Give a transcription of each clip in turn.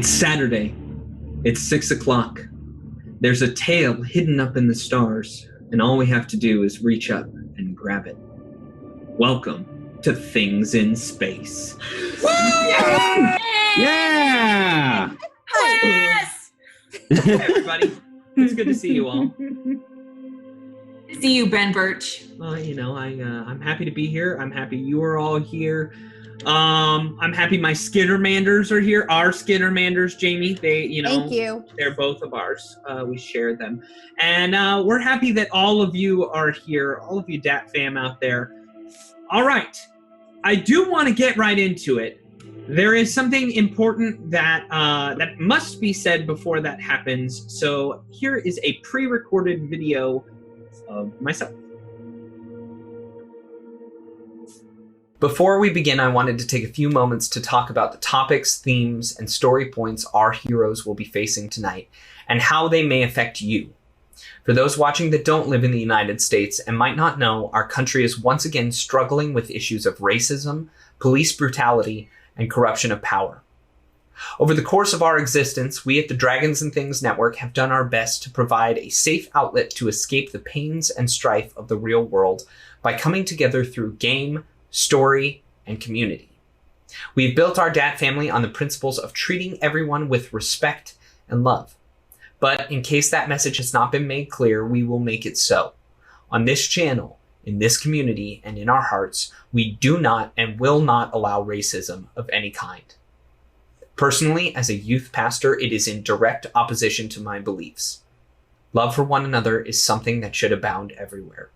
It's Saturday. It's 6 o'clock. There's a tail hidden up in the stars, and all we have to do is reach up and grab it. Welcome to Things in Space. Woo! Yeah! Yes! Hey, everybody. It's good to see you all. Good to see you, Ben Birch. I'm happy to be here. I'm happy you are all here. I'm happy my Skittermanders are here. Our Skittermanders, Jamie. Thank you. They're both of ours. We share them. And we're happy that all of you are here, all of you DAT fam out there. All right. I do want to get right into it. There is something important that that must be said before that happens. So here is a pre-recorded video of myself. Before we begin, I wanted to take a few moments to talk about the topics, themes, and story points our heroes will be facing tonight, and how they may affect you. For those watching that don't live in the United States and might not know, our country is once again struggling with issues of racism, police brutality, and corruption of power. Over the course of our existence, we at the Dragons and Things Network have done our best to provide a safe outlet to escape the pains and strife of the real world by coming together through game, story, and community. We've built our DAT family on the principles of treating everyone with respect and love. But in case that message has not been made clear, we will make it so. On this channel, in this community, and in our hearts, we do not and will not allow racism of any kind. Personally, as a youth pastor, it is in direct opposition to my beliefs. Love for one another is something that should abound everywhere.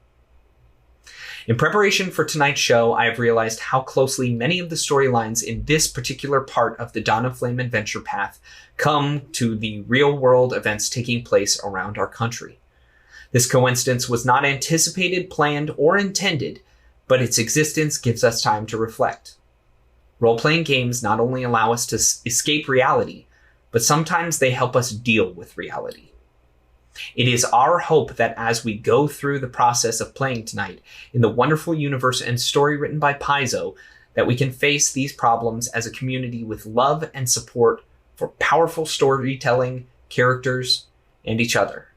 In preparation for tonight's show, I have realized how closely many of the storylines in this particular part of the Dawn of Flame adventure path come to the real-world events taking place around our country. This coincidence was not anticipated, planned, or intended, but its existence gives us time to reflect. Role-playing games not only allow us to escape reality, but sometimes they help us deal with reality. It is our hope that as we go through the process of playing tonight in the wonderful universe and story written by Paizo, that we can face these problems as a community with love and support for powerful storytelling, characters, and each other.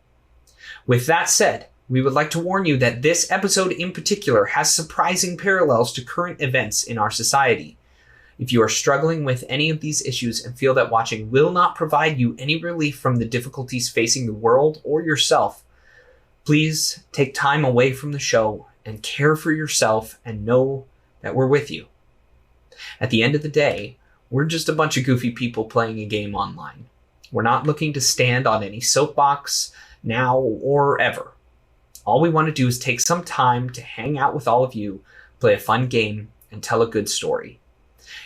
With that said, we would like to warn you that this episode in particular has surprising parallels to current events in our society. If you are struggling with any of these issues and feel that watching will not provide you any relief from the difficulties facing the world or yourself, please take time away from the show and care for yourself and know that we're with you. At the end of the day, we're just a bunch of goofy people playing a game online. We're not looking to stand on any soapbox now or ever. All we want to do is take some time to hang out with all of you, play a fun game, and tell a good story.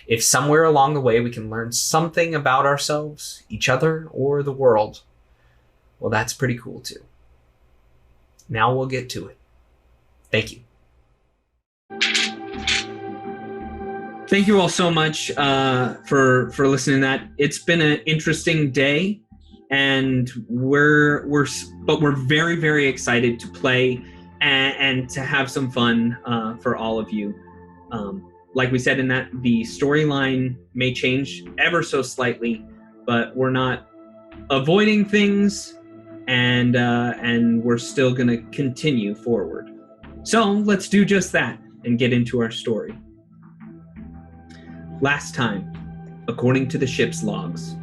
If somewhere along the way we can learn something about ourselves, each other, or the world, well, that's pretty cool too. Now we'll get to it. Thank you. Thank you all so much for listening to that. It's been an interesting day, and we're very, very excited to play and to have some fun for all of you. Like we said in that, the storyline may change ever so slightly, but we're not avoiding things, and we're still going to continue forward. So let's do just that and get into our story. Last time, according to the ship's logs.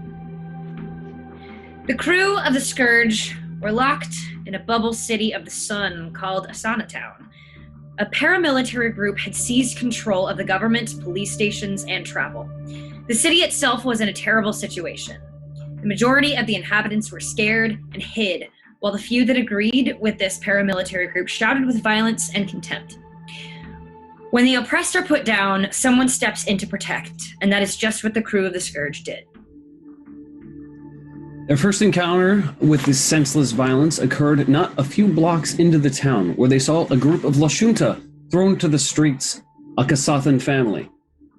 The crew of the Scourge were locked in a bubble city of the sun called Asanatown. A paramilitary group had seized control of the government, police stations, and travel. The city itself was in a terrible situation. The majority of the inhabitants were scared and hid, while the few that agreed with this paramilitary group shouted with violence and contempt. When the oppressed are put down, someone steps in to protect, and that is just what the crew of the Scourge did. Their first encounter with this senseless violence occurred not a few blocks into the town, where they saw a group of Lashunta thrown to the streets, a Kasathan family.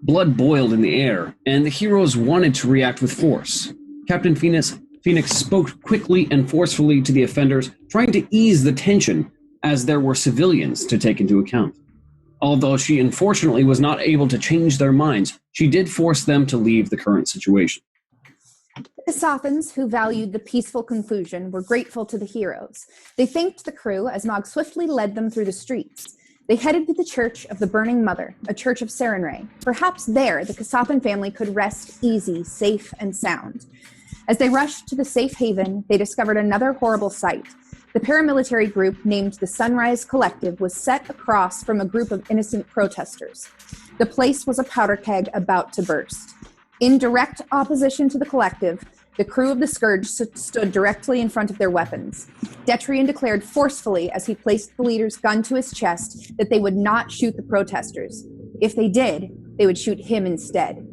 Blood boiled in the air, and the heroes wanted to react with force. Captain Phoenix spoke quickly and forcefully to the offenders, trying to ease the tension as there were civilians to take into account. Although she unfortunately was not able to change their minds, she did force them to leave the current situation. The Kasathans, who valued the peaceful conclusion, were grateful to the heroes. They thanked the crew as Mog swiftly led them through the streets. They headed to the Church of the Burning Mother, a church of Sarenrae. Perhaps there the Kasathan family could rest easy, safe, and sound. As they rushed to the safe haven, they discovered another horrible sight. The paramilitary group named the Sunrise Collective was set across from a group of innocent protesters. The place was a powder keg about to burst. In direct opposition to the collective, the crew of the Scourge stood directly in front of their weapons. Detrian declared forcefully as he placed the leader's gun to his chest that they would not shoot the protesters. If they did, they would shoot him instead.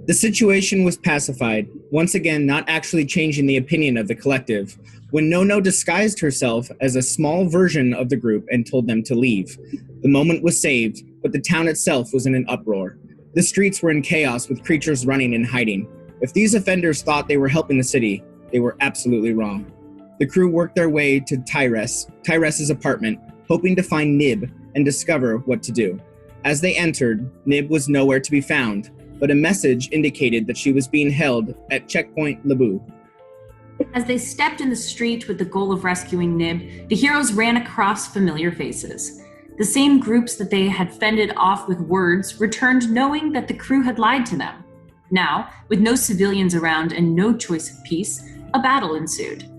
The situation was pacified, once again not actually changing the opinion of the collective, when Nono disguised herself as a small version of the group and told them to leave. The moment was saved, but the town itself was in an uproar. The streets were in chaos with creatures running and hiding. If these offenders thought they were helping the city, they were absolutely wrong. The crew worked their way to Tyres's apartment, hoping to find Nib and discover what to do. As they entered, Nib was nowhere to be found, but a message indicated that she was being held at Checkpoint Labu. As they stepped in the street with the goal of rescuing Nib, the heroes ran across familiar faces. The same groups that they had fended off with words returned knowing that the crew had lied to them. Now, with no civilians around and no choice of peace, a battle ensued.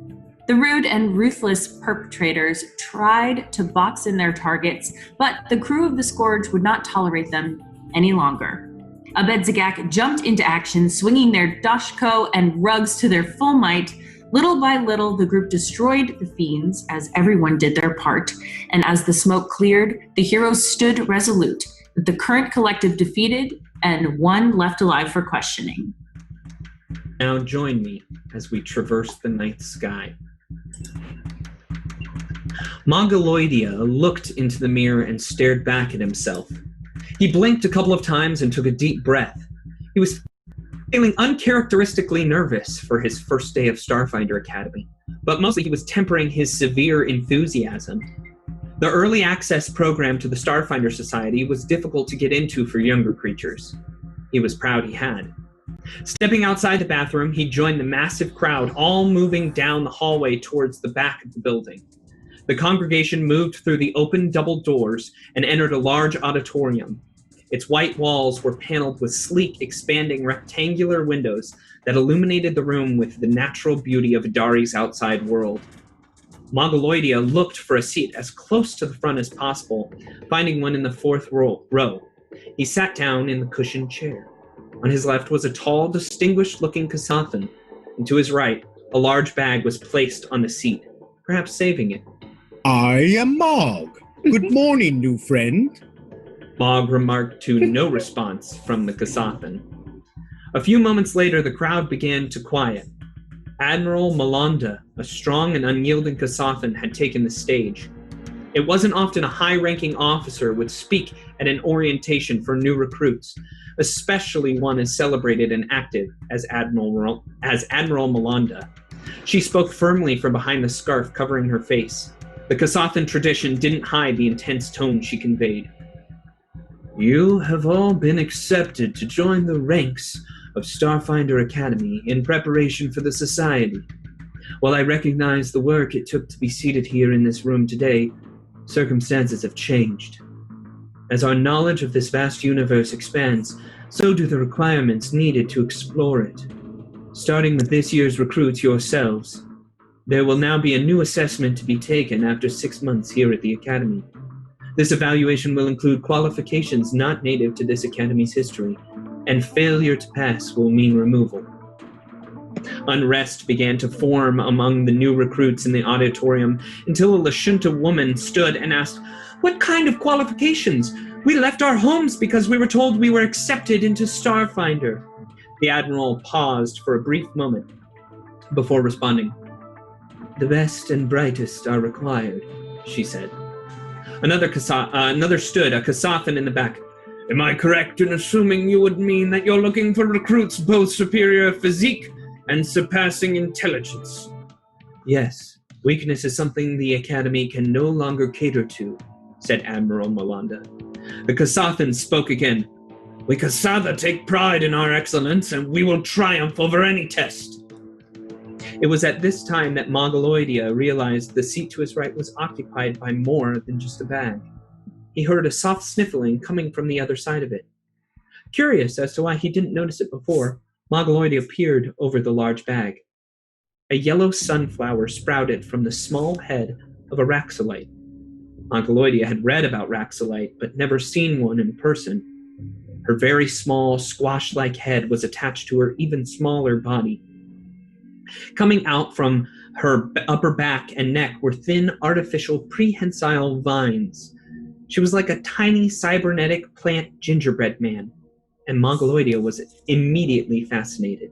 The rude and ruthless perpetrators tried to box in their targets, but the crew of the Scourge would not tolerate them any longer. Abedzagak jumped into action, swinging their dashko and rugs to their full might. Little by little, the group destroyed the fiends as everyone did their part, and as the smoke cleared, the heroes stood resolute, with the current collective defeated and one left alive for questioning. Now join me as we traverse the night sky. Mongoloidia looked into the mirror and stared back at himself. He blinked a couple of times and took a deep breath. He was feeling uncharacteristically nervous for his first day of Starfinder Academy, but mostly he was tempering his severe enthusiasm. The early access program to the Starfinder Society was difficult to get into for younger creatures. He was proud he had. Stepping outside the bathroom, he joined the massive crowd, all moving down the hallway towards the back of the building. The congregation moved through the open double doors and entered a large auditorium. Its white walls were paneled with sleek, expanding rectangular windows that illuminated the room with the natural beauty of Adari's outside world. Mongoloidia looked for a seat as close to the front as possible, finding one in the fourth row. He sat down in the cushioned chair. On his left was a tall, distinguished-looking Kasathan, and to his right, a large bag was placed on the seat, perhaps saving it. I am Mog. Good morning, new friend. Mog remarked to no response from the Kasathan. A few moments later, the crowd began to quiet. Admiral Malanda, a strong and unyielding Kasathan, had taken the stage. It wasn't often a high-ranking officer would speak at an orientation for new recruits, especially one as celebrated and active as Admiral Malanda. She spoke firmly from behind the scarf covering her face. The Kasathan tradition didn't hide the intense tone she conveyed. You have all been accepted to join the ranks of Starfinder Academy in preparation for the Society. While I recognize the work it took to be seated here in this room today, circumstances have changed. As our knowledge of this vast universe expands, so do the requirements needed to explore it. Starting with this year's recruits yourselves, there will now be a new assessment to be taken after 6 months here at the Academy. This evaluation will include qualifications not native to this Academy's history, and failure to pass will mean removal. Unrest began to form among the new recruits in the auditorium until a Lashunta woman stood and asked, "What kind of qualifications? We left our homes because we were told we were accepted into Starfinder." The Admiral paused for a brief moment before responding. "The best and brightest are required," she said. Another stood, a Kasathan in the back. "Am I correct in assuming you would mean that you're looking for recruits both superior physique and surpassing intelligence?" "Yes, weakness is something the Academy can no longer cater to," said Admiral Malanda. The Kasathan spoke again. We Kasada take pride in our excellence, and we will triumph over any test. It was at this time that Mongoloidia realized the seat to his right was occupied by more than just a bag. He heard a soft sniffling coming from the other side of it. Curious as to why he didn't notice it before, Mongoloidia peered over the large bag. A yellow sunflower sprouted from the small head of a Raxolite. Mongoloidia had read about Raxolite, but never seen one in person. Her very small, squash-like head was attached to her even smaller body. Coming out from her upper back and neck were thin, artificial, prehensile vines. She was like a tiny, cybernetic plant gingerbread man, and Mongoloidia was immediately fascinated.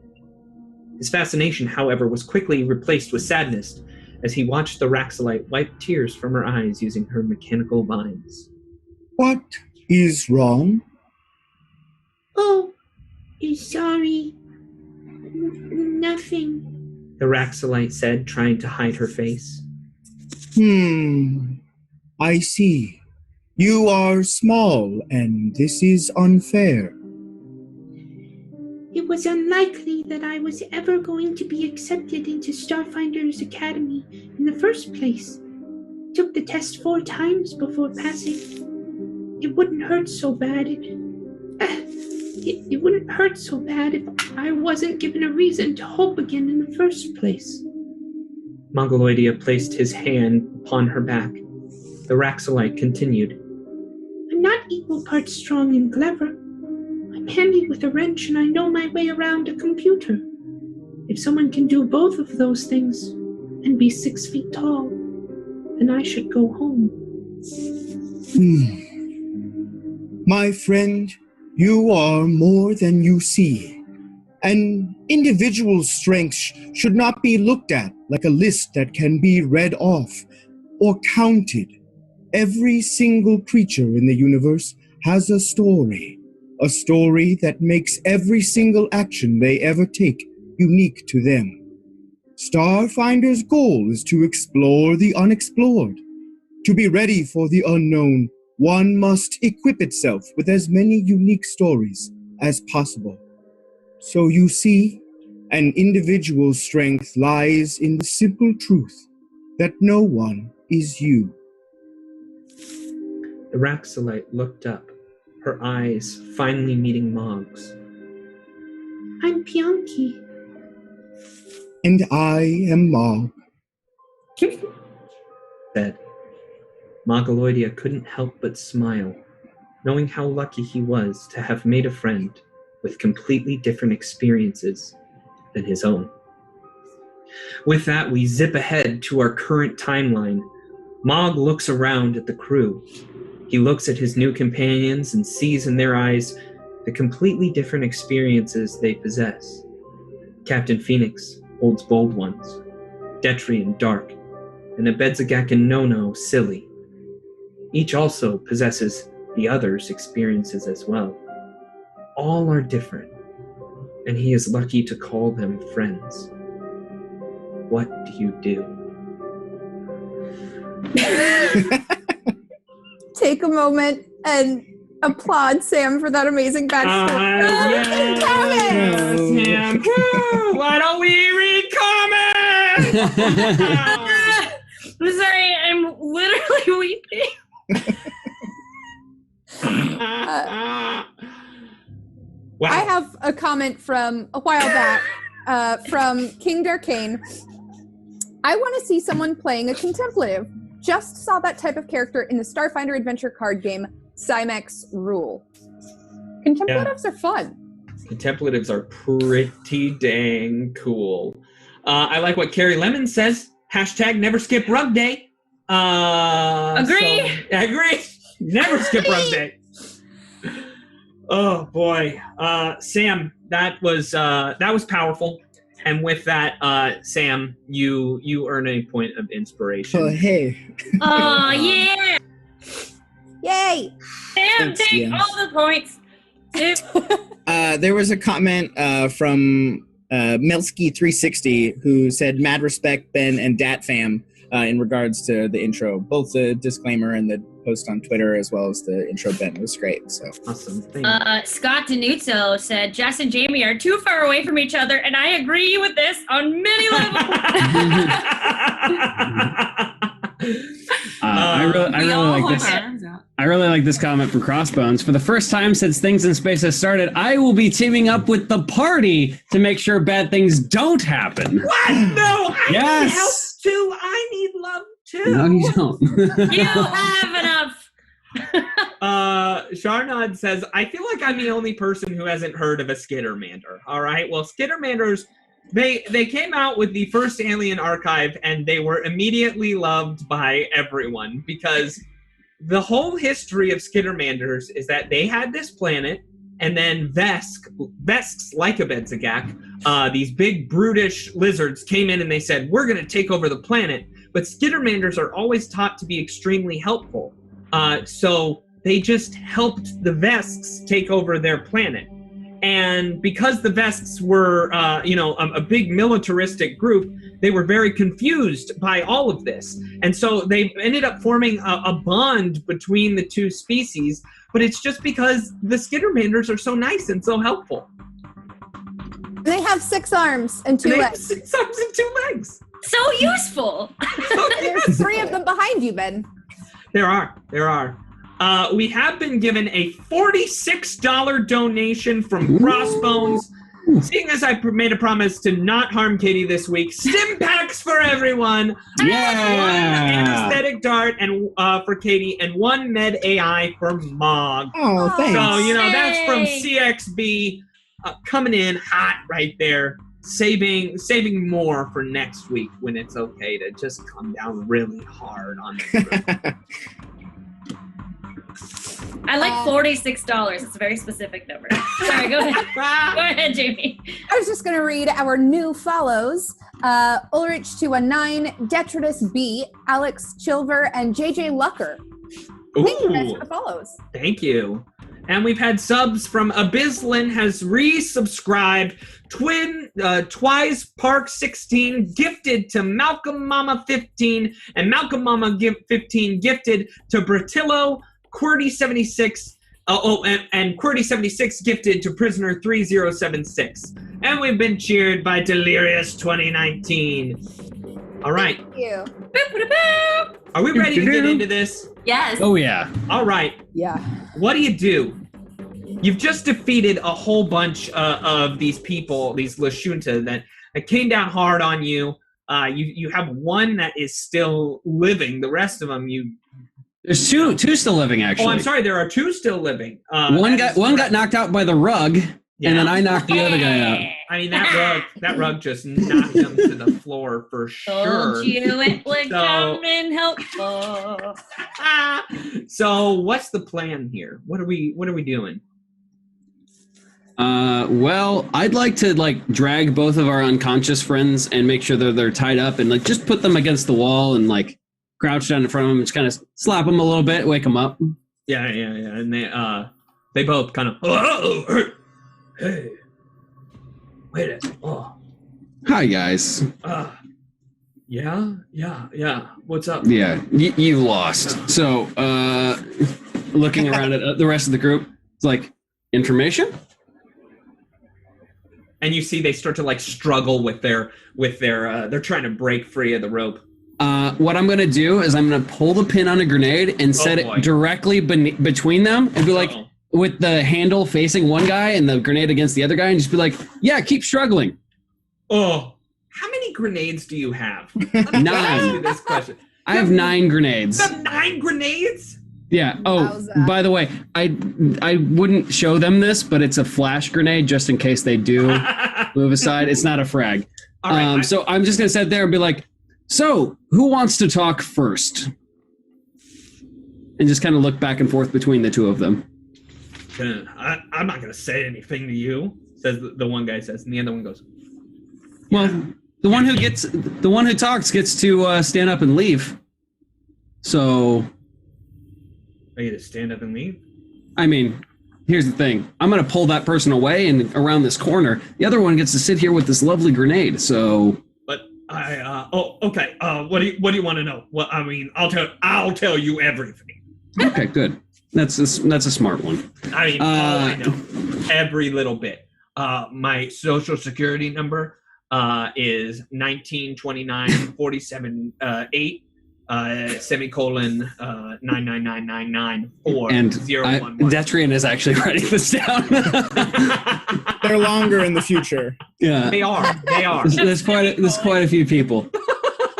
His fascination, however, was quickly replaced with sadness as he watched the Raxolite wipe tears from her eyes using her mechanical vines. What is wrong? Oh, sorry. Nothing, the Raxolite said, trying to hide her face. I see. You are small, and this is unfair. It was unlikely that I was ever going to be accepted into Starfinder's Academy in the first place. Took the test 4 times before passing. It wouldn't hurt so bad. It wouldn't hurt so bad if I wasn't given a reason to hope again in the first place. Mongoloidia placed his hand upon her back. The Raxolite continued. I'm not equal parts strong and clever. I'm handy with a wrench and I know my way around a computer. If someone can do both of those things and be 6 feet tall, then I should go home. My friend, you are more than you see. An individual's strengths should not be looked at like a list that can be read off or counted. Every single creature in the universe has a story that makes every single action they ever take unique to them. Starfinder's goal is to explore the unexplored. To be ready for the unknown, one must equip itself with as many unique stories as possible. So you see, an individual's strength lies in the simple truth that no one is you. The Raxolite looked up, her eyes finally meeting Mog's. I'm Pianki. And I am Mog. Said. Mongoloidia couldn't help but smile, knowing how lucky he was to have made a friend with completely different experiences than his own. With that, we zip ahead to our current timeline. Mog looks around at the crew. He looks at his new companions and sees in their eyes the completely different experiences they possess. Captain Phoenix holds bold ones, Detrian dark, and Abedzagak and Nono silly. Each also possesses the other's experiences as well. All are different, and he is lucky to call them friends. What do you do? Take a moment and applaud Sam for that amazing backstory. Yes, Sam. Woo! Why don't we read comments? I'm sorry, I'm literally weeping. Wow. I have a comment from a while back from King Darkane. I want to see someone playing a contemplative. Just saw that type of character in the Starfinder adventure card game, Cymex Rule. Contemplatives are fun. Contemplatives are pretty dang cool. I like what Carrie Lemon says. # never skip rug day. Agree. Agree. Never skip rug day. Oh boy, Sam, that was powerful. And with that, Sam, you earn a point of inspiration. Oh, hey. Oh, yeah. Yay! Sam, Thanks, take yeah. all the points. There was a comment from Melski360, who said mad respect, Ben and Dat Fam, in regards to the intro. Both the disclaimer and the post on Twitter, as well as the intro, Ben, was great. So Awesome. Scott Denuzzo said Jess and Jamie are too far away from each other, and I agree with this on many levels. I really like this comment from Crossbones. For the first time since Things in Space has started, I will be teaming up with the party to make sure bad things don't happen. What? No, I need Yes. help too. I need love too. No, you don't. You have enough. Sharnod says, I feel like I'm the only person who hasn't heard of a Skittermander. All right, well, Skittermanders, they came out with the first Alien Archive, and they were immediately loved by everyone because the whole history of Skittermanders is that they had this planet, and then Vesks like a Bedzagak, these big brutish lizards came in and they said, we're going to take over the planet. But Skittermanders are always taught to be extremely helpful. So they just helped the Vesks take over their planet. And because the Vesks were, a big militaristic group, they were very confused by all of this. And so they ended up forming a bond between the two species. But it's just because the Skittermanders are so nice and so helpful. They have 6 arms and 2 legs. 6 arms and 2 legs. So useful. There's 3 of them behind you, Ben. There are. We have been given a $46 donation from Crossbones. Seeing as I made a promise to not harm Katie this week, stim packs for everyone. Yeah. 1 anesthetic dart and for Katie, and 1 med AI for Mog. Oh, thanks. So that's from CXB coming in hot right there. Saving more for next week when it's okay to just come down really hard on the I like $46. It's a very specific number. Sorry, go ahead. Go ahead, Jamie. I was just going to read our new follows. Ulrich219, Detritus B, Alex Chilver, and JJ Lucker. Thank you guys for the follows. Thank you. And we've had subs from Abysslin has resubscribed. Twice Park 16 gifted to Malcolm Mama 15, and Malcolm Mama 15 gifted to Bratillo. QWERTY 76, and QWERTY 76 gifted to Prisoner 3076. And we've been cheered by Delirious 2019. All right. Thank you. Are we ready to get into this? Yes. Oh, yeah. All right. Yeah. What do? You've just defeated a whole bunch of these people, these Lashunta, that came down hard on you. You have 1 that is still living. The rest of them, There's two still living, actually. Oh, I'm sorry. There are 2 still living. One got knocked out by the rug, and then I knocked the other guy out. I mean, that rug just knocked him to the floor for sure. Told you it would come in helpful. So, what's the plan here? What are we doing? Well, I'd like to drag both of our unconscious friends and make sure that they're tied up and just put them against the wall and crouch down in front of them and just kind of slap them a little bit, wake them up. Yeah. And they both kind of, hey, wait a minute. Oh. Hi, guys. Yeah. What's up? Yeah, you lost. So, looking around at the rest of the group, it's information? And you see they start to struggle with their they're trying to break free of the rope. What I'm going to do is I'm going to pull the pin on a grenade and set it directly between them and be with the handle facing one guy and the grenade against the other guy and just be yeah, keep struggling. Oh, how many grenades do you have? 9. Ask you this question. I have 9 grenades. You have 9 grenades? Yeah. Oh, by the way, I wouldn't show them this, but it's a flash grenade just in case they do move aside. It's not a frag. All right, so I'm just going to sit there and be so who wants to talk first? And just kind of look back and forth between the 2 of them. I'm not going to say anything to you, says the one guy says, and the other one goes, well, the one who talks gets to stand up and leave. So I get to stand up and leave? I mean, here's the thing. I'm going to pull that person away and around this corner. The other one gets to sit here with this lovely grenade. So, But okay. What do you want to know? Well, I mean, I'll tell you everything. okay, good. That's a smart one. I mean, all I know, every little bit. My social security number is 192947 semicolon 999994 And 011. Detrian is actually writing this down. They're longer in the future. Yeah, They are. there's quite a few people.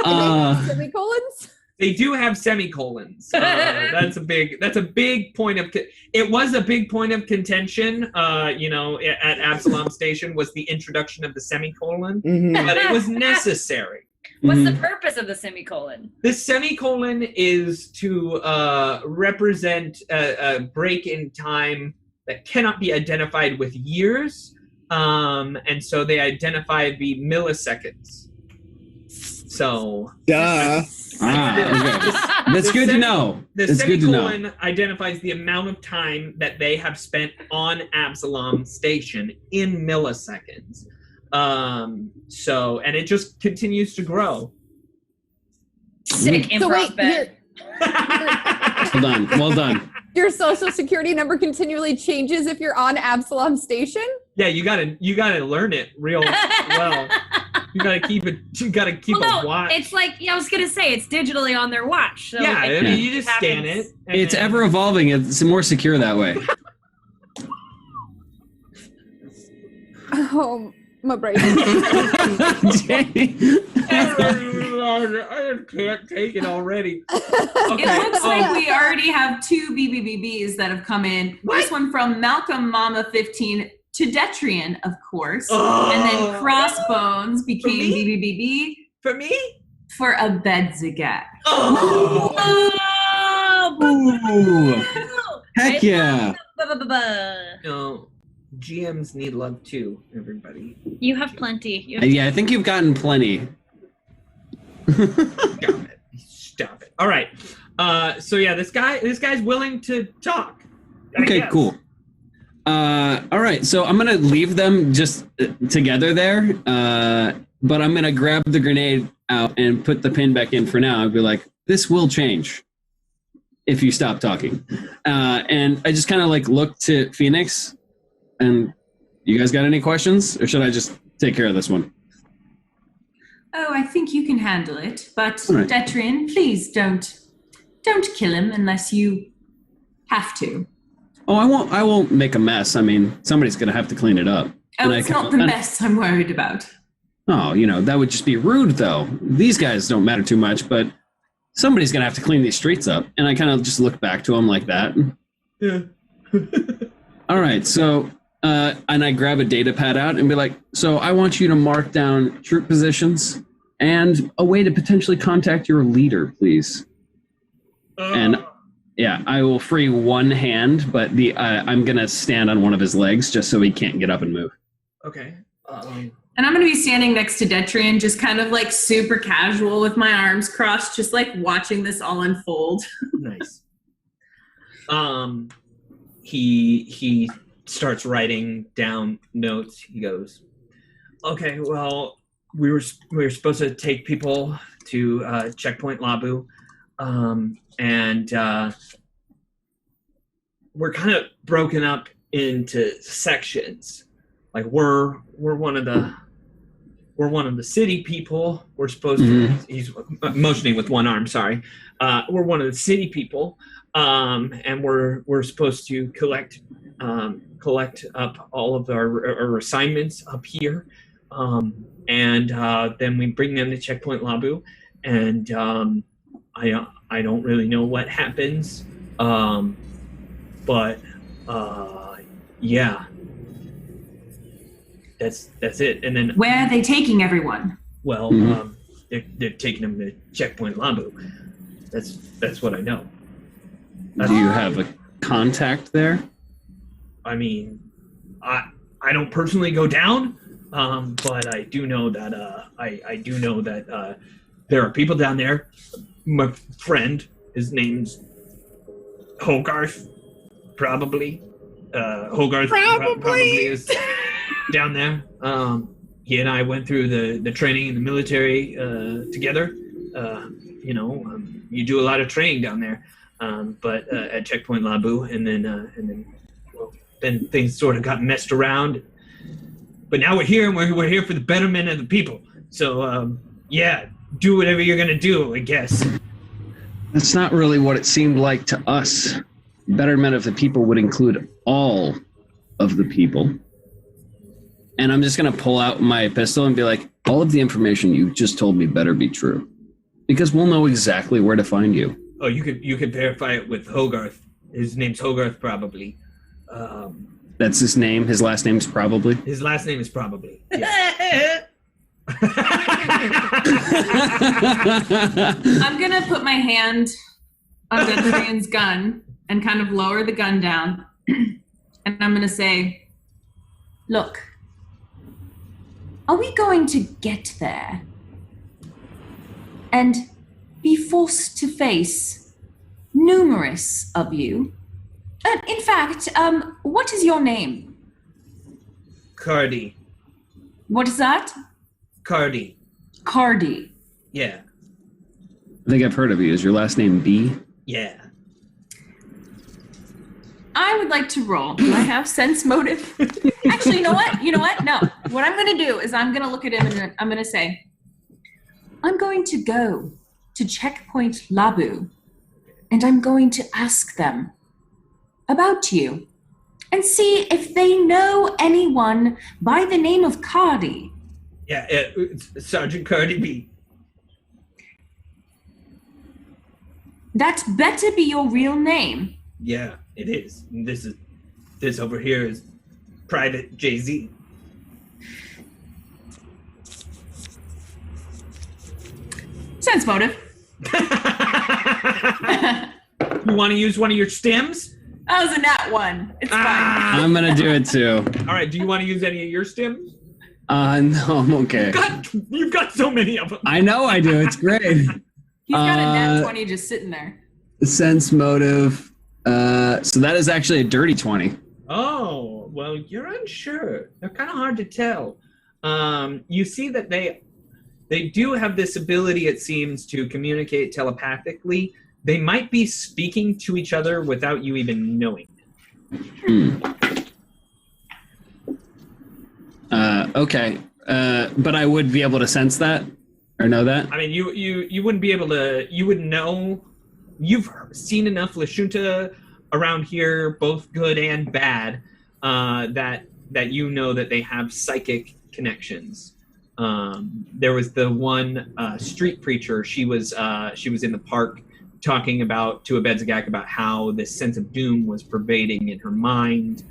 Semicolons? They do have semicolons. That's a big point of. It was a big point of contention. At Absalom Station was the introduction of the semicolon, but it was necessary. What's the purpose of the semicolon? The semicolon is to represent a break in time that cannot be identified with years, and so they identify the milliseconds. So. Duh. Okay. That's good to know. The It's good to know. semicolon identifies the amount of time that they have spent on Absalom Station in milliseconds. And it just continues to grow. Sick So wait, improv bit. Well done. your social security number continually changes if you're on Absalom Station? Yeah, you gotta learn it real well. You gotta keep a watch. It's like, I was gonna say, it's digitally on their watch. So yeah, I mean, you just happens. scan it. and It's then- ever evolving. It's more secure that way. Oh, my brain. Jamie. I can't take it already. Okay. It looks like we already have 2 BBBBs that have come in. This one from Malcolm Mama 15 to Detrian, of course. And then Crossbones became me? BBBB For me? for a Bedzagat. Oh. Ooh. Heck yeah. No, GMs need love too, everybody. You have plenty. Yeah, I think you've gotten plenty. Stop it. All right. So yeah, this guy's willing to talk. I Okay, guess. cool. All right, so I'm gonna leave them just together there, but I'm gonna grab the grenade out and put the pin back in for now. I'd be like, this will change if you stop talking. And I just kind of like look to Phoenix, and you guys got any questions, or should I just take care of this one? Oh, I think you can handle it. But All right. Detrian, please don't kill him unless you have to. Oh, I won't make a mess. I mean, somebody's gonna have to clean it up. Oh, And I it's can- not the mess I'm worried about. Oh, that would just be rude, though. These guys don't matter too much, but somebody's gonna have to clean these streets up. And I kind of just look back to him like that. Yeah. All right, so, and I grab a data pad out and be like, so I want you to mark down troop positions and a way to potentially contact your leader, please. And yeah, I will free one hand, but I'm gonna stand on one of his legs just so he can't get up and move. Okay. And I'm going to be standing next to Detrian, just kind of like super casual with my arms crossed, just like watching this all unfold. Nice. He starts writing down notes. He goes, "Okay, well, we were supposed to take people to Checkpoint Labu, and we're kind of broken up into sections. Like we're one of the city people. We're supposed to." He's motioning with one arm. Sorry. We're one of the city people, and we're supposed to collect up all of our assignments up here, and then we bring them to Checkpoint Labu, and I don't really know what happens, but yeah, that's it. And then Where are they taking everyone? well, they're taking them to Checkpoint Labu. That's what I know. Do you have a contact there? I mean, I don't personally go down, but I do know that I do know that there are people down there. My friend, his name's Hogarth, probably. Hogarth probably is down there. He and I went through the training in the military together. You do a lot of training down there, but at Checkpoint Labu, and then things sort of got messed around. But now we're here, and we're here for the betterment of the people. So do whatever you're gonna do, I guess. That's not really what it seemed like to us. Betterment of the people would include all of the people. And I'm just going to pull out my pistol and be like, all of the information you just told me better be true. Because we'll know exactly where to find you. Oh, you could verify it with Hogarth. His name's Hogarth, probably. That's his name? His last name's probably? His last name is probably. Yeah. I'm going to put my hand on Dentarian's gun and kind of lower the gun down. And I'm going to say, look, are we going to get there and be forced to face numerous of you? In fact, what is your name? Cardi. What is that? Cardi. Cardi. Yeah. I think I've heard of you. Is your last name B? Yeah. I would like to roll. Do I have sense motive? Actually, you know what? No. What I'm going to do is I'm going to look at him and I'm going to say, I'm going to go to Checkpoint Labu and I'm going to ask them about you and see if they know anyone by the name of Cardi. Yeah, it's Sergeant Cardi B. That better be your real name. Yeah, it is. And this over here is Private Jay-Z. Sense motive. You want to use one of your stims? That was a nat one. It's fine. I'm going to do it too. All right, do you want to use any of your stims? No, I'm okay. You've got so many of them. I know I do. It's great. He's got a nat 20 just sitting there. Sense motive. So that is actually a dirty 20. Oh, well, you're unsure. They're kind of hard to tell. You see that they do have this ability, it seems, to communicate telepathically. They might be speaking to each other without you even knowing. Okay. But I would be able to sense that or know that? I mean, you wouldn't be able to, you would know. You've seen enough Lashunta around here, both good and bad, that you know that they have psychic connections. There was the one street preacher. She was in the park talking to Abedzagak about how this sense of doom was pervading in her mind.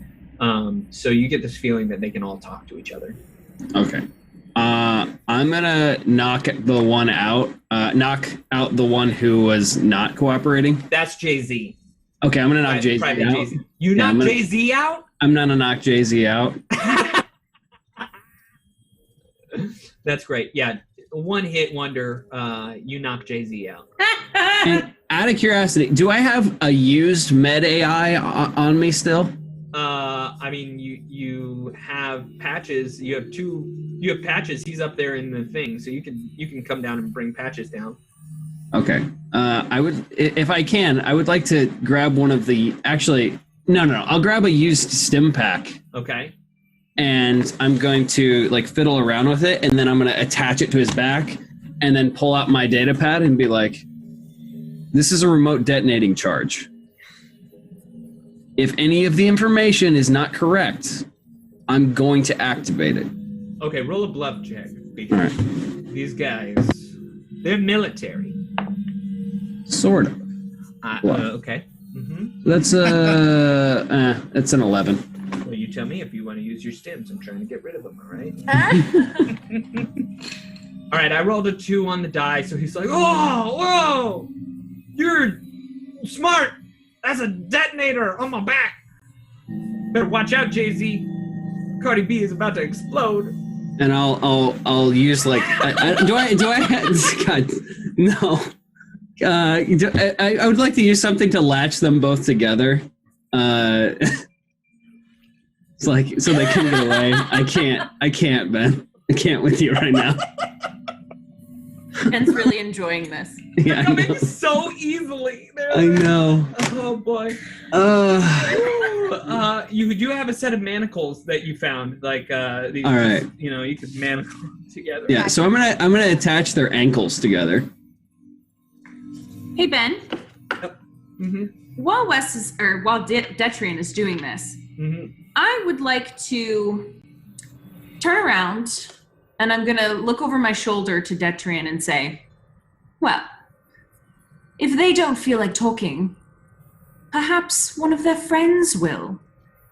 So you get this feeling that they can all talk to each other. Okay. I'm gonna knock the one out. Knock out the one who was not cooperating. That's Jay-Z. Okay, I'm gonna knock Jay-Z out. Jay-Z. You knock Jay-Z out? I'm gonna knock Jay-Z out. That's great. Yeah, one hit wonder. You knock Jay-Z out. And out of curiosity, do I have a used med AI on me still? I mean, you have patches. You have patches. He's up there in the thing, so you can come down and bring patches down. Okay. I would, if I can, I would like to grab one of the. Actually, no. I'll grab a used stim pack. Okay. And I'm going to fiddle around with it, and then I'm going to attach it to his back, and then pull out my data pad and be like, "This is a remote detonating charge. If any of the information is not correct, I'm going to activate it." Okay, roll a bluff check. Because these guys, they're military. Sort of. Okay. Mm-hmm. That's it's an 11. Well, you tell me if you want to use your stims. I'm trying to get rid of them, all right? All right, I rolled a 2 on the die, so he's like, "Oh, whoa! You're smart! That's a detonator on my back! Better watch out, Jay-Z. Cardi B is about to explode." And I'll use do I God, no. I would like to use something to latch them both together. It's like, so they can get away. I can't, Ben. I can't with you right now. Ben's really enjoying this. Yeah, I Coming know. so easily. I know. Oh boy. You do have a set of manacles that you found, like these. All right. You know, you could manacle them together. Yeah, so I'm gonna attach their ankles together. Hey, Ben. Mm-hmm. While Detrian is doing this, I would like to turn around and I'm going to look over my shoulder to Detrian and say, well, if they don't feel like talking, perhaps one of their friends will.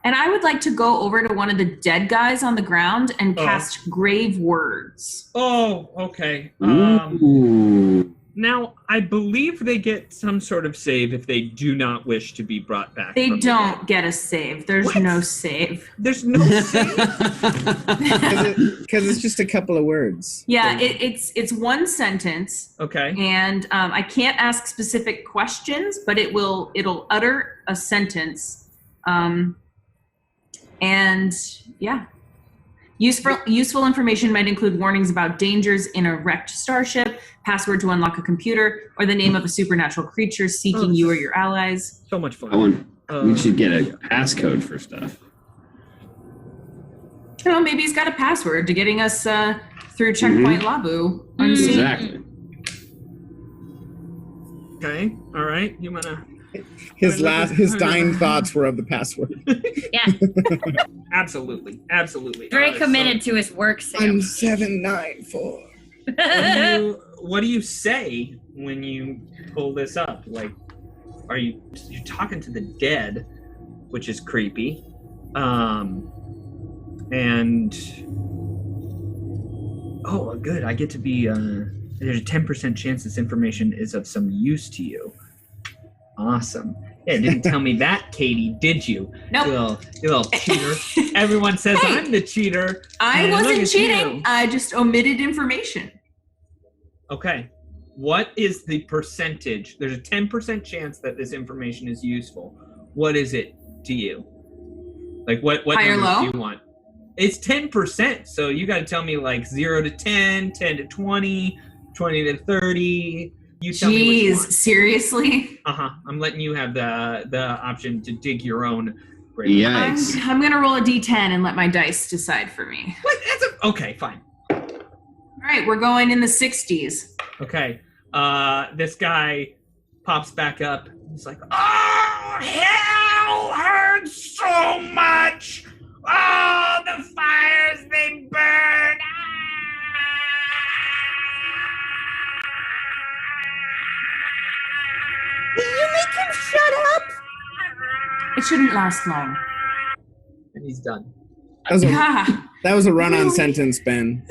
And I would like to go over to one of the dead guys on the ground and cast Grave Words. Oh, okay. Ooh. Now, I believe they get some sort of save if they do not wish to be brought back. They from the don't dead. get a save. There's What? no save. There's no save? Because it's just a couple of words. Yeah, it's one sentence. Okay. And I can't ask specific questions, but it'll utter a sentence. And yeah. Useful information might include warnings about dangers in a wrecked starship, password to unlock a computer, or the name of a supernatural creature seeking you or your allies. So much fun. That one. We should get a passcode for stuff. You know, maybe he's got a password to getting us through Checkpoint Labu unseen. Exactly. Okay. All right. You wanna? His dying thoughts were of the password. Yeah. Absolutely. Very committed to his work, I'm Sam. 794. What do you say when you pull this up? Like, you're talking to the dead, which is creepy. And oh, good. I get to be. There's a 10% chance this information is of some use to you. Awesome. Yeah, didn't tell me that, Katie, did you? Nope. You little cheater. Everyone says Hey, I'm the cheater. I and look wasn't at cheating. you. I just omitted information. Okay. What is the percentage? There's a 10% chance that this information is useful. What is it to you? Like what High or numbers low? do you want? It's 10%. So you got to tell me like 0 to 10, 10 to 20, 20 to 30. You tell me what you Jeez, want. Seriously? I'm letting you have the option to dig your own grave. Yikes. I'm going to roll a d10 and let my dice decide for me. What? Okay, fine. All right, we're going in the 60s. Okay. This guy pops back up. He's like, oh, hell hurts so much. Oh, the fires, they burn. Will you make him shut up? It shouldn't last long. And he's done. Ah, That was a run-on Really? sentence, Ben.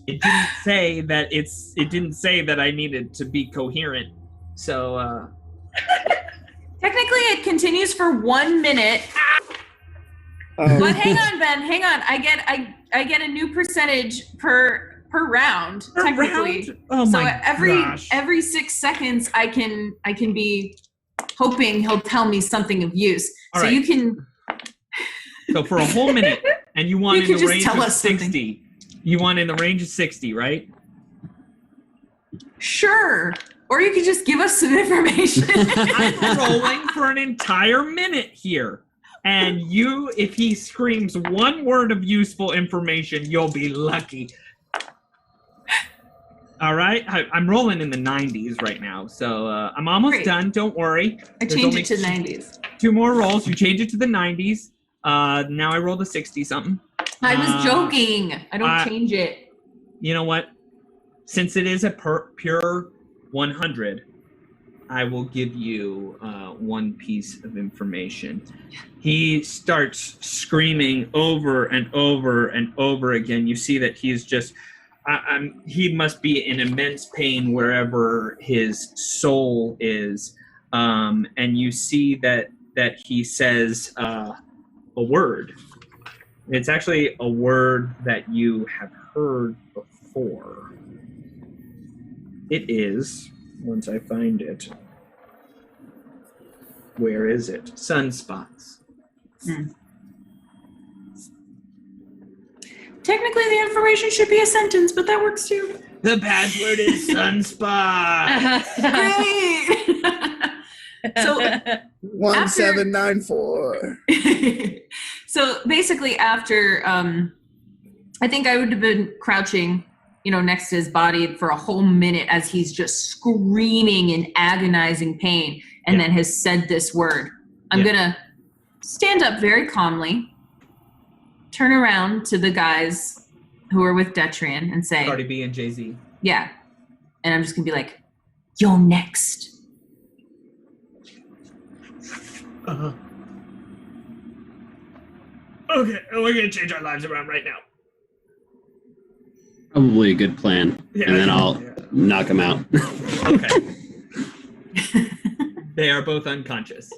It didn't say that it didn't say that I needed to be coherent. So technically, it continues for 1 minute. Oh. But hang on, Ben. Hang on. I get a new percentage per round. Per Technically. round? Oh so my gosh. every 6 seconds, I can be hoping he'll tell me something of use. All so right. you can. So for a whole minute, and you want You in can the just range tell of us something. 60. You want in the range of 60, right? Sure. Or you could just give us some information. I'm rolling for an entire minute here. And if he screams one word of useful information, you'll be lucky. All right? I'm rolling in the 90s right now. So I'm almost Great. done. Don't worry. I There's changed only it to 90s. 2 more rolls. You change it to the 90s. Now I rolled a 60-something. I was joking. I don't change it. You know what? Since it is a pure 100, I will give you one piece of information. He starts screaming over and over and over again. You see that he's just, he must be in immense pain wherever his soul is. And you see that he says a word. It's actually a word that you have heard before. It is, once I find it, where is it? Sunspots. Technically, the information should be a sentence, but that works too. The password is Sunspot. Great! So 1794. So basically, after I think I would have been crouching, next to his body for a whole minute as he's just screaming in agonizing pain, and then has said this word. I'm gonna stand up very calmly, turn around to the guys who are with Detrian and say, Cardi B and Jay-Z. Yeah. And I'm just gonna be like, you're next. Uh-huh. Okay, we're gonna change our lives around right now. Probably a good plan. Yeah, and then I'll knock him out. Okay. They are both unconscious.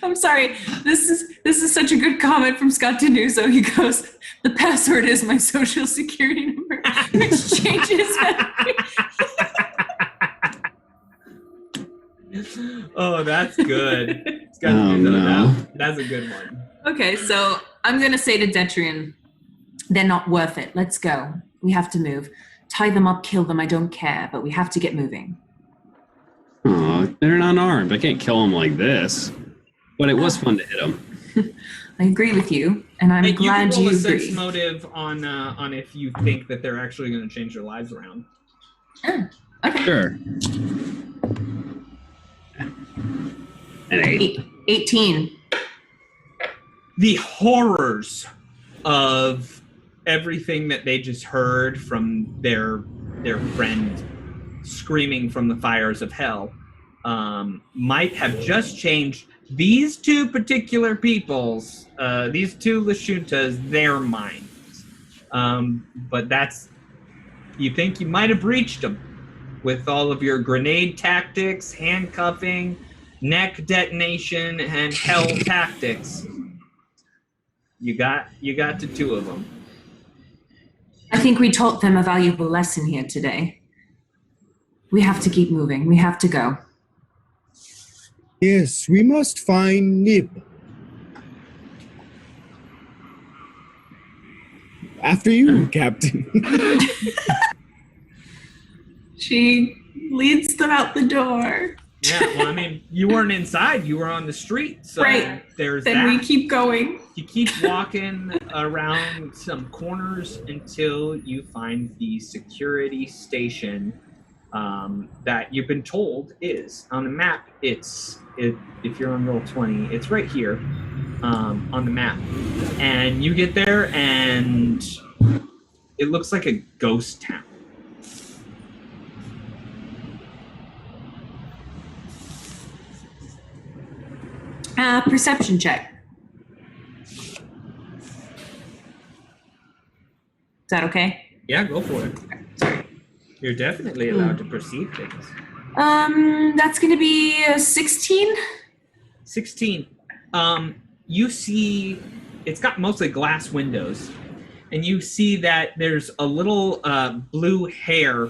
I'm sorry. This is such a good comment from Scott Denuso. He goes, the password is my social security number, which changes. Oh, that's good. That's a good one. Okay, so I'm going to say to Detrian, they're not worth it. Let's go. We have to move. Tie them up, kill them. I don't care, but we have to get moving. Aw, they're not armed. I can't kill them like this. But it was fun to hit them. I agree with you, and I'm glad you can roll you a sense agree. motive on if you think that they're actually going to change their lives around. Oh, okay. Sure. An 8. 18. The horrors of everything that they just heard from their friend screaming from the fires of hell might have just changed these two particular people's, these two Lashuntas, their minds. But you think you might have reached them with all of your grenade tactics, handcuffing, neck detonation, and hell tactics. You got to two of them. I think we taught them a valuable lesson here today. We have to keep moving. We have to go. Yes, we must find Nib. After you, Captain. She leads them out the door. Yeah, well, I mean, you weren't inside. You were on the street. So right. There's then that. We keep going. You keep walking around some corners until you find the security station that you've been told is. On the map, if you're on Roll20, it's right here on the map. And you get there, and it looks like a ghost town. Perception check. Is that okay? Yeah, go for it. Okay, sorry. You're definitely allowed to perceive things. That's going to be a 16. 16. You see, it's got mostly glass windows, and you see that there's a little blue hair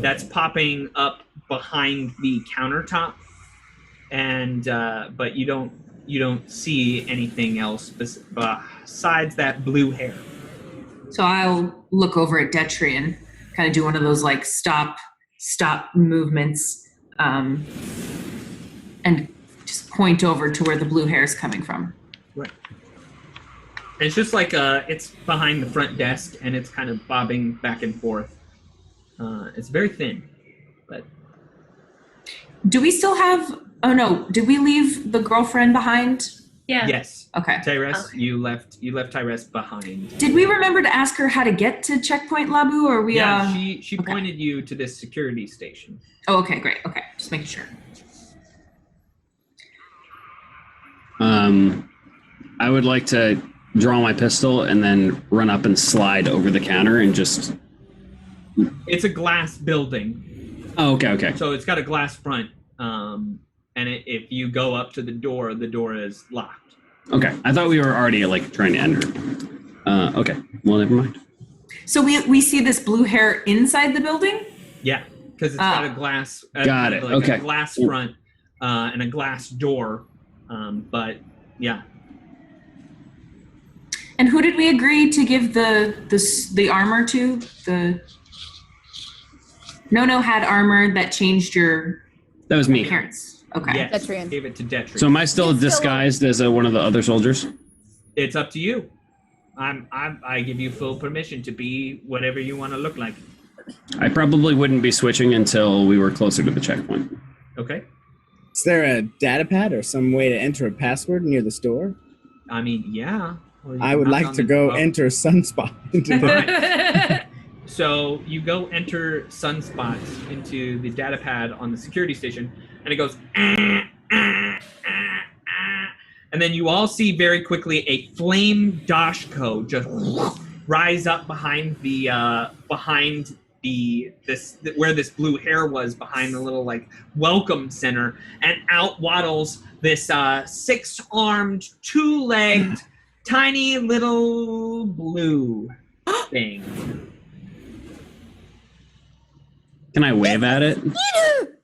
that's popping up behind the countertop, and but you don't see anything else besides that blue hair. So I'll look over at Detrian, kind of do one of those like stop movements, and just point over to where the blue hair is coming from. Right. It's just like it's behind the front desk, and it's kind of bobbing back and forth. It's very thin, but. Do we still have? Oh no! Did we leave the girlfriend behind? Yeah. Yes. Okay. Tyrese, Okay. you left Tyrese behind. Did we remember to ask her how to get to Checkpoint Labu, or we? Yeah, she okay. pointed you to this security station. Oh, okay, great. Okay, just making sure. I would like to draw my pistol and then run up and slide over the counter and just. It's a glass building. Oh, okay. So it's got a glass front, and if you go up to the door is locked. Okay, I thought we were already like trying to enter. Okay, well, never mind. So we see this blue hair inside the building? Yeah, because it's got a glass. Got it. Okay. A glass front and a glass door. But yeah. And who did we agree to give the armor to? No had armor that changed your That was me. appearance. Okay. Yes, Detrian. gave it to Detrian. So am I still He's still disguised as one of the other soldiers? It's up to you. I give you full permission to be whatever you want to look like. I probably wouldn't be switching until we were closer to the checkpoint. Okay. Is there a data pad or some way to enter a password near the store? I mean, yeah. Well, you I can would knock like on to the- go oh. enter Sunspot into the So you go enter Sunspots into the data pad on the security station, and it goes, and then you all see very quickly a flame Dashko just rise up behind where this blue hair was, behind the little like welcome center, and out waddles this 6-armed, 2-legged, tiny little blue thing. Can I wave at it?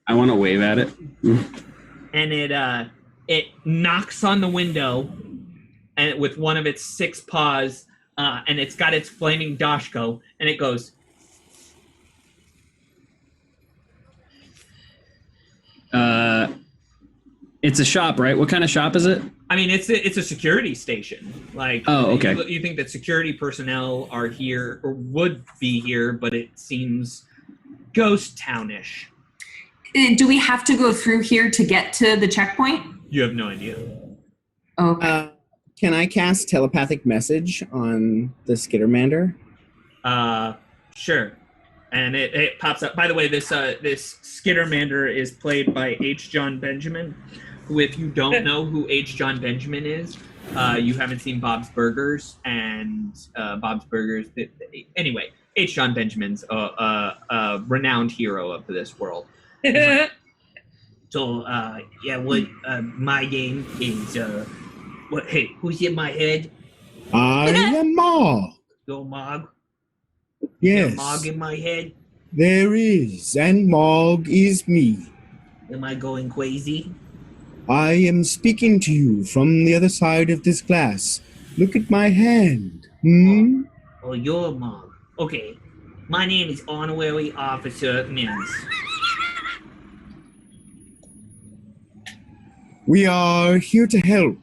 I want to wave at it. And it knocks on the window, and with one of its 6 paws, and it's got its flaming Dashko, and it goes. It's a shop, right? What kind of shop is it? I mean, it's a security station. Like, Oh, okay. You think that security personnel are here or would be here, but it seems ghost townish. Do we have to go through here to get to the checkpoint? You have no idea. Okay. Can I cast telepathic message on the Skittermander? Sure. And it pops up. By the way, this Skittermander is played by H. John Benjamin, who, if you don't know who H. John Benjamin is, you haven't seen Bob's Burgers, and Bob's Burgers. Anyway, H. John Benjamin's a renowned hero of this world. So, my name is, hey, who's in my head? I am Mog. Yo, Mog? Yes, Mog in my head? there is, and Mog is me. Am I going crazy? I am speaking to you from the other side of this glass. Look at my hand. Oh, you're Mog. Okay. My name is Honorary Officer Mims. We are here to help.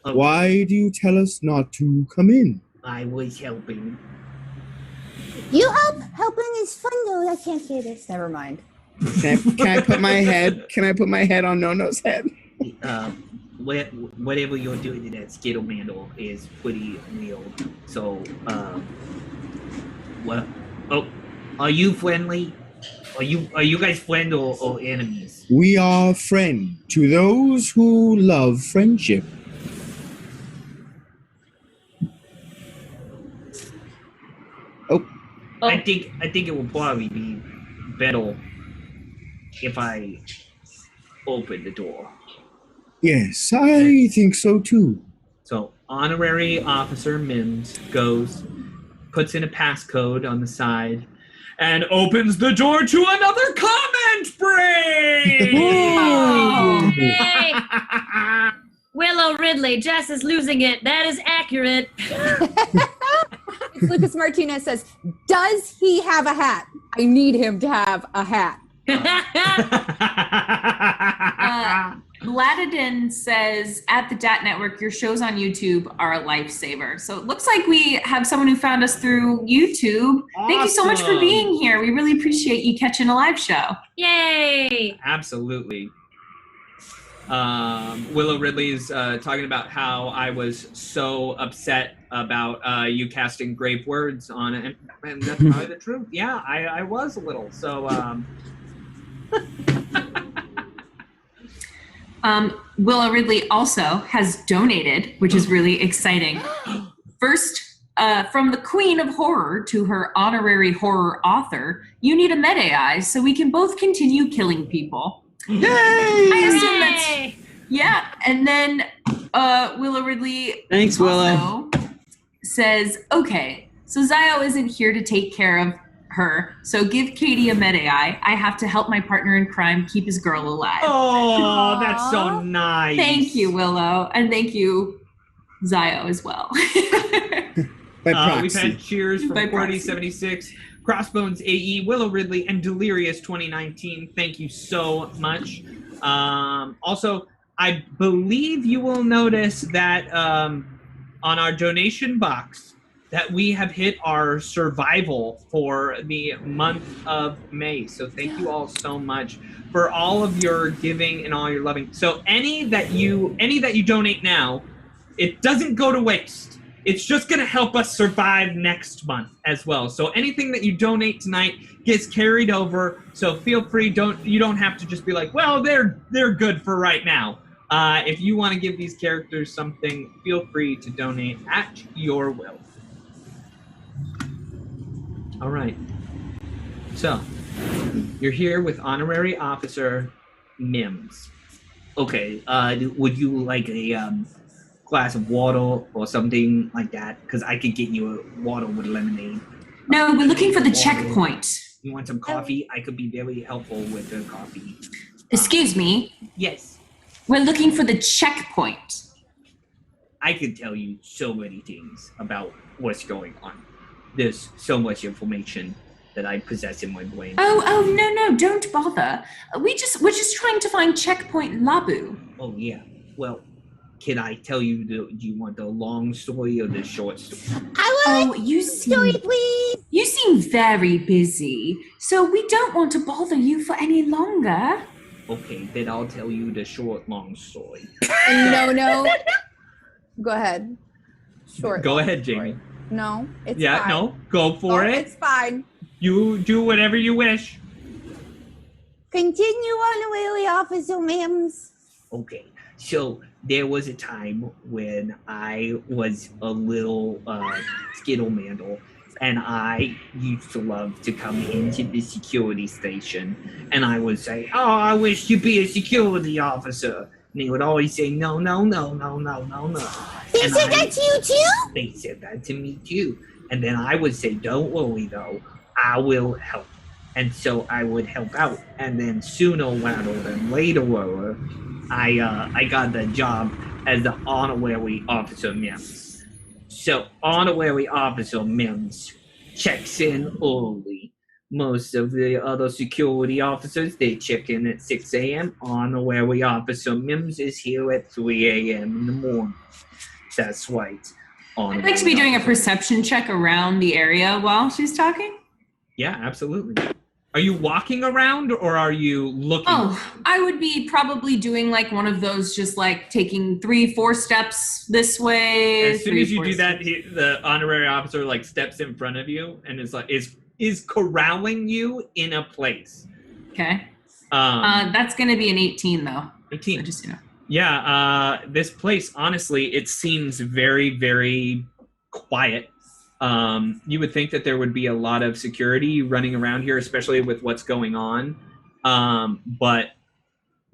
Okay. Why do you tell us not to come in? I was helping. You help. Helping is fun though. I can't hear this. Never mind. Can I put my head? Can I put my head on No-No's head? Whatever you're doing in that Skittle Mandel is pretty real. So, what? Oh, are you friendly? Are you guys friends or enemies? We are friend to those who love friendship. Oh, I think it will probably be better if I open the door. yes, I think so too. So, Honorary Officer Mims goes, puts in a passcode on the side, and opens the door to another comment break! Oh, yay! Willow Ridley, Jess is losing it. That is accurate. Lucas Martinez says, "Does he have a hat? I need him to have a hat." Bladadin says, at the DAT Network, your shows on YouTube are a lifesaver. So it looks like we have someone who found us through YouTube. Thank you so much for Awesome. being here. We really appreciate you catching a live show. Yay! Absolutely. Willow Ridley's talking about how I was so upset about you casting grave words on it, and that's probably the truth. Yeah, I was a little. So, Willow Ridley also has donated, which is really exciting. First, from the Queen of Horror to her honorary horror author, you need a med AI so we can both continue killing people. Yay! I assume that's Yay! yeah. And then Willow Ridley Thanks, Willow. also says, okay, so Zio isn't here to take care of her, so give Katie a med AI. I have to help my partner in crime keep his girl alive. oh, that's so nice. Thank you, Willow, and thank you, Zio as well. By proxy. We've had cheers from By Qwerty proxy. 76, Crossbones AE, Willow Ridley, and Delirious 2019. Thank you so much. Also, I believe you will notice that on our donation box that we have hit our survival for the month of May. So thank you all so much for all of your giving and all your loving. So any that you donate now, it doesn't go to waste. It's just going to help us survive next month as well. So anything that you donate tonight gets carried over. So feel free. You don't have to just be like, well, they're good for right now. If you want to give these characters something, feel free to donate at your will. All right. So you're here with Honorary Officer Mims. Okay. Would you like a glass of water or something like that? Because I could get you a water with lemonade. No, we're looking for the checkpoint. You want some coffee? I could be very helpful with the coffee. Excuse me. Yes. We're looking for the checkpoint. I could tell you so many things about what's going on. There's so much information that I possess in my brain. Oh, no, don't bother. We're just trying to find checkpoint Labu. Oh, yeah. Well, can I tell you, do you want the long story or the short story? I would. You Story, seem, please. you seem very busy, so we don't want to bother you for any longer. Okay, then I'll tell you the long story. No. Go ahead. Short. Go ahead, story. Jamie. No, it's Yeah, fine. no, go for it. It's fine. You do whatever you wish. Continue on, Officer Mims. Okay, so there was a time when I was a little skittle-mandle, and I used to love to come into the security station, and I would say, oh, I wish to be a security officer. And they would always say, no. They said that to you too? They said that to me too. And then I would say, don't worry though, I will help. And so I would help out. And then sooner rather than later, I got the job as the Honorary Officer Mims. So Honorary Officer Mims checks in early. Most of the other security officers, they check in at 6 a.m. Honorary Officer Mims is here at 3 a.m. in the morning. That's right. I'd like to be doing a perception check around the area while she's talking. Yeah, absolutely. Are you walking around or are you looking? Oh, I would be probably doing like one of those, just like taking 3-4 steps this way. As soon as you do that, the honorary officer like steps in front of you and is corralling you in a place. Okay. That's going to be an 18 though. 18. So just, you know. Yeah, this place, honestly, it seems very, very quiet. You would think that there would be a lot of security running around here, especially with what's going on, but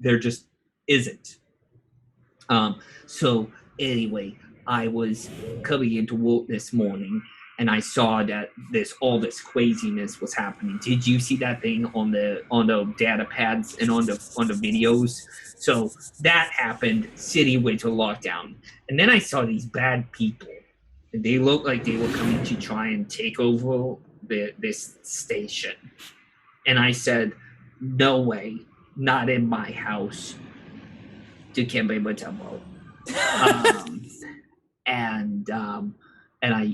there just isn't. So anyway, I was coming into work this morning, and I saw that all this craziness was happening. Did you see that thing on the data pads and on the videos? So that happened. City went to lockdown, and then I saw these bad people. They looked like they were coming to try and take over this station. And I said, no way, not in my house. To Kembe Matumbo.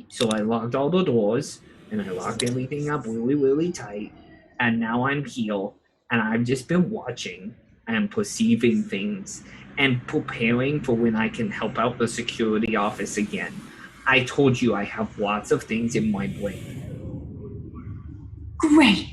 So I locked all the doors, and I locked everything up really, really tight. And now I'm here, and I've just been watching and perceiving things and preparing for when I can help out the security office again. I told you I have lots of things in my brain. Great.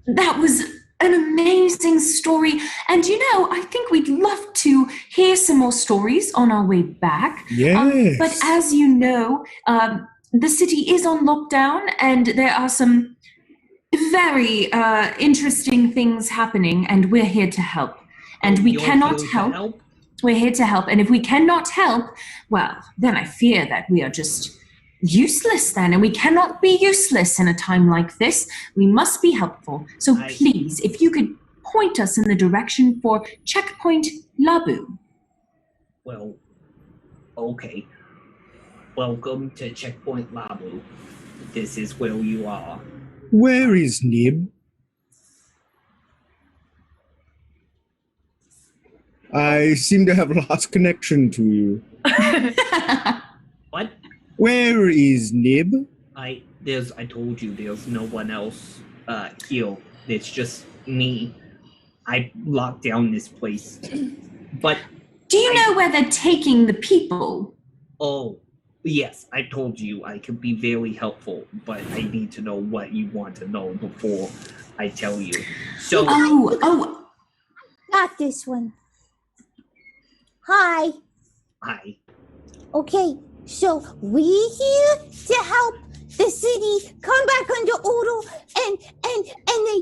That was an amazing story. And I think we'd love to hear some more stories on our way back. Yes. But as you know, the city is on lockdown, and there are some very interesting things happening, and we're here to help. And we cannot help. We're here to help. And if we cannot help, well, then I fear that we are just useless then. And we cannot be useless in a time like this. We must be helpful. So please, if you could point us in the direction for Checkpoint Labu. Well, Okay. Welcome to Checkpoint Labu. This is where you are. Where is Nib? I seem to have lost connection to you. What? Where is Nib? I told you there's no one else here. It's just me. I locked down this place. But Do you know where they're taking the people? oh, yes, I told you I could be very helpful, but I need to know what you want to know before I tell you. So Oh, Not this one. Hi. hi. Okay, so we're here to help the city come back under order, and then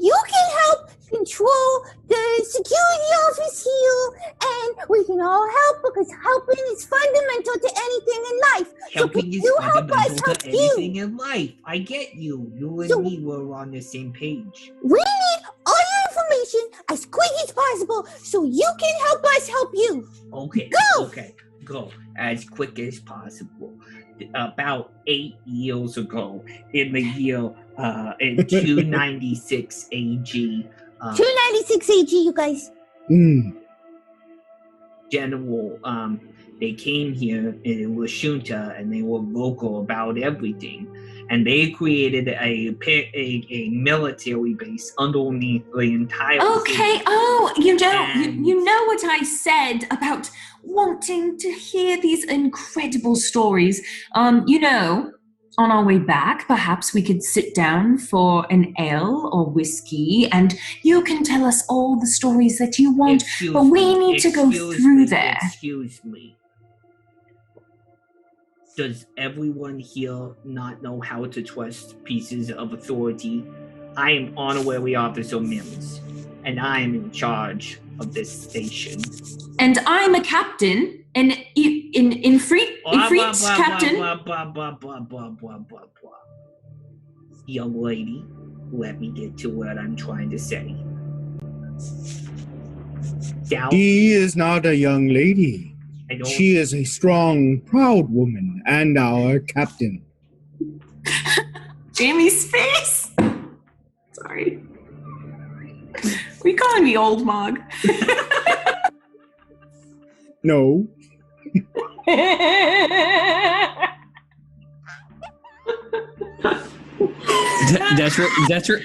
you can help control the security office here, and we can all help because helping is fundamental to anything in life. Helping is you help us fundamental help to anything you. in life. I get you. You and So- me were on the same page. We need all your information as quick as possible so you can help us help you. Okay. Go! Okay. Go as quick as possible. About 8 years ago, in the year in 296 AG, 296 AG, you guys. General, they came here in Lashunta and they were vocal about everything. And they created a military base underneath the entire okay. city. Oh, you And- know what I said about wanting to hear these incredible stories. On our way back, perhaps we could sit down for an ale or whiskey, and you can tell us all the stories that you want. Excuse but we me, need to go excuse through me, there. Excuse me. Does everyone here not know how to trust pieces of authority? I am Honorary Officer Mims, and I am in charge of this station. And I'm a captain, and in Freet's captain. Young lady, let me get to what I'm trying to say. She is not a young lady. She is a strong, proud woman and our captain. Jamie's face. Sorry. Are you calling me old, Mog? No.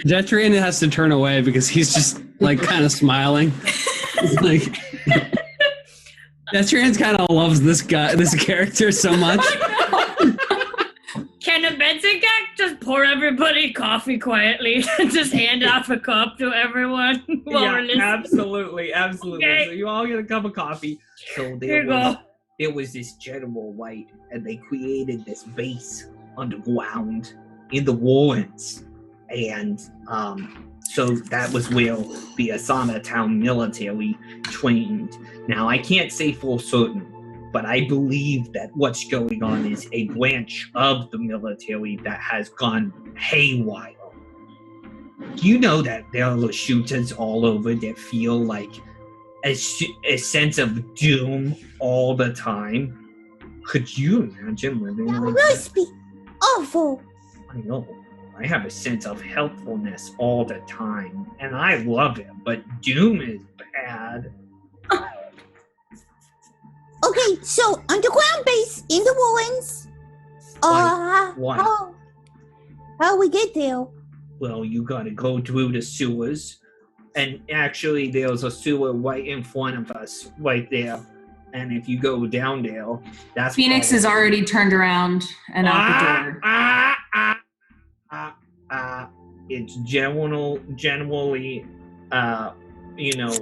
Detrian has to turn away because he's just like kind of smiling. Like Detrian kind of loves this character so much. Can a Benson just pour everybody coffee quietly and just hand off a cup to everyone while we're listening? absolutely. Okay. So you all get a cup of coffee. So Here you go. there was this General White, and they created this base underground in the Warrens. And so that was where the Asanatown military trained. Now, I can't say for certain, but I believe that what's going on is a branch of the military that has gone haywire. Do you know that there are shooters all over that feel like a sense of doom all the time? Could you imagine living That like that? must be awful. I know. I have a sense of helpfulness all the time, and I love it, but doom is bad. Okay, so underground base in the ruins. Why? How we get there? Well, you gotta go through the sewers, and actually there's a sewer right in front of us, right there. And if you go down there, that's Phoenix is already turned around and out the door. It's generally,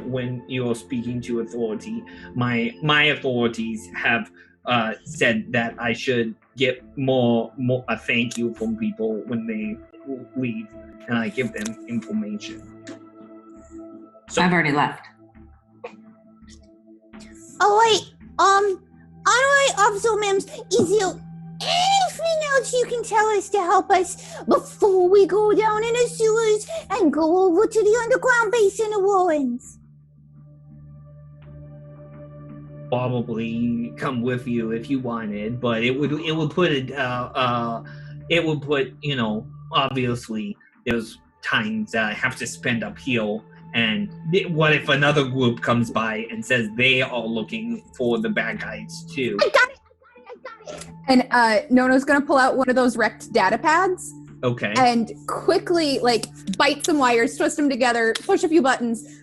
when you're speaking to authority, my authorities have said that I should get more a thank you from people when they leave, and I give them information. So I've already left. Oh wait, Honorary Officer Mims, is there anything else you can tell us to help us before we go down in the sewers and go over to the underground base in the ruins? probably come with you if you wanted, but it would put obviously there's times that I have to spend uphill. And what if another group comes by and says they are looking for the bad guys too? I got it. And Nono's gonna pull out one of those wrecked data pads. Okay. And quickly, bite some wires, twist them together, push a few buttons,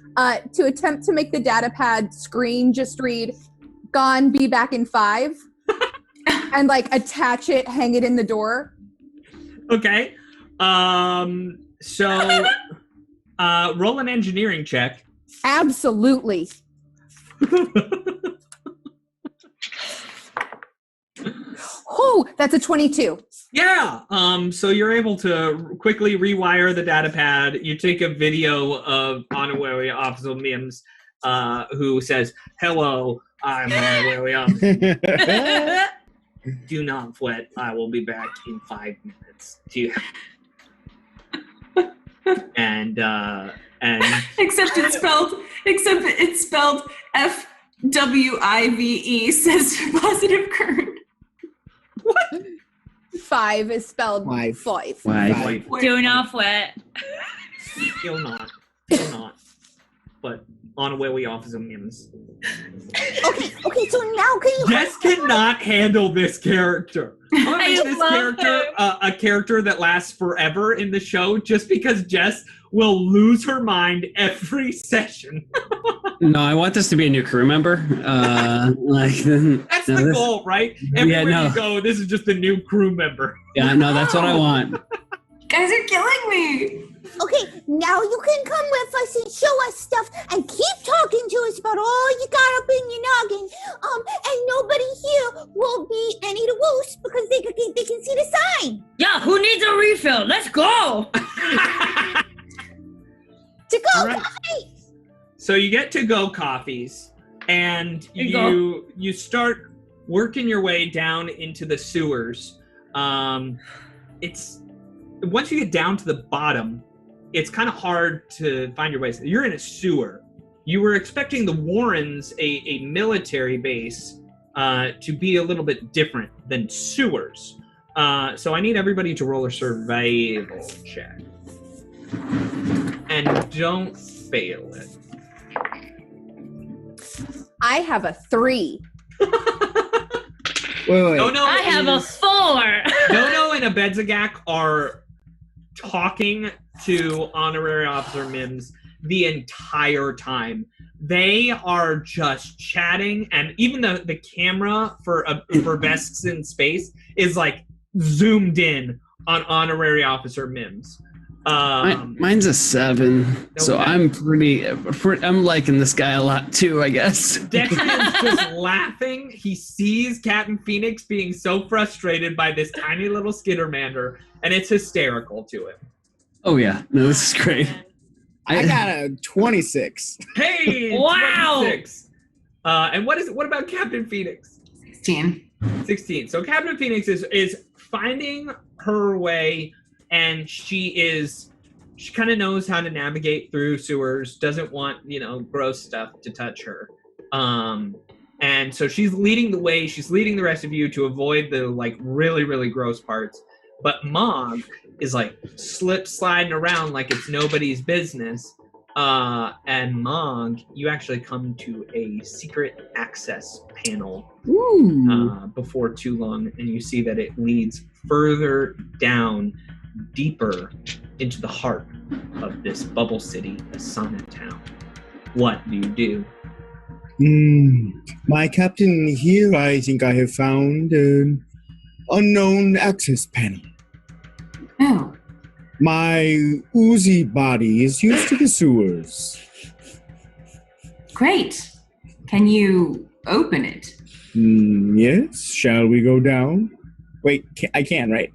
to attempt to make the data pad screen just read, "Gone, be back in 5," and attach it, hang it in the door. Okay. So, roll an engineering check. Absolutely. Oh, that's a 22. Yeah. So you're able to quickly rewire the data pad. You take a video of Honorary Officer Mims, who says, "Hello, I'm Honorary Officer. Do not fret. I will be back in 5 minutes." And Except it's spelled FWIVE, says positive current. What? 5 is spelled Five. 5. Do not fret. Still not. But Honorary Officer Mims. Okay, so now can you... Jess cannot handle this character. I'm gonna make I this love character a character that lasts forever in the show just because Jess will lose her mind every session. No, I want this to be a new crew member. That's the goal, right? Everywhere you go, this is just a new crew member. Yeah, no, that's what I want. Guys are killing me. Okay, now you can come with us and show us stuff and keep talking to us about all you got up in your noggin. And nobody here will be any the worse because they can see the sign. Yeah, who needs a refill? Let's go. To go, Right. coffee. So you get to go coffees, and you start working your way down into the sewers. It's once you get down to the bottom, it's kind of hard to find your way. You're in a sewer. You were expecting the Warrens, a military base, to be a little bit different than sewers. So I need everybody to roll a survival check. And don't fail it. I have a 3. Wait. No, I have a 4. Nono and Abedzagak are talking to Honorary Officer Mims the entire time. They are just chatting, and even the camera for Vesks in Space is zoomed in on Honorary Officer Mims. Mine's a 7, so Okay. I'm liking this guy a lot too, I guess. Dexter is just laughing. He sees Captain Phoenix being so frustrated by this tiny little Skittermander, and it's hysterical to him. Oh yeah, no, this is great. I got a 26. Hey, Wow. 26. And what about Captain Phoenix? 16. 16. So Captain Phoenix is finding her way, and she kind of knows how to navigate through sewers, doesn't want, gross stuff to touch her. And so she's leading the way, she's leading the rest of you to avoid the really, really gross parts. But Mog is sliding around like it's nobody's business. And Mog, you actually come to a secret access panel before too long, and you see that it leads further down, deeper into the heart of this bubble city, Asanatown. What do you do? My captain, here I think I have found an unknown access panel. Oh. My oozy body is used to the sewers. Great. Can you open it? Yes, shall we go down? Wait, I can, right?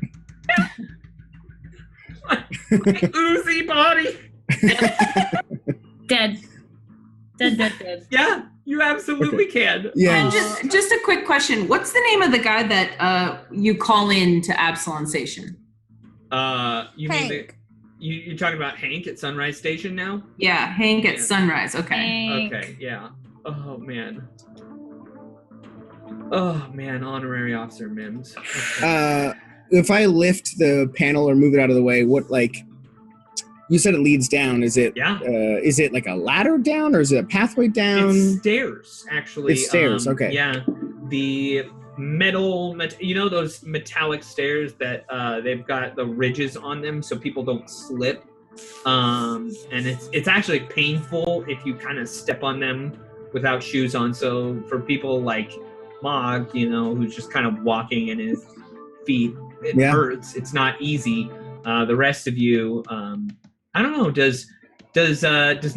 Oozy body! Dead. Yeah, you absolutely can. Yeah. And just a quick question. What's the name of the guy that you call in to Absalon Station? You Hank. mean you're talking about Hank at Sunrise Station now? Yeah, Hank at Yeah. Sunrise. Okay. Okay, yeah. Oh man. Oh man, Honorary Officer Mims. Okay. If I lift the panel or move it out of the way, what you said it leads down. Is it? Yeah. Is it like a ladder down, or is it a pathway down? It's stairs, actually. It's stairs. Okay. Yeah, the you know those metallic stairs that they've got the ridges on them so people don't slip. And it's actually painful if you kind of step on them without shoes on. So for people like Mog, who's just kind of walking in his feet, it hurts. It's not easy. The rest of you, I don't know. Does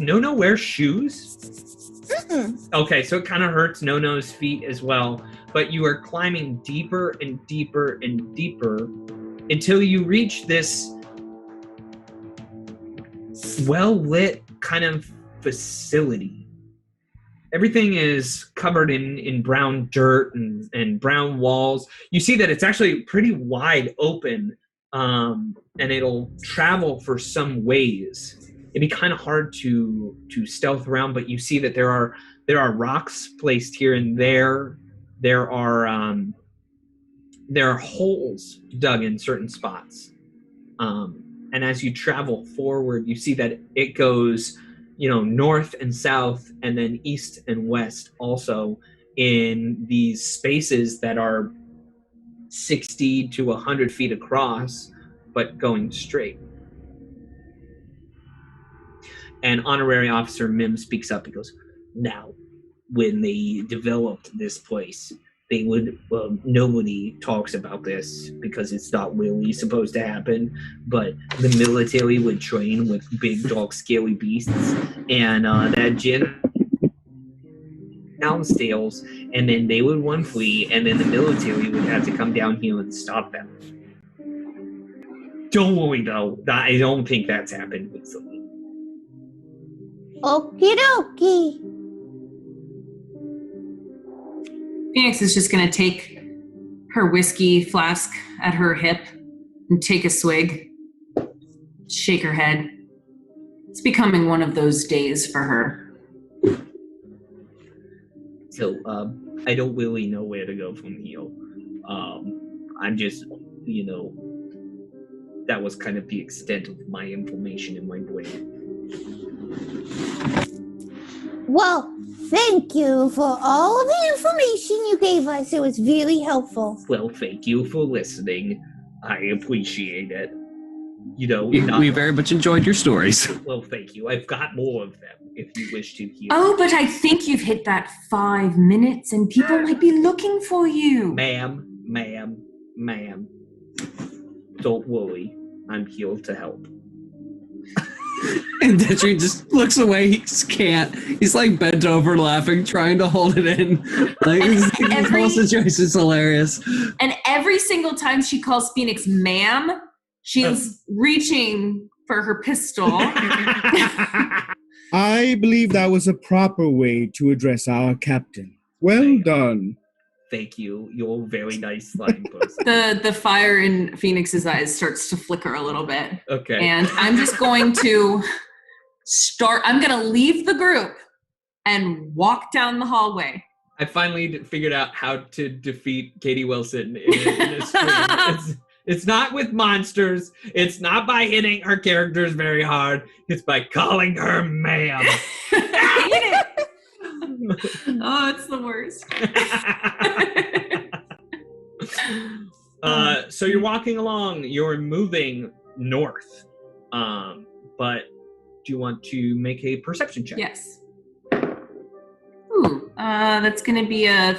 No wear shoes? Mm-mm. Okay, so it kind of hurts No-No's feet as well. But you are climbing deeper and deeper and deeper until you reach this well-lit kind of facility. Everything is covered in brown dirt and brown walls. You see that it's actually pretty wide open, and it'll travel for some ways. It'd be kind of hard to stealth around, but you see that there are rocks placed here and there. There are holes dug in certain spots. And as you travel forward, you see that it goes, north and south, and then east and west also in these spaces that are 60 to 100 feet across, but going straight. And Honorary Officer Mims speaks up and goes, now, when they developed this place, they would, nobody talks about this because it's not really supposed to happen, but the military would train with big, dark, scaly beasts, and that gin downstairs, and then they would run free, and then the military would have to come down here and stop them. Don't worry, though. I don't think that's happened recently. Okie dokie. Phoenix is just going to take her whiskey flask at her hip and take a swig, shake her head. It's becoming one of those days for her. So, I don't really know where to go from here. I'm just, that was kind of the extent of my information in my brain. Well, thank you for all of the information you gave us. It was really helpful. Well, thank you for listening. I appreciate it. We very much enjoyed your stories. Well, thank you. I've got more of them if you wish to hear. Oh, but I think you've hit that 5 minutes and people might be looking for you. Ma'am. Don't worry. I'm here to help. And Detri just looks away. He just can't. He's like bent over laughing, trying to hold it in. Like, the whole situation is hilarious. And every single time she calls Phoenix ma'am, she's reaching for her pistol. I believe that was a proper way to address our captain. Well done. Thank you. You're a very nice slime person. The fire in Phoenix's eyes starts to flicker a little bit. Okay. And I'm just going to I'm going to leave the group and walk down the hallway. I finally figured out how to defeat Katie Wilson in a stream. It's not with monsters. It's not by hitting her characters very hard. It's by calling her ma'am. I hate it. Oh, it's the worst. So you're walking along. You're moving north. But do you want to make a perception check? Yes. Ooh, that's going to be a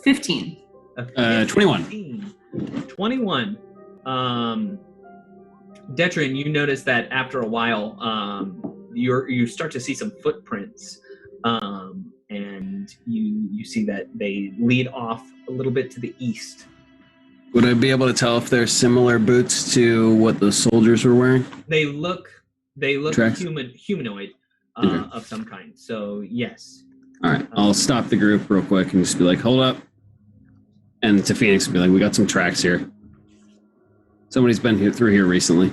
15. 21. 21. Detrin, you notice that after a while, you start to see some footprints, and you see that they lead off a little bit to the east. Would I be able to tell if they're similar boots to what the soldiers were wearing? They look Tracks? humanoid Okay. of some kind. So yes. All right, I'll stop the group real quick and just be like, hold up. And to Phoenix, be like, we got some tracks here. Somebody's been through here recently.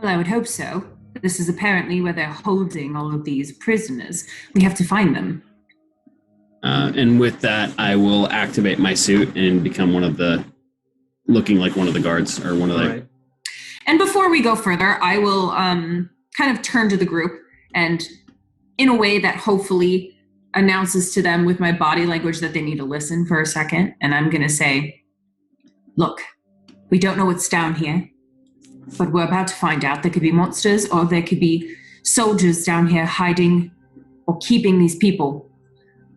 Well, I would hope so. This is apparently where they're holding all of these prisoners. We have to find them. And with that, I will activate my suit and become looking like one of the guards or one of the. Right. And before we go further, I will kind of turn to the group and in a way that hopefully announces to them with my body language that they need to listen for a second. And I'm going to say, look, we don't know what's down here, but we're about to find out. There could be monsters or there could be soldiers down here hiding or keeping these people.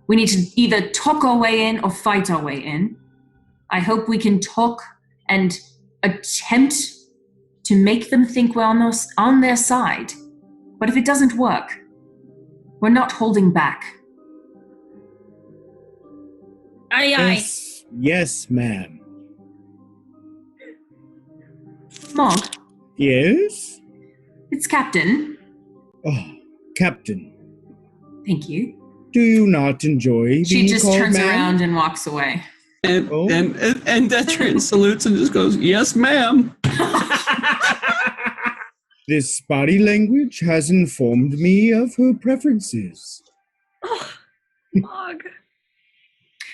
We need to either talk our way in or fight our way in. I hope we can talk and attempt to make them think we're on their side. But if it doesn't work, we're not holding back. Aye, aye. Yes, ma'am. Mog, Yes? it's Captain. Oh, Captain, Thank you. do you not enjoy She being just called turns ma'am? around and walks away. And Oh. and Detrian salutes and just goes, "Yes, ma'am." This body language has informed me of her preferences. Oh, Mog.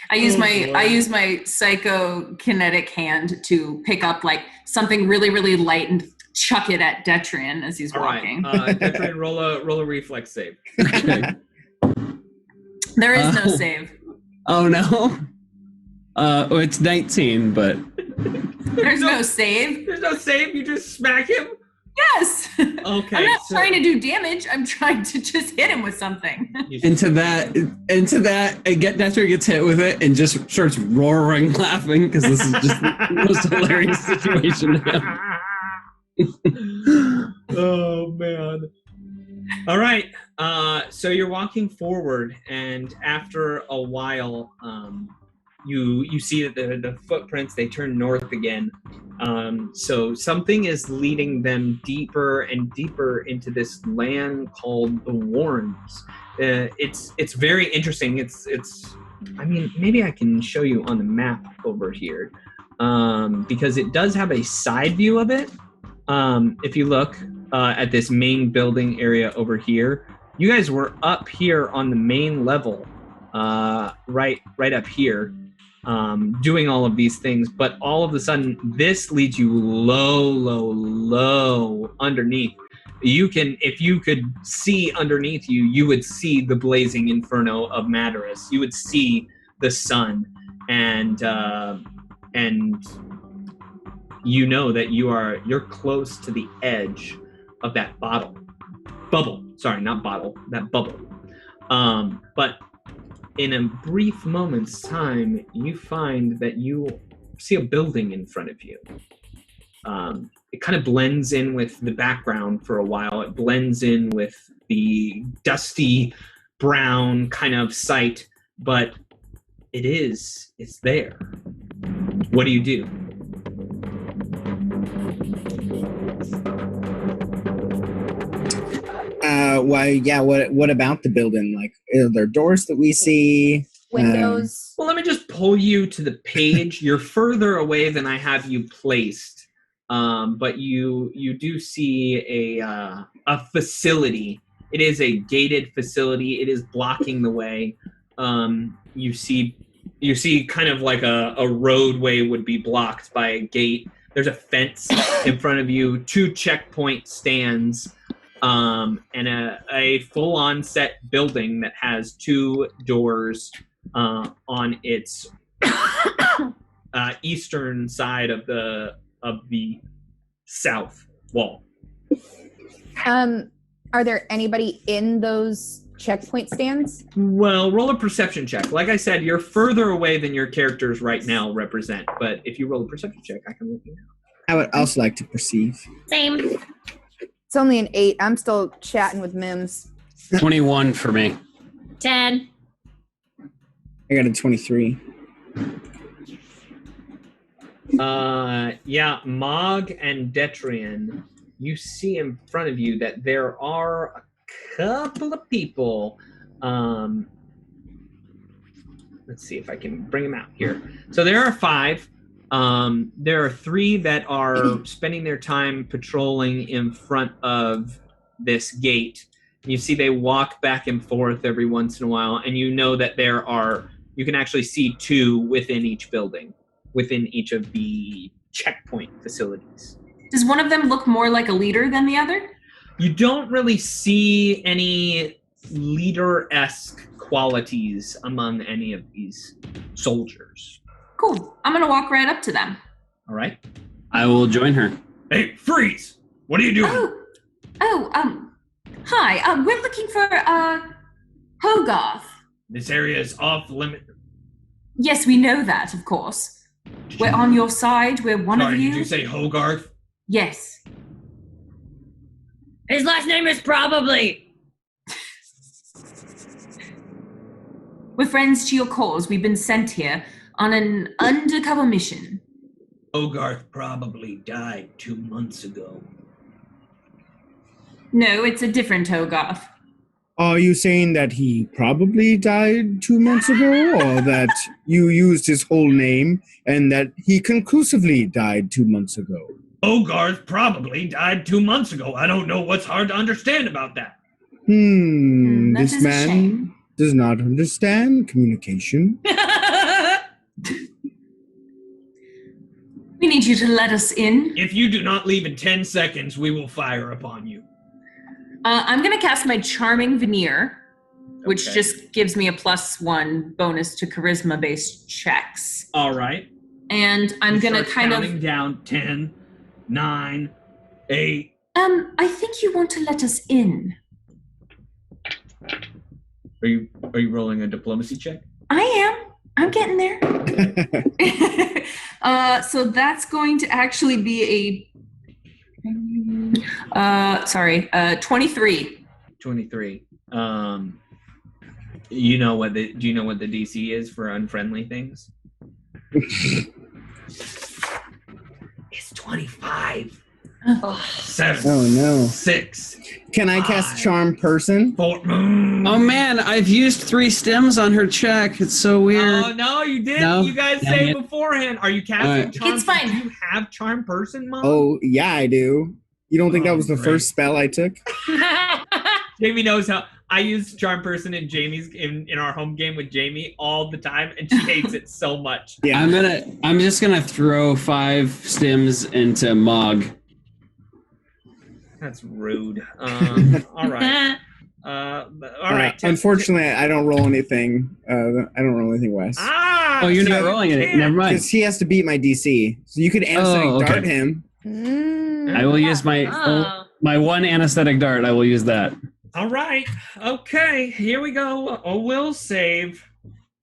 I use Oh, my boy. I use my psychokinetic hand to pick up like something really, really light and chuck it at Detrian as he's All right. walking. Detrian, roll a reflex save. Okay. There is no Oh. save. Oh no. Well, it's 19, but There's no save. There's no save. You just smack him. Yes. Okay. I'm not so- trying to do damage. I'm trying to just hit him with something. into that, Detrian gets hit with it and just starts roaring, laughing because this is just the most hilarious situation to him. Oh man. All right. So you're walking forward, and after a while, you see that the footprints, they turn north again. So something is leading them deeper and deeper into this land called the Warrens. It's very interesting. It's I mean, maybe I can show you on the map over here, because it does have a side view of it. If you look at this main building area over here, you guys were up here on the main level, right up here, doing all of these things, but all of a sudden this leads you low underneath. If you could see underneath you, you would see the blazing inferno of Madaris. You would see the sun, and you know that you're close to the edge of that bubble. Sorry, not bottle, that bubble. But in a brief moment's time, you find that you see a building in front of you. It kind of blends in with the background for a while. It blends in with the dusty brown kind of site, but it's there. What do you do? What about the building? Like, are there doors that we see? Windows. Well, let me just pull you to the page. You're further away than I have you placed, but you do see a facility. It is a gated facility. It is blocking the way. You see kind of like a roadway would be blocked by a gate. There's a fence in front of you, 2 checkpoint stands, and a full-on set building that has 2 doors on its eastern side of the south wall. Are there anybody in those checkpoint stands? Well, roll a perception check. Like I said, you're further away than your characters right now represent, but if you roll a perception check, I can let you know. I would also like to perceive. Same. It's only an 8. I'm still chatting with Mims. 21 for me. 10. I got a 23. Yeah, Mog and Detrian, you see in front of you that there are a couple of people. Let's see if I can bring them out here. So there are 5. There are 3 that are spending their time patrolling in front of this gate, You see they walk back and forth every once in a while, and you know that you can actually see 2 within each building, within each of the checkpoint facilities. Does one of them look more like a leader than the other? You don't really see any leader-esque qualities among any of these soldiers. Cool. I'm gonna walk right up to them. All right. I will join her. Hey, freeze! What are you doing? Hi. We're looking for Hogarth. This area is off limit. Yes, we know that, of course. We're on your side. We're one of you. Did you say Hogarth? Yes. His last name is probably. We're friends to your cause. We've been sent here on an undercover mission. Hogarth probably died 2 months ago. No, it's a different Hogarth. Are you saying that he probably died 2 months ago, or that you used his whole name and that he conclusively died 2 months ago? Hogarth probably died 2 months ago. I don't know what's hard to understand about that. That This is a man shame. does not understand communication. We need you to let us in. If you do not leave in 10 seconds, we will fire upon you. I'm going to cast my Charming Veneer, which Okay. just gives me a +1 bonus to charisma-based checks. All right. And I'm going to kind counting of... down 10, 9, 8. I think you want to let us in. Are you rolling a diplomacy check? I am. I'm getting there. So that's going to actually be a 23. 23. Do you know what the DC is for unfriendly things? It's 25. 7. Oh, no. 6. Can I cast Charm Person? 4. Oh man, I've used 3 stems on her check. It's so weird. Oh no, you didn't. No? You guys Dang say it. beforehand. Are you casting All right. Charm? It's fine. Do you have Charm Person, Mom? Oh, yeah, I do. You don't think that was the great. first spell I took? Jamie knows how. I use Charm Person in Jamie's in our home game with Jamie all the time, and she hates it so much. Yeah. I'm just gonna throw 5 stems into Mog. That's rude. All right. All right. Unfortunately, I don't roll anything. I don't roll anything, Wes. Ah! Oh, you're so not you rolling it. can't. Never mind. Because he has to beat my DC. So you could anesthetic Oh, okay. dart him. I will use my my 1 anesthetic dart. I will use that. All right. Okay. Here we go. A will save.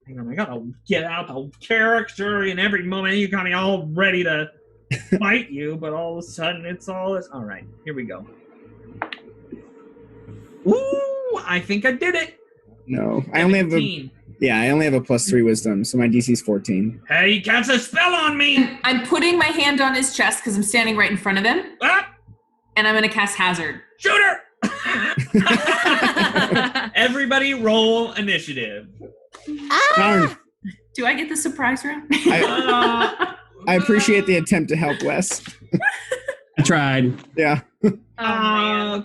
Hang on. I gotta get out the character in every moment. You got me all ready to fight you, but all of a sudden it's all this. All right. Here we go. Ooh! I think I did it. No, I only have a 17. I only have a +3 wisdom, so my DC's 14. Hey, you cast a spell on me! I'm putting my hand on his chest because I'm standing right in front of him, Ah! and I'm going to cast Hazard. Shooter! Everybody roll initiative. Darn. Do I get the surprise round? I appreciate the attempt to help Wes. I tried. Yeah.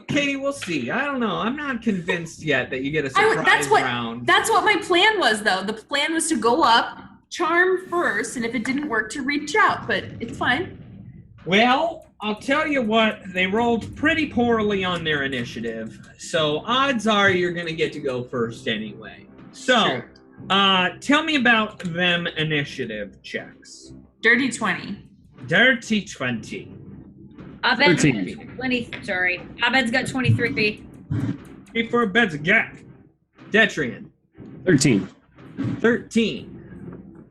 Katie, we'll see. I don't know. I'm not convinced yet that you get a surprise round. That's what my plan was, though. The plan was to go up, charm first, and if it didn't work, to reach out. But it's fine. Well, I'll tell you what. They rolled pretty poorly on their initiative, so odds are you're going to get to go first anyway. So, tell me about them initiative checks. Dirty 20. Dirty 20. Abed's 13. got 20. Sorry. Abed's got 23. For a bed's a gap. Detrian. 13. 13.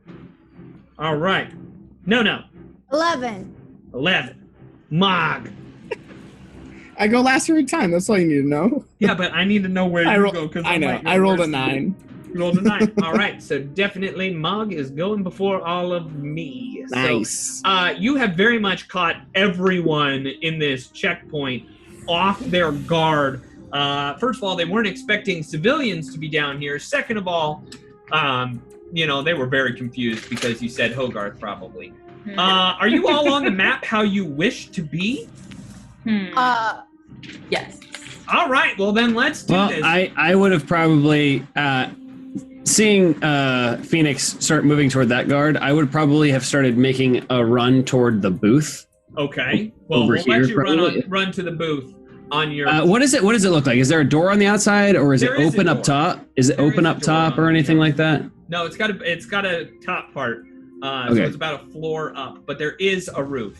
All right. No. 11. 11. Mog. I go last every time. That's all you need to know. Yeah, but I need to know where you go. I know. I rolled a 9. You rolled a 9. All right. So definitely Mog is going before all of me. Nice. So, you have very much caught everyone in this checkpoint off their guard. First of all, they weren't expecting civilians to be down here. Second of all, they were very confused because you said Hogarth probably. Are you all on the map how you wish to be? Yes. All right, well then let's do this. I would have probably, seeing Phoenix start moving toward that guard, I would probably have started making a run toward the booth. Okay. Well, Over we'll here, let you probably. run to the booth on your. What does it look like? Is there a door on the outside, or is it There is a open up door. top? Is it There open is a up door top on or the anything like outside. that? No, it's got a top part. So Okay. it's about a floor up, but there is a roof.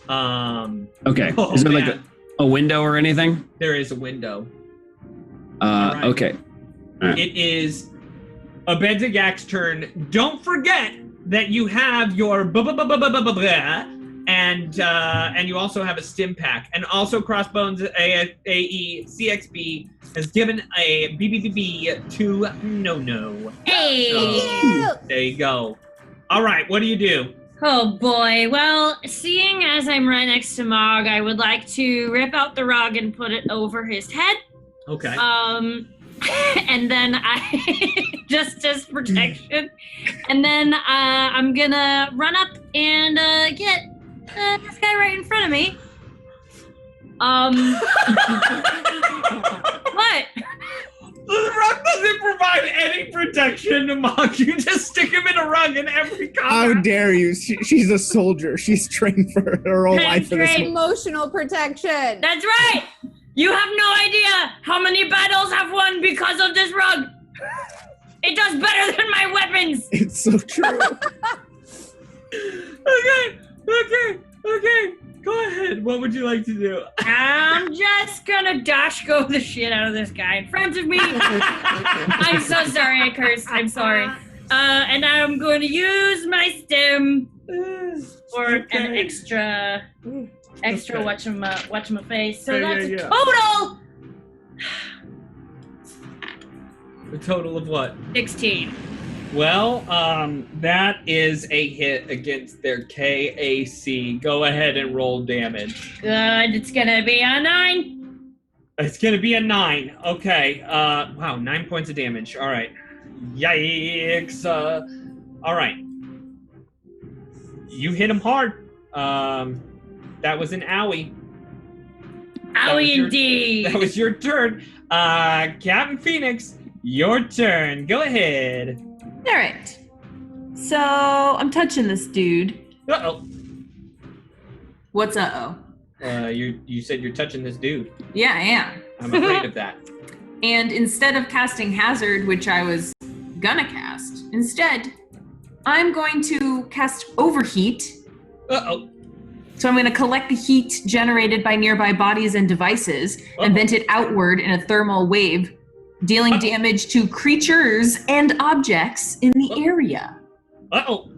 Okay. Oh, Is there like man. a window or anything? There is a window. Alright. Okay. Alright. It is a Bendigak's turn. Don't forget that you have your and you also have a stim pack, and also Crossbones AE CXB has given a BBBB to No. Hey! So, there you go. All right, what do you do? Oh boy. Well, seeing as I'm right next to Mog, I would like to rip out the rug and put it over his head. Okay. And then I just as protection. And then I'm gonna run up and get this guy right in front of me. What? The rug doesn't provide any protection to Mog. You just stick him in a rug in every How combat. dare you? She's a soldier. She's trained for her whole That's life for this. right. Emotional protection. That's right! You have no idea how many battles I've won because of this rug! It does better than my weapons! It's so true. Okay. Go ahead. What would you like to do? I'm just gonna dash go the shit out of this guy in front of me. I'm so sorry I cursed. I'm sorry. And I'm going to use my stim for an extra Okay. whatchamaface. So Yeah, that's yeah. a total A total of what? 16. Well, that is a hit against their KAC. Go ahead and roll damage. Good. It's gonna be a 9. It's gonna be a 9. Okay. Wow, 9 points of damage. All right. Yikes. All right. You hit him hard. That was an owie. Owie indeed. That was your turn. Captain Phoenix, your turn. Go ahead. All right. So I'm touching this dude. Uh-oh. What's uh-oh? You said you're touching this dude. Yeah, I am. I'm afraid of that. And instead of casting Hazard, which I was gonna cast, instead, I'm going to cast Overheat. Uh-oh. So I'm going to collect the heat generated by nearby bodies and devices and vent it outward in a thermal wave, dealing damage to creatures and objects in the area. Uh-oh.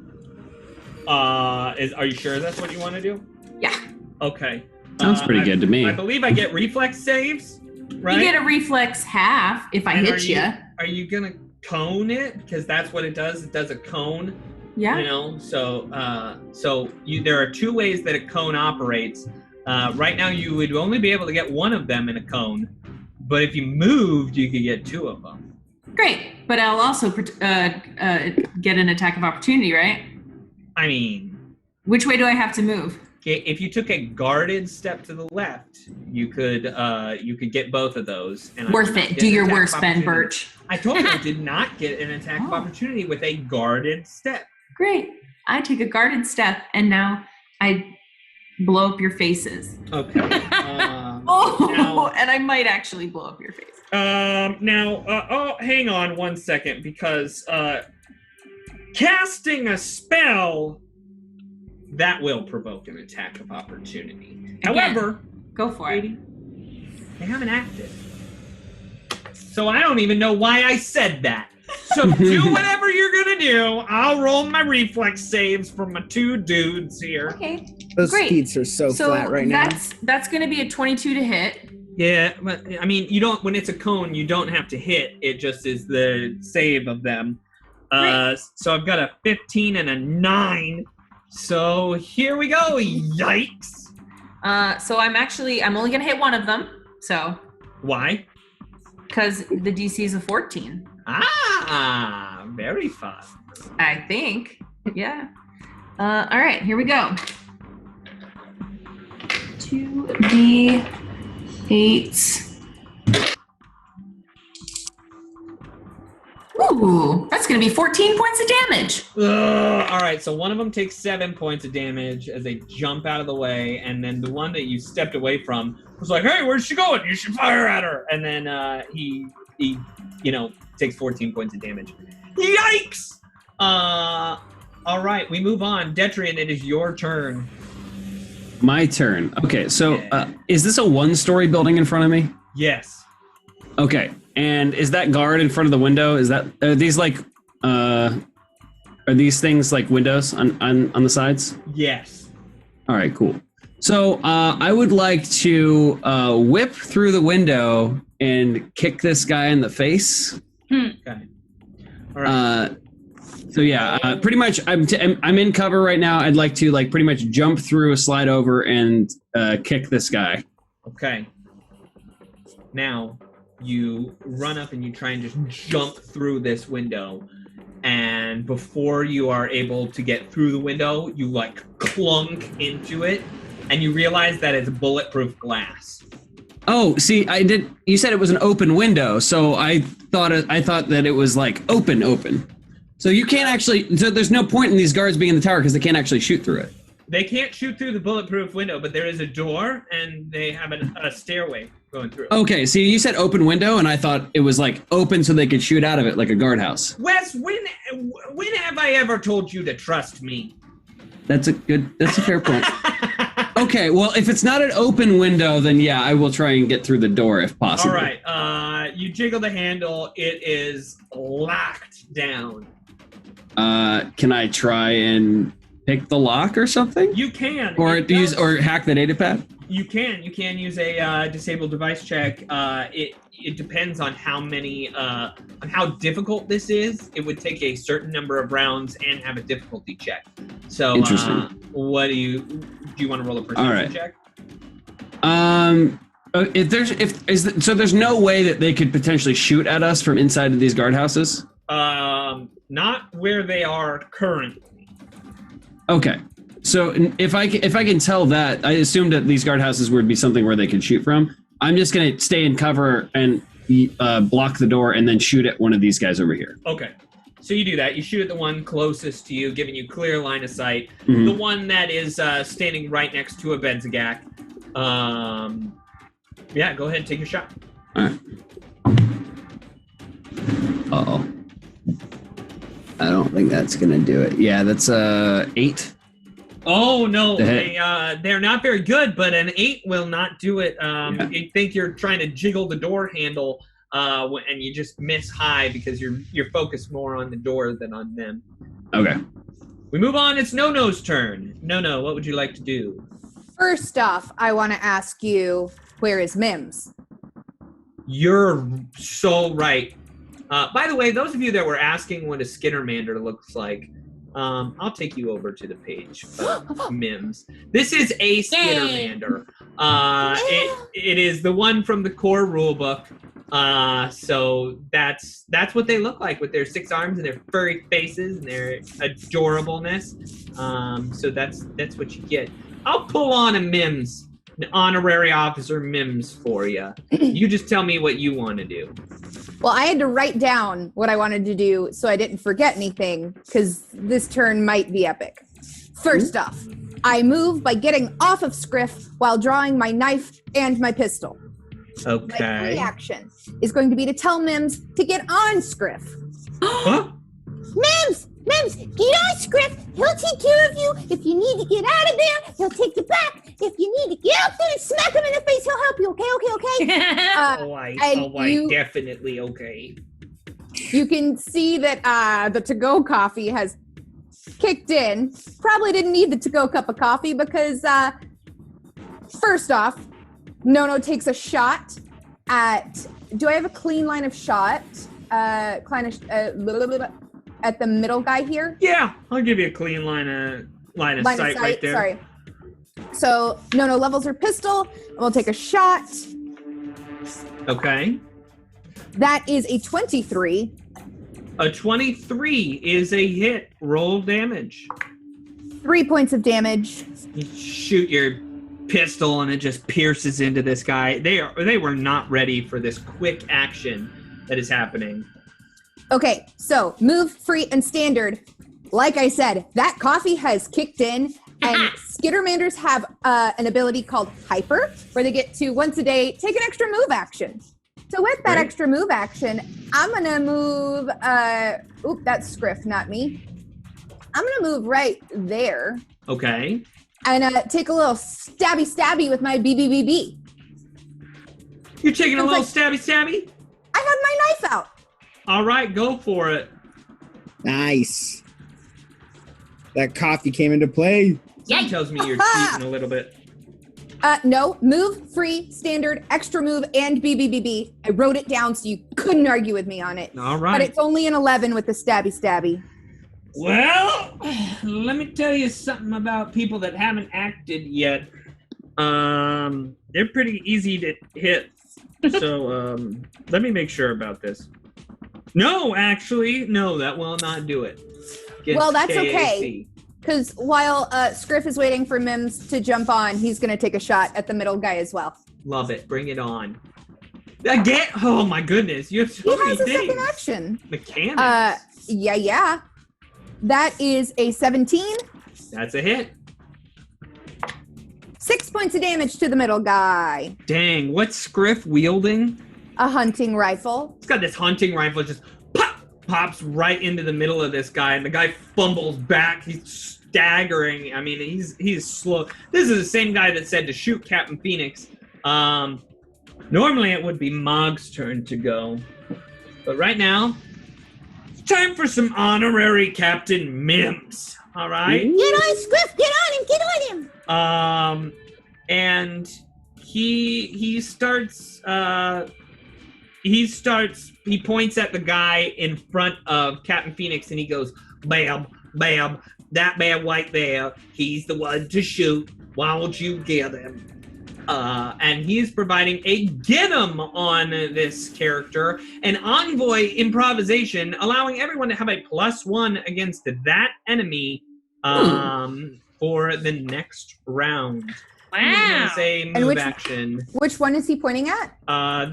Are you sure that's what you want to do? Yeah. Okay. Sounds pretty good to me. I believe I get reflex saves, right? You get a reflex half if I And hit you. Are you gonna cone it? Because that's what it does. It does a cone. Yeah. You know, so there are two ways that a cone operates. Right now, you would only be able to get one of them in a cone, but if you moved, you could get two of them. Great. But I'll also get an attack of opportunity, right? I mean, Which way do I have to move? if you took a guarded step to the left, you could get both of those. And Worth it. Do your worst, Ben Birch. I told you I did not get an attack of opportunity with a guarded step. Great. I take a guarded step, and now I blow up your faces. Okay. And I might actually blow up your face. Hang on one second, because casting a spell, that will provoke an attack of opportunity. Again. However, Go for it. they haven't acted. So I don't even know why I said that. So do whatever you're gonna do. I'll roll my reflex saves for my two dudes here. Okay. Those Great. feet are so flat right now. That's going to be a 22 to hit. Yeah, but I mean, you don't. When it's a cone, you don't have to hit. It just is the save of them. So I've got a 15 and a 9. So here we go. Yikes! So I'm only going to hit one of them. So Why? because the DC is a 14. Ah, very fun. I think. Yeah. All right, here we go. 2d8 Ooh, that's going to be 14 points of damage. All right, so one of them takes 7 points of damage as they jump out of the way, and then the one that you stepped away from was like, "Hey, where's she going? You should fire at her." And then he takes 14 points of damage. Yikes! All right, we move on. Detrian, it is your turn. My turn. Okay, so is this a one-story building in front of me? Yes. Okay, and is that guard in front of the window? Are these things like windows on the sides? Yes. All right, cool. So I would like to whip through the window and kick this guy in the face. Okay. All right. So yeah, pretty much I'm in cover right now. I'd like to pretty much jump through, slide over, and kick this guy. Okay. Now you run up and you try and just jump through this window, and before you are able to get through the window, you clunk into it, and you realize that it's bulletproof glass. Oh, see, you said it was an open window, so I thought that it was open. So you can't actually. So there's no point in these guards being in the tower because they can't actually shoot through it. They can't shoot through the bulletproof window, but there is a door and they have a stairway going through. Okay, see, you said open window, and I thought it was open so they could shoot out of it like a guardhouse. Wes, when have I ever told you to trust me? That's a fair point. Okay, well, if it's not an open window, then yeah, I will try and get through the door if possible. All right, you jiggle the handle. It is locked down. Can I try and pick the lock or something? You can. Or hack the data pad? You can use a disable device check. It depends on how difficult this is. It would take a certain number of rounds and have a difficulty check. So, interesting. What do you want to roll a perception check? So there's no way that they could potentially shoot at us from inside of these guardhouses? Not where they are currently. Okay. So if I can tell that, I assumed that these guardhouses would be something where they could shoot from. I'm just going to stay in cover and block the door and then shoot at one of these guys over here. Okay. So you do that. You shoot at the one closest to you, giving you clear line of sight. Mm-hmm. The one that is standing right next to a Benzagak. Yeah, go ahead and take your shot. All right. Uh-oh. I don't think that's going to do it. Yeah, that's 8. Oh, no. They're not very good, but an 8 will not do it. You think you're trying to jiggle the door handle, and you just miss high because you're focused more on the door than on them. Okay. We move on. It's No-No's turn. No-No, what would you like to do? First off, I want to ask you, where is Mims? You're so right. By the way, those of you that were asking what a Skittermander looks like, I'll take you over to the page of Mims. This is a Skittermander. It is the one from the core rulebook. So that's what they look like with their 6 arms and their furry faces and their adorableness. So that's what you get. I'll pull on a Mims, an honorary officer Mims for you. You just tell me what you want to do. Well, I had to write down what I wanted to do so I didn't forget anything, because this turn might be epic. First off, I move by getting off of Scriff while drawing my knife and my pistol. Okay. My reaction is going to be to tell Mims to get on Scriff. Huh? Mims, get on Scriff. He'll take care of you. If you need to get out of there, he'll take you back. If you need to get up there and smack him in the face, he'll help you. Okay. Definitely okay. You can see that the to-go coffee has kicked in. Probably didn't need the to-go cup of coffee because, first off, No takes a shot at. Do I have a clean line of shot? At the middle guy here? Yeah, I'll give you a clean line of sight right there. Sorry. So No levels her pistol, and we'll take a shot. Okay. That is a 23. A 23 is a hit. Roll damage. 3 points of damage. You shoot your pistol and it just pierces into this guy. They were not ready for this quick action that is happening. Okay, so move, free, and standard. Like I said, that coffee has kicked in, and Skittermanders have an ability called Hyper, where they get to, once a day, take an extra move action. So with that extra move action, I'm going to move, that's Scriff, not me. I'm going to move right there. Okay. And take a little stabby with my BBBB. You're taking a little stabby? I have my knife out. All right, go for it. Nice. That coffee came into play. That tells me you're cheating a little bit. No, move, free, standard, extra move, and BBBB. I wrote it down so you couldn't argue with me on it. All right. But it's only an 11 with the stabby. Well, let me tell you something about people that haven't acted yet. They're pretty easy to hit. So, let me make sure about this. No, actually, no, that will not do it. Well, that's okay. Because while Scriff is waiting for Mims to jump on, he's going to take a shot at the middle guy as well. Love it. Bring it on. Again? Oh, my goodness. You have so many things. He has a second action. Mechanics. Yeah. That is a 17. That's a hit. 6 points of damage to the middle guy. Dang, what's Scriff wielding? A hunting rifle. It's got this hunting rifle, just pops right into the middle of this guy, and the guy fumbles back. He's staggering. I mean, he's slow. This is the same guy that said to shoot Captain Phoenix. Normally it would be Mog's turn to go, but right now it's time for some honorary Captain Mims. All right. Get on, Scriff! Get on him! And he points at the guy in front of Captain Phoenix, and he goes, bam, that man right there, he's the one to shoot. Why don't you get him? And he's providing a get him on this character, an envoy improvisation, allowing everyone to have a +1 against that enemy for the next round. Wow. Say move action. Which one is he pointing at?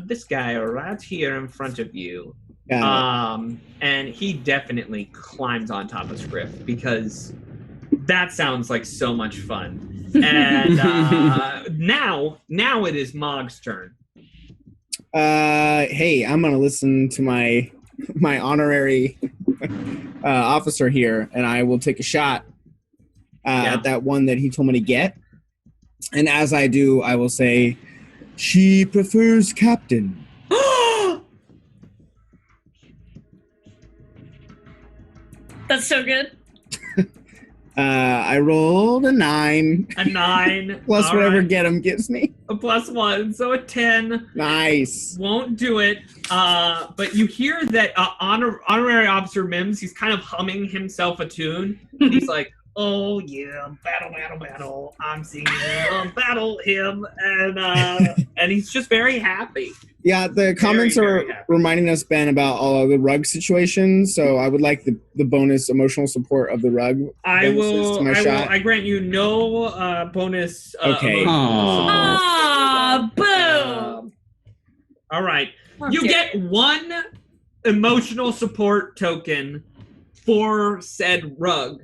This guy right here in front of you. And he definitely climbs on top of Scriff because that sounds like so much fun. And now it is Mog's turn. Hey, I'm gonna listen to my honorary officer here, and I will take a shot at that one that he told me to get. And as I do, I will say, she prefers Captain. That's so good. I rolled a 9. A 9. Plus all whatever right. get him gives me. A +1, so a 10. Nice. Won't do it. But you hear that honorary officer Mims, he's kind of humming himself a tune. He's like, oh yeah, battle, I'm singing battle him, and he's just very happy. Yeah, the comments very are reminding us, Ben, about all of the rug situations, so I would like the bonus emotional support of the rug. I grant you no bonus. Okay. Boom. All right. You get 1 emotional support token for said rug.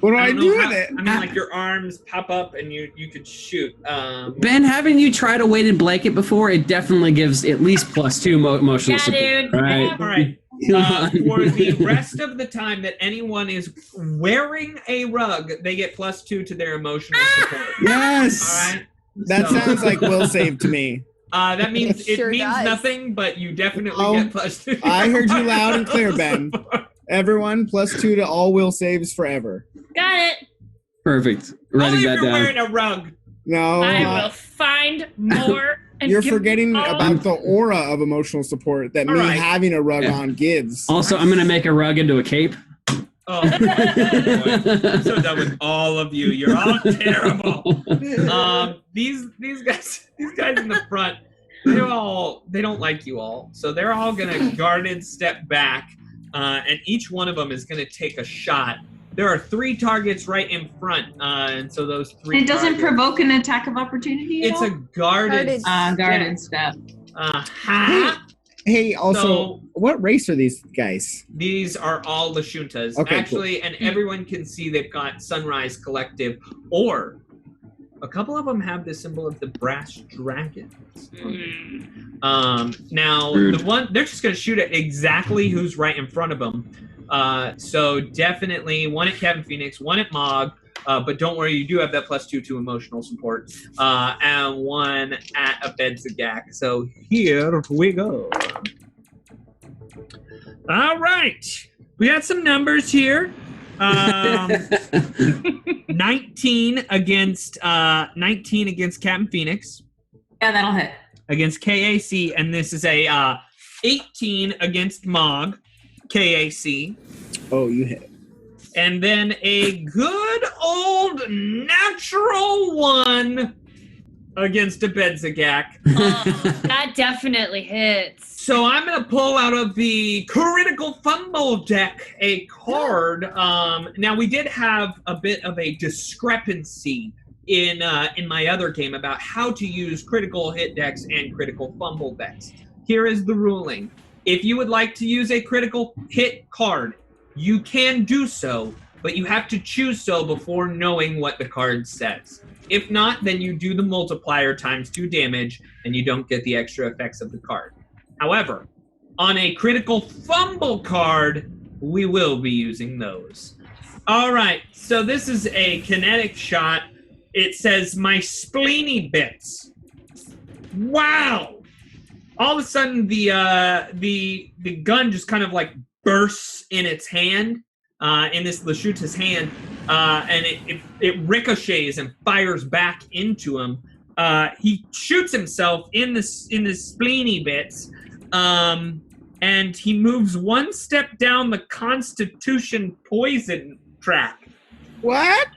What do I do with it? I mean, like your arms pop up and you could shoot. Ben, haven't you tried a weighted blanket before? It definitely gives at least +2 emotional support. Dude. Right? All right. For the rest of the time that anyone is wearing a rug, they get +2 to their emotional support. Yes. All right. That sounds like will save to me. That means It sure means does. nothing, but you definitely get +2. I heard you loud and clear, Ben. Everyone, +2 to all will saves forever. Got it. Perfect. Only Writing if that you're down. wearing a rug. No, I will find more. And you're give forgetting all- about the aura of emotional support that All me right. having a rug on gives. Also, I'm going to make a rug into a cape. Oh, boy. I'm so done with all of you. You're all terrible. These guys in the front, they don't like you all, so they're all gonna guarded step back, and each one of them is gonna take a shot. There are 3 targets right in front, and so those 3. It doesn't targets, provoke an attack of opportunity at It's all? a guarded. Guarded. Guarded step. Uh-huh. Hey, also, So- what race are these guys? These are all Lashuntas. Okay, Actually, and everyone can see they've got Sunrise Collective, or a couple of them have the symbol of the brass dragons. Now, the one, they're just going to shoot at exactly who's right in front of them. So definitely one at Kevin Phoenix, one at Mog, but don't worry, you do have that +2 to emotional support, and one at Abedzagak. So here we go. All right, we got some numbers here. 19 against Captain Phoenix. Yeah, that'll hit. Against KAC, and this is a 18 against Mog, KAC. Oh, you hit. And then a good old natural 1 against Abedzagak. That definitely hits. So I'm going to pull out of the Critical Fumble deck a card. Now, we did have a bit of a discrepancy in my other game about how to use critical hit decks and critical fumble decks. Here is the ruling. If you would like to use a critical hit card, you can do so, but you have to choose so before knowing what the card says. If not, then you do the multiplier times 2 damage, and you don't get the extra effects of the card. However, on a critical fumble card, we will be using those. All right, so this is a kinetic shot. It says, my spleeny bits. Wow! All of a sudden, the gun just kind of like bursts in its hand, in this Lashunta's hand, and it ricochets and fires back into him. He shoots himself in the spleeny bits, and he moves 1 step down the Constitution poison track. What?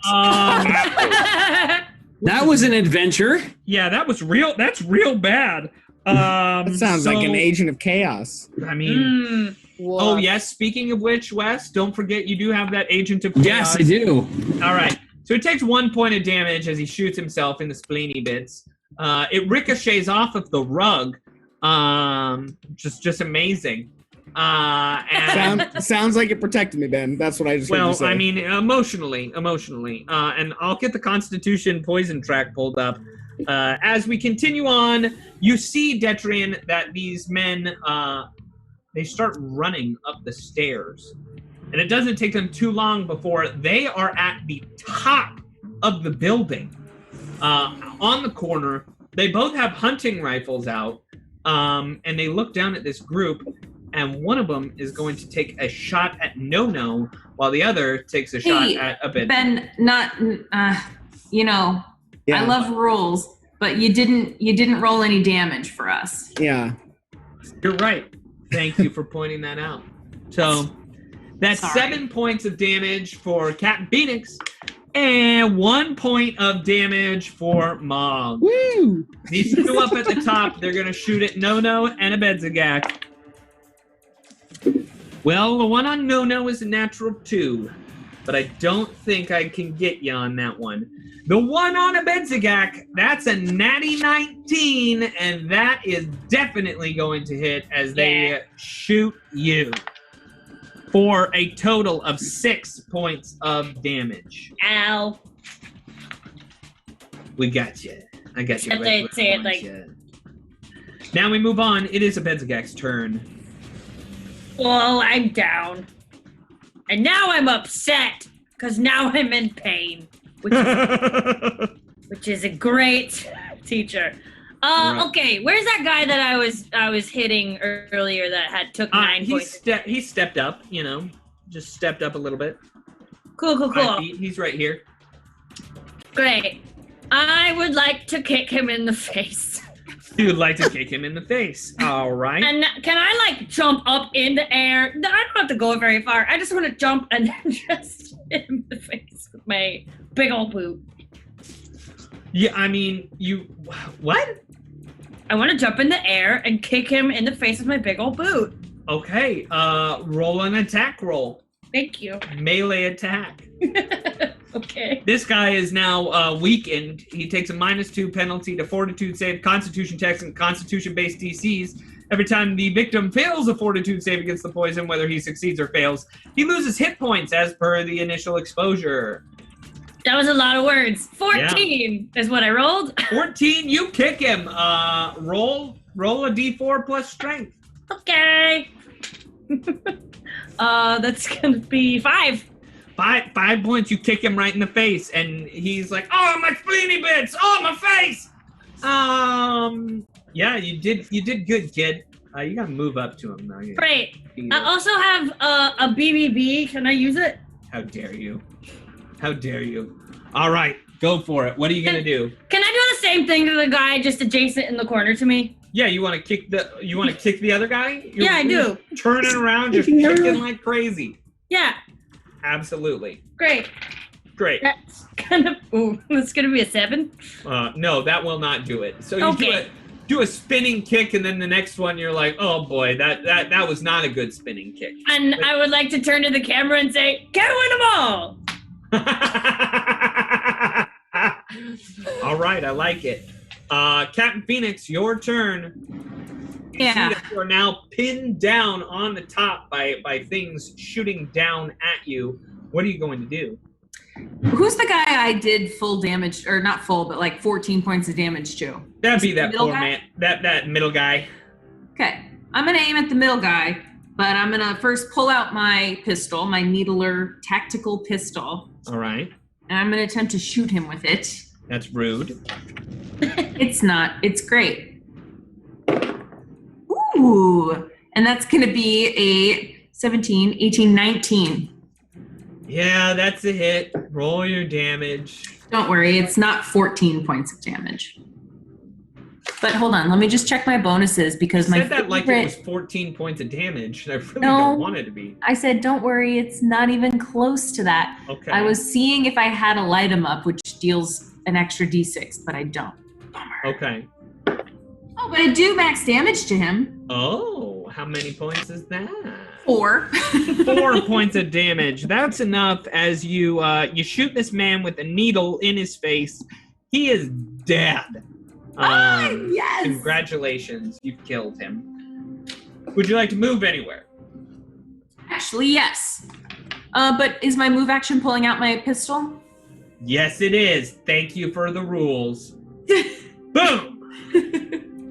That was an adventure. Yeah, that was real. That's real bad. That sounds like an Agent of Chaos. I mean, oh yes. Speaking of which, Wes, don't forget you do have that Agent of Chaos. Yes, I do. All right. So it takes 1 point of damage as he shoots himself in the spleeny bits. It ricochets off of the rug. Just amazing. And Sounds like it protected me, Ben. That's what I just heard you say. I mean, emotionally. And I'll get the Constitution poison track pulled up. As we continue on, you see, Detrian, that these men, they start running up the stairs. And it doesn't take them too long before they are at the top of the building. On the corner, they both have hunting rifles out, and they look down at this group, and one of them is going to take a shot at No-No, while the other takes a shot at Abed. Ben, Yeah. I love rules, but you didn't roll any damage for us. Yeah. You're right. Thank you for pointing that out. So that's Sorry. 7 points of damage for Captain Phoenix, and 1 point of damage for Mog. Woo! These two up at the top, they're going to shoot at No-No and Abedzagak. Well, the one on No-No is a natural 2, but I don't think I can get you on that one. The one on Abedzagak, that's a natty 19, and that is definitely going to hit as they shoot you for a total of 6 points of damage. Ow. We got you. I got you. Except I'd say it like- Now we move on. It is Abedzagak's turn. Well, I'm down. And now I'm upset, because now I'm in pain. Which is a great teacher. Right. Okay, where's that guy that I was hitting earlier that took 9 points? He stepped up, just stepped up a little bit. Cool. 5 feet. He's right here. Great. I would like to kick him in the face. You would like to kick him in the face. All right. And can I jump up in the air? I don't have to go very far. I just want to jump and then just hit him in the face with my big old boot. Yeah, I mean, what? I want to jump in the air and kick him in the face with my big old boot. Okay, roll an attack roll. Thank you. Melee attack. Okay. This guy is now weakened. He takes a -2 penalty to Fortitude save, Constitution checks, and Constitution-based DCs Every time the victim fails a fortitude save against the poison, whether he succeeds or fails, he loses hit points as per the initial exposure. That was a lot of words. 14 is what I rolled. 14, you kick him. Roll a d4 plus strength. Okay. That's gonna be 5. 5 points, you kick him right in the face, and he's like, oh, my spleeny bits! Oh, my face! Yeah, you did good, kid. You gotta move up to him now. Great. I also have a BBB. Can I use it? How dare you? How dare you? All right, go for it. What are you gonna do? Can I do the same thing to the guy just adjacent in the corner to me? Yeah, you want to kick the other guy? Yeah, I do. Turning around, just kicking like crazy. Yeah. Absolutely. Great. That's gonna be a 7. No, that will not do it. So you do a spinning kick, and then the next one you're like, oh boy, that was not a good spinning kick. And I would like to turn to the camera and say, can't win them all. All right, I like it. Captain Phoenix, your turn. Yeah. You are now pinned down on the top by things shooting down at you. What are you going to do? Who's the guy I did full damage, or not full, but like 14 points of damage to? That'd be that poor man, that middle guy. Okay, I'm gonna aim at the middle guy, but I'm gonna first pull out my pistol, my Needler tactical pistol. All right. And I'm gonna attempt to shoot him with it. That's rude. It's not. It's great. Ooh, and that's gonna be a 17, 18, 19. Yeah, that's a hit. Roll your damage. Don't worry, it's not 14 points of damage. But hold on, let me just check my bonuses because you my said that like it was 14 points of damage. I really No, don't want it to be. I said, don't worry, it's not even close to that. Okay. I was seeing if I had a light 'em up, which deals an extra d6, but I don't. Bummer. Okay. Oh, but I do max damage to him. Oh, how many points is that? 4. 4 points of damage. That's enough as you shoot this man with a needle in his face. He is dead. Yes! Congratulations, you've killed him. Would you like to move anywhere? Actually, yes. But is my move action pulling out my pistol? Yes, it is. Thank you for the rules. Boom!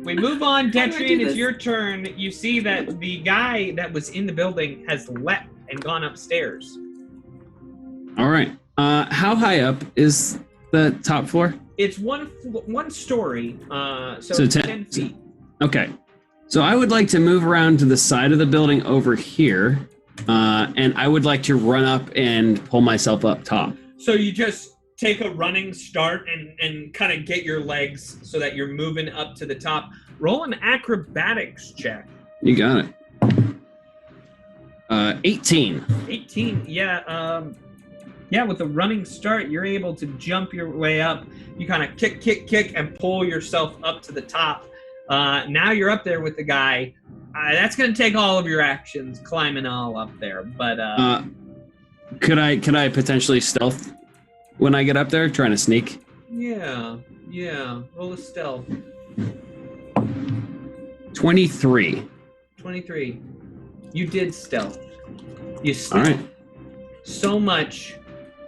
We move on, Detrian, it's your turn. You see that the guy that was in the building has leapt and gone upstairs. All right. How high up is the top floor? It's one story, so So it's 10 10 feet. Okay. So I would like to move around to the side of the building over here, and I would like to run up and pull myself up top. So you just take a running start and kind of get your legs so that you're moving up to the top. Roll an acrobatics check. You got it. 18. 18, yeah. Yeah, with a running start, you're able to jump your way up. You kind of kick, and pull yourself up to the top. Now you're up there with the guy. That's going to take all of your actions, climbing all up there. But could I potentially stealth when I get up there, trying to sneak? Yeah. Roll a stealth. 23. 23. You did stealth. You stealth so much,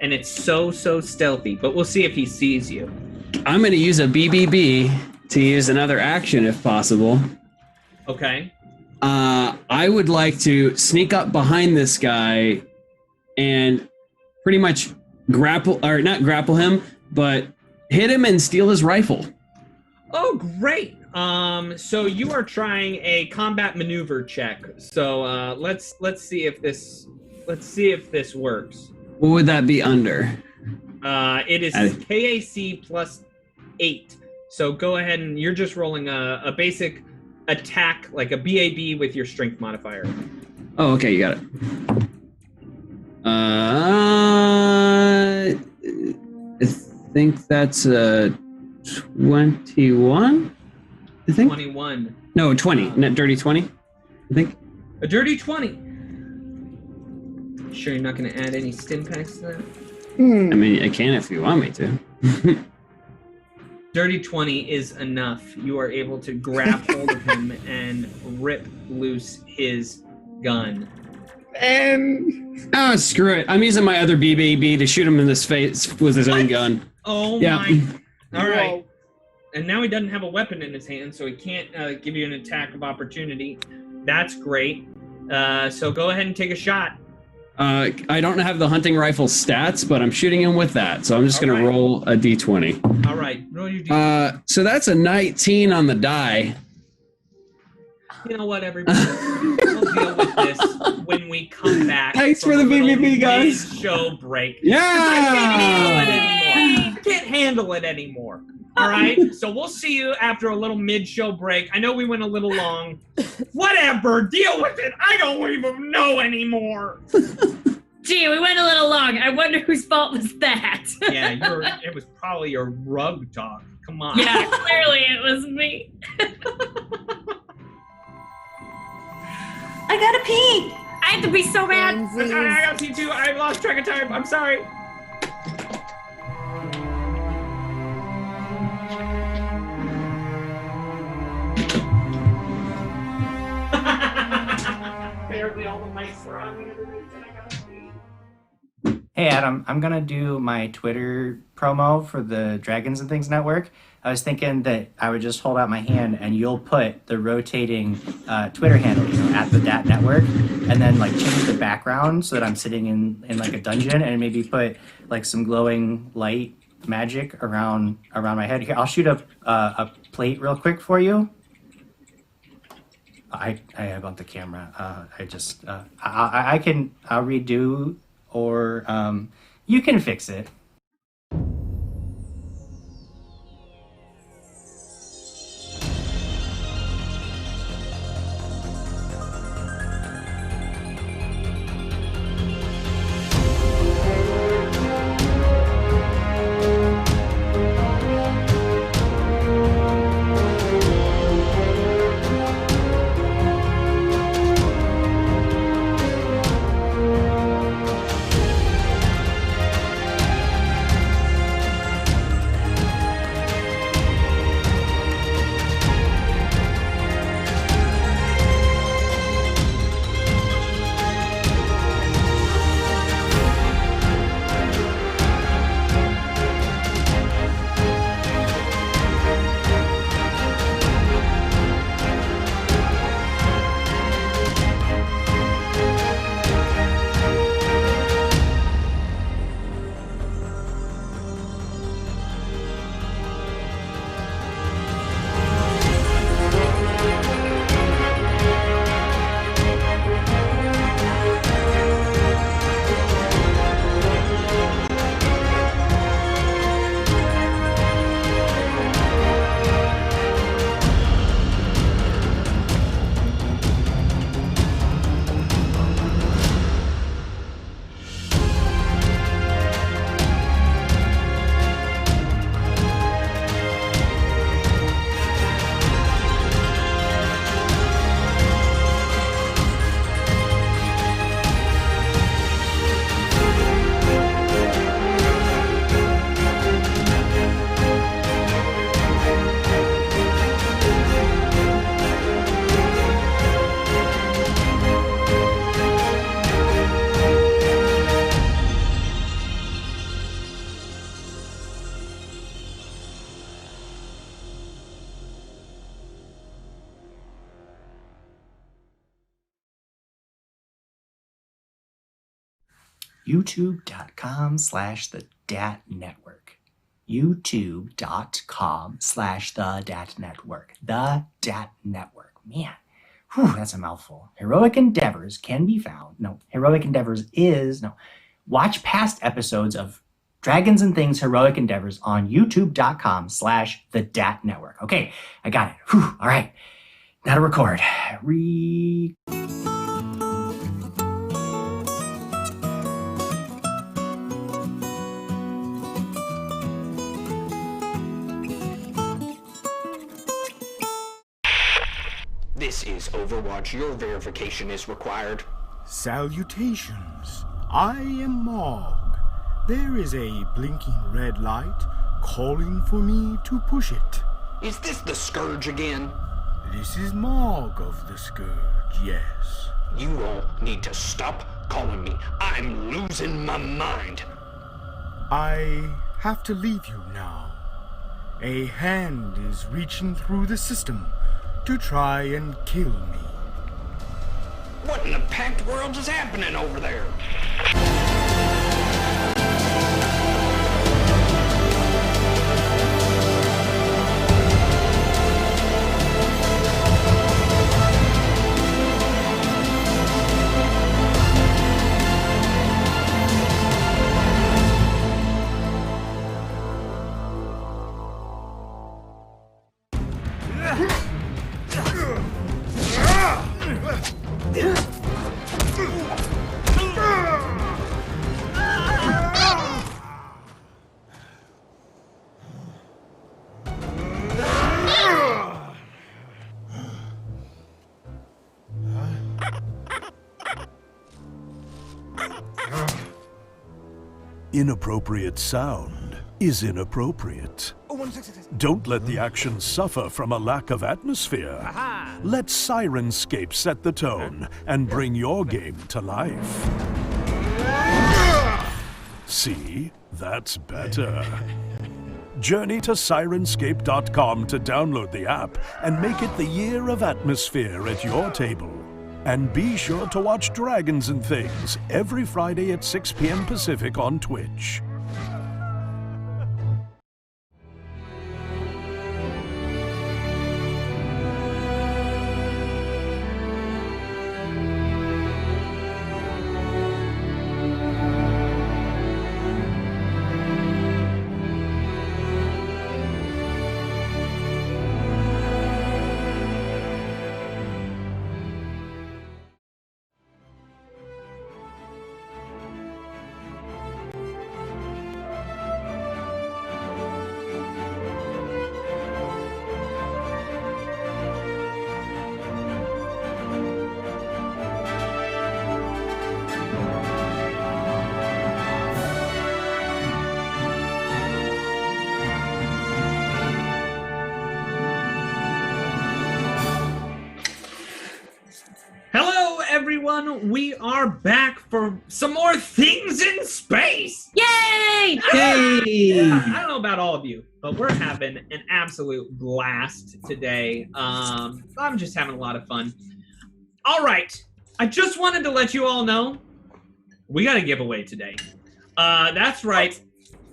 and it's so stealthy. But we'll see if he sees you. I'm going to use a BBB to use another action if possible. Okay. I would like to sneak up behind this guy and pretty much not grapple him, but hit him and steal his rifle. Oh, great. So you are trying a combat maneuver check. So let's see if this works. What would that be under? It is KAC plus 8. So go ahead and you're just rolling a basic attack, like a BAB with your strength modifier. Oh, okay, you got it. I think that's a 21. I think 21. No, 20. Net dirty 20. I think a dirty 20. Sure, you're not going to add any stim packs to that? I mean, I can if you want me to. Dirty 20 is enough. You are able to grab hold of him and rip loose his gun. Oh, screw it. I'm using my other BBB to shoot him in the face with his own gun. Oh my. All right. And now he doesn't have a weapon in his hand, so he can't give you an attack of opportunity. That's great. So go ahead and take a shot. I don't have the hunting rifle stats, but I'm shooting him with that. So I'm just going to roll a D20. All right. Roll your D20. So that's a 19 on the die. You know what, everybody? We'll deal with this when we come back. Thanks for the BBB, guys. Show break. Yeah. I can't handle it anymore. All right. So we'll see you after a little mid-show break. I know we went a little long. Whatever. Deal with it. I don't even know anymore. Gee, we went a little long. I wonder whose fault was that. Yeah, it was probably your rug talk. Come on. Yeah, clearly it was me. I gotta pee. I have to be so bad. I got to too. I lost track of time. I'm sorry. Apparently all the mics are on. Hey Adam, I'm gonna do my Twitter promo for the Dragons and Things Network. I was thinking that I would just hold out my hand and you'll put the rotating Twitter handle at the Dat Network, and then like change the background so that I'm sitting in like a dungeon, and maybe put like some glowing light magic around my head. Here, I'll shoot a plate real quick for you. I want the camera. I'll redo, or you can fix it. YouTube.com/the.dat-network. YouTube.com/the.dat-network. The Dat Network. Man, whew, that's a mouthful. Heroic Endeavors can be found. No, Heroic Endeavors is. No. Watch past episodes of Dragons and Things Heroic Endeavors on YouTube.com/the.dat-network. Okay, I got it. Whew, all right. Now to record. This is Overwatch. Your verification is required. Salutations. I am Mog. There is a blinking red light calling for me to push it. Is this the Scourge again? This is Mog of the Scourge, yes. You all need to stop calling me. I'm losing my mind. I have to leave you now. A hand is reaching through the system to try and kill me. What in the packed world is happening over there? Inappropriate sound is inappropriate. Don't let the action suffer from a lack of atmosphere. Let Sirenscape set the tone and bring your game to life. See? That's better. Journey to Sirenscape.com to download the app and make it the year of atmosphere at your table. And be sure to watch Dragons and Things every Friday at 6 p.m. Pacific on Twitch. Everyone, we are back for some more things in space. Yay! Yay! I don't know about all of you, but we're having an absolute blast today. I'm just having a lot of fun. All right, I just wanted to let you all know we got a giveaway today. That's right.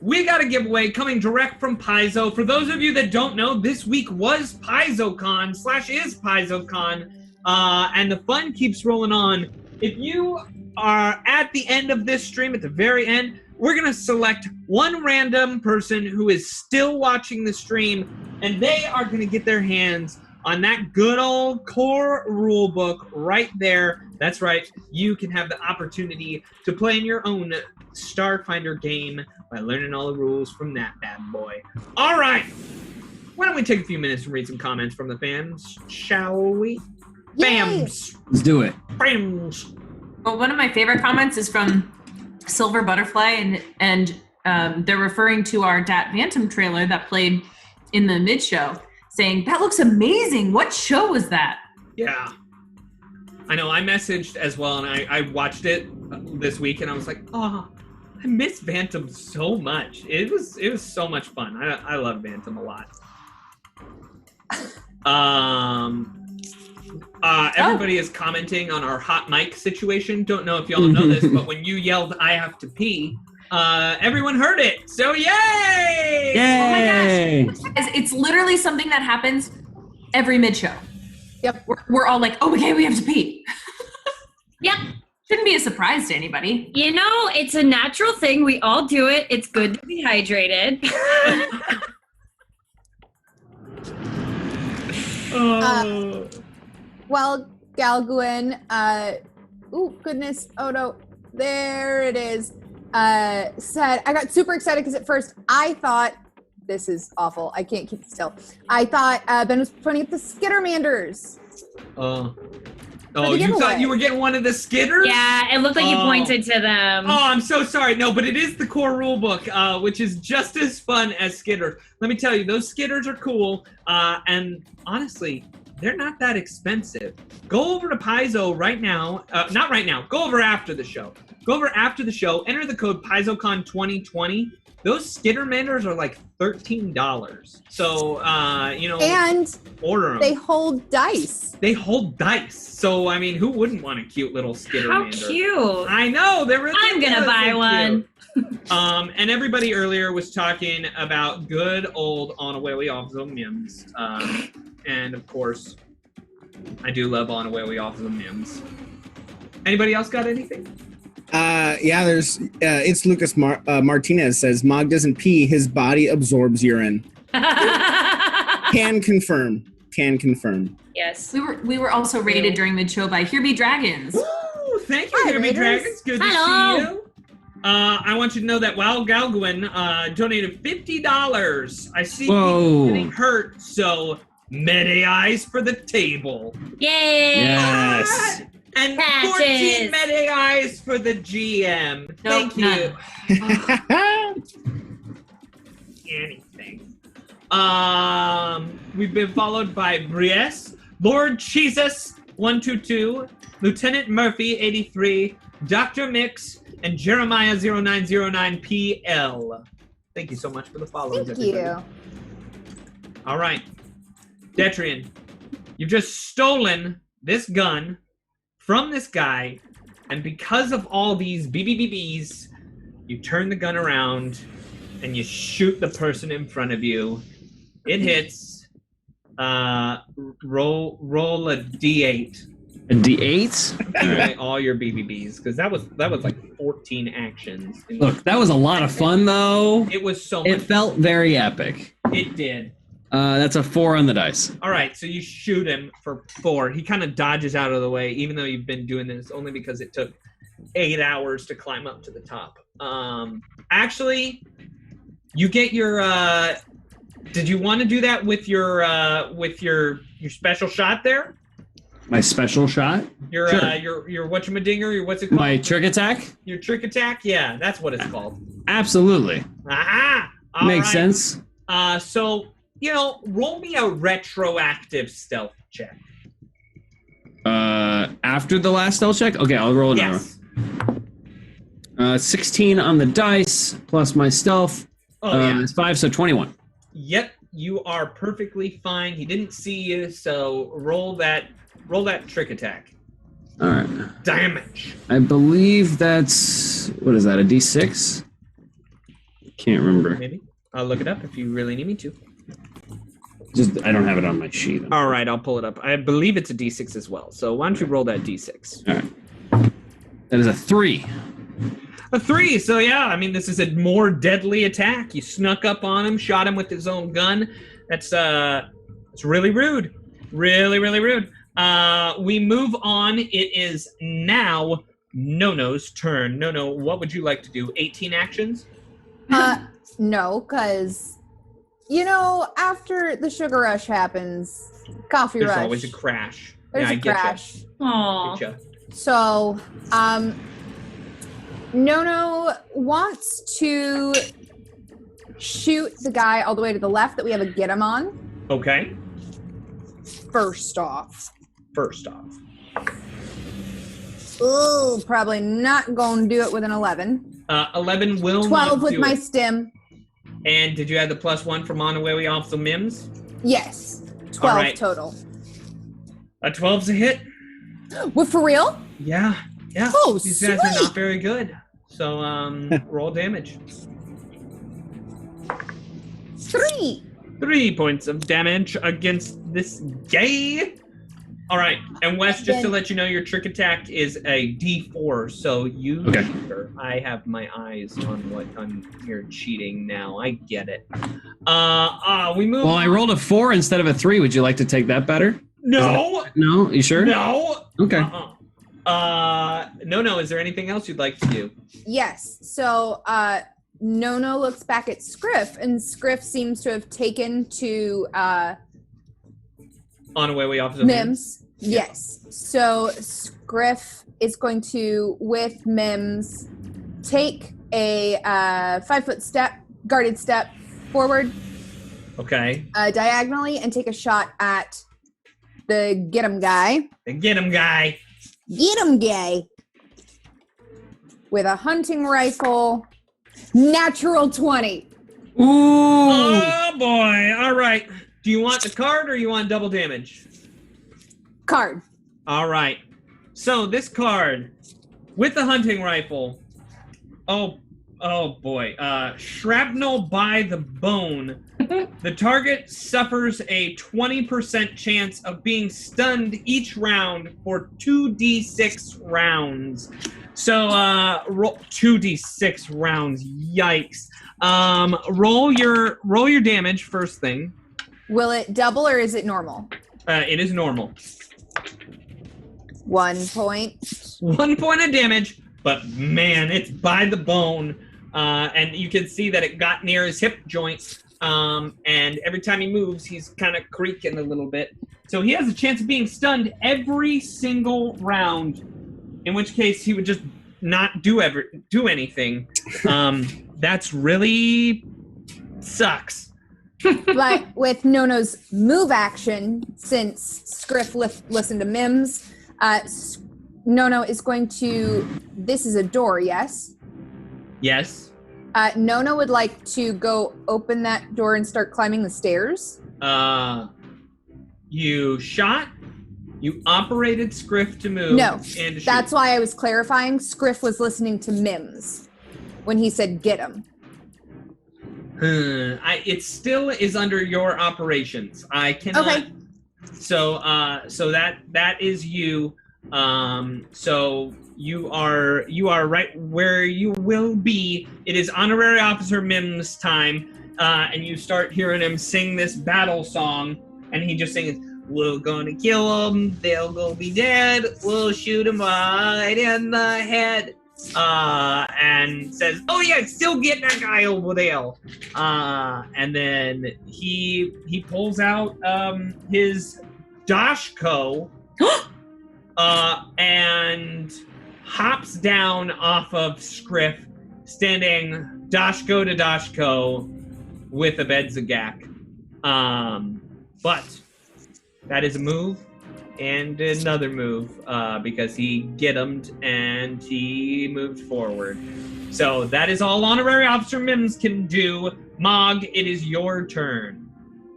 We got a giveaway coming direct from Paizo. For those of you that don't know, this week was PaizoCon /is PaizoCon. And the fun keeps rolling on. If you are at the end of this stream, at the very end, we're going to select one random person who is still watching the stream, and they are going to get their hands on that good old core rulebook right there. That's right. You can have the opportunity to play in your own Starfinder game by learning all the rules from that bad boy. All right. Why don't we take a few minutes and read some comments from the fans, shall we? Bams. Let's do it. Bams. Well, one of my favorite comments is from Silver Butterfly, and they're referring to our Dat Phantom trailer that played in the mid-show, saying, "That looks amazing. What show was that?" Yeah. I know, I messaged as well, and I watched it this week, and I was like, oh, I miss Phantom so much. It was so much fun. I love Phantom a lot. Everybody is commenting on our hot mic situation. Don't know if y'all know this, but when you yelled, "I have to pee," everyone heard it. So yay! Yay! Oh my gosh. It's literally something that happens every mid-show. Yep. We're all like, oh, okay, we have to pee. Yep. Shouldn't be a surprise to anybody. You know, it's a natural thing. We all do it. It's good to be hydrated. Well, Galguin, oh goodness, oh no, there it is, said, I got super excited because at first I thought, this is awful, I can't keep still. I thought Ben was pointing at the Skittermanders. Oh, you thought you were getting one of the skitters? Yeah, it looked like you pointed to them. Oh, I'm so sorry. No, but it is the core rulebook, which is just as fun as skitters. Let me tell you, those skitters are cool, and honestly, they're not that expensive. Go over to Paizo right now. Not right now. Go over after the show. Go over after the show. Enter the code PaizoCon2020. Those skitter menders are like $13. So, and order them. They hold dice. They hold dice. So, I mean, who wouldn't want a cute little skitter mander? How cute. I know. They're really I'm going to buy one. And everybody earlier was talking about good old Honorary Officer Mims. And, of course, I do love Honorary Officer Mims. Anybody else got anything? There's it's Lucas Martinez says Mog doesn't pee, his body absorbs urine. Can confirm. Yes. We were also rated during mid-show by Here Be Dragons. Ooh, thank you, Here Be Dragons. Good to see you. I want you to know that Wild Galguin donated $50. I see people getting hurt, so many eyes for the table. Yay! Yes. And Patches. 14 many eyes for the GM. Thank you. Anything. We've been followed by Bries, Lord Jesus 122, Lieutenant Murphy 83, Dr. Mix, and Jeremiah 0909PL. Thank you so much for the follows. Thank everybody. you. All right, Detrian, you've just stolen this gun from this guy, and because of all these BBBBs, you turn the gun around and you shoot the person in front of you. It hits. Roll a D8. A D8? Right, all your BBBs, because that was like 14 actions. Look, that was a lot of fun, though. It was so much. It felt very epic. It did. That's a 4 on the dice. All right, so you shoot him for 4. He kind of dodges out of the way, even though you've been doing this only because it took 8 hours to climb up to the top. Actually, you get your. Did you want to do that with your special shot there? My special shot? Your Sure. your whatchamadinger? Your what's it called? My trick attack? Your trick attack? Yeah, that's what it's called. Absolutely. Aha! All Makes right. sense. So, roll me a retroactive stealth check. After the last stealth check? Okay, I'll roll another. Yes. 16 on the dice, plus my stealth. It's 5, so 21. Yep, you are perfectly fine. He didn't see you, so roll that trick attack. All right. Damage. I believe that's, what is that, a D6? Can't remember. Maybe. I'll look it up if you really need me to. I don't have it on my sheet. All right, I'll pull it up. I believe it's a D6 as well. So why don't you roll that D6? All right. That is a 3. A 3. So yeah, I mean, this is a more deadly attack. You snuck up on him, shot him with his own gun. It's really rude. Really, really rude. We move on. It is now Nono's turn. Nono, what would you like to do? 18 actions? No, because, after the sugar rush happens, coffee rush. There's always a crash. There's I a get crash. Aww. Getcha. So, Nono wants to shoot the guy all the way to the left that we have a get him on. Okay. First off. Ooh, probably not going to do it with an 11. 11 will 12 not with do my it. stim. And did you add the +1 from Honorary Officer Mims? Yes. 12 All right. total. A 12's a hit. What, for real? Yeah. Oh, These guys are not very good. So, roll damage. 3. 3 points of damage against this guy. All right, and Wes, just to let you know, your trick attack is a D4, so you cheater. I have my eyes on your cheating now. I get it. We move. Well, I rolled a 4 instead of a 3. Would you like to take that better? No. No? You sure? No. Okay. No. Is there anything else you'd like to do? Yes. So, Nono looks back at Scriff, and Scriff seems to have taken to Honorary Officer Mims. Yes. So Scriff is going to, with Mims, take a 5-foot step, guarded step forward. Okay. Diagonally, and take a shot at the get 'em guy. The get 'em guy. Get 'em guy. With a hunting rifle. Natural 20. Ooh. Oh, boy. All right. Do you want the card or you want double damage? Card. All right. So this card with the hunting rifle. Oh boy. Shrapnel by the bone. The target suffers a 20% chance of being stunned each round for 2d6 rounds. So roll 2d6 rounds. Yikes. Roll your damage first thing. Will it double or is it normal? It is normal. 1 point. 1 point of damage, but man, it's by the bone. And you can see that it got near his hip joint. And every time he moves, he's kind of creaking a little bit. So he has a chance of being stunned every single round, in which case he would just not do anything. That's really sucks. But with Nono's move action, since Scriff listened to Mims, Nono is going to... This is a door, yes? Yes. Nono would like to go open that door and start climbing the stairs. You shot? You operated Scriff to move? No, and to that's shoot. why I was clarifying. Scriff was listening to Mims when he said get him. It still is under your operations. I cannot. Okay. So that is you. So you are right where you will be. It is Honorary Officer Mims' time, and you start hearing him sing this battle song, and he just sings, "We're gonna kill them. They'll go be dead. We'll shoot them right in the head." And says, "Oh yeah, still get that guy over there." And then he pulls out his Dashko and hops down off of Scriff, standing Dashko to Dashko with a Bedzagak. But that is a move. And another move, because he get-em'd and he moved forward. So that is all Honorary Officer Mims can do. Mog, it is your turn.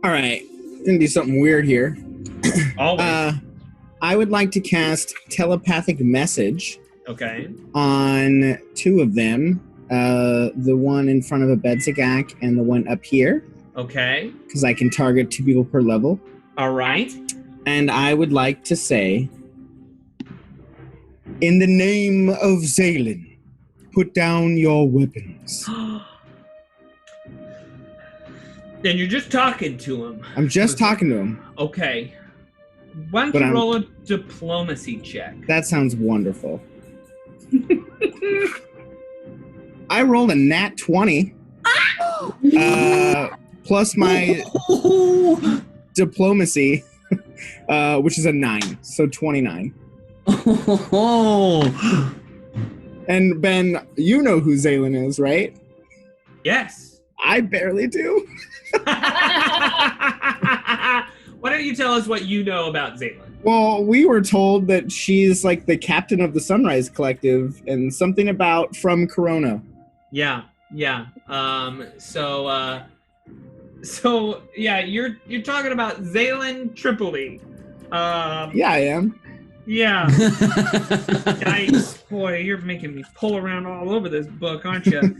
All right, gonna do something weird here. Always. I would like to cast Telepathic Message. Okay. On 2 of them. The one in front of a Bedzagak and the one up here. Okay. Because I can target 2 people per level. All right. And I would like to say, in the name of Zalen, put down your weapons. And you're just talking to him. I'm just talking to him. Okay. Why don't you roll a diplomacy check? That sounds wonderful. I rolled a nat 20. Plus my diplomacy. Which is a 9, so 29. Oh. And Ben, you know who Zalen is, right? Yes. I barely do. Why don't you tell us what you know about Zalen? Well, we were told that she's like the captain of the Sunrise Collective and something about from Corona. Yeah. So yeah, you're talking about Zalen Tripoli. Yeah, I am. Yeah. Yikes, boy, you're making me pull around all over this book, aren't you?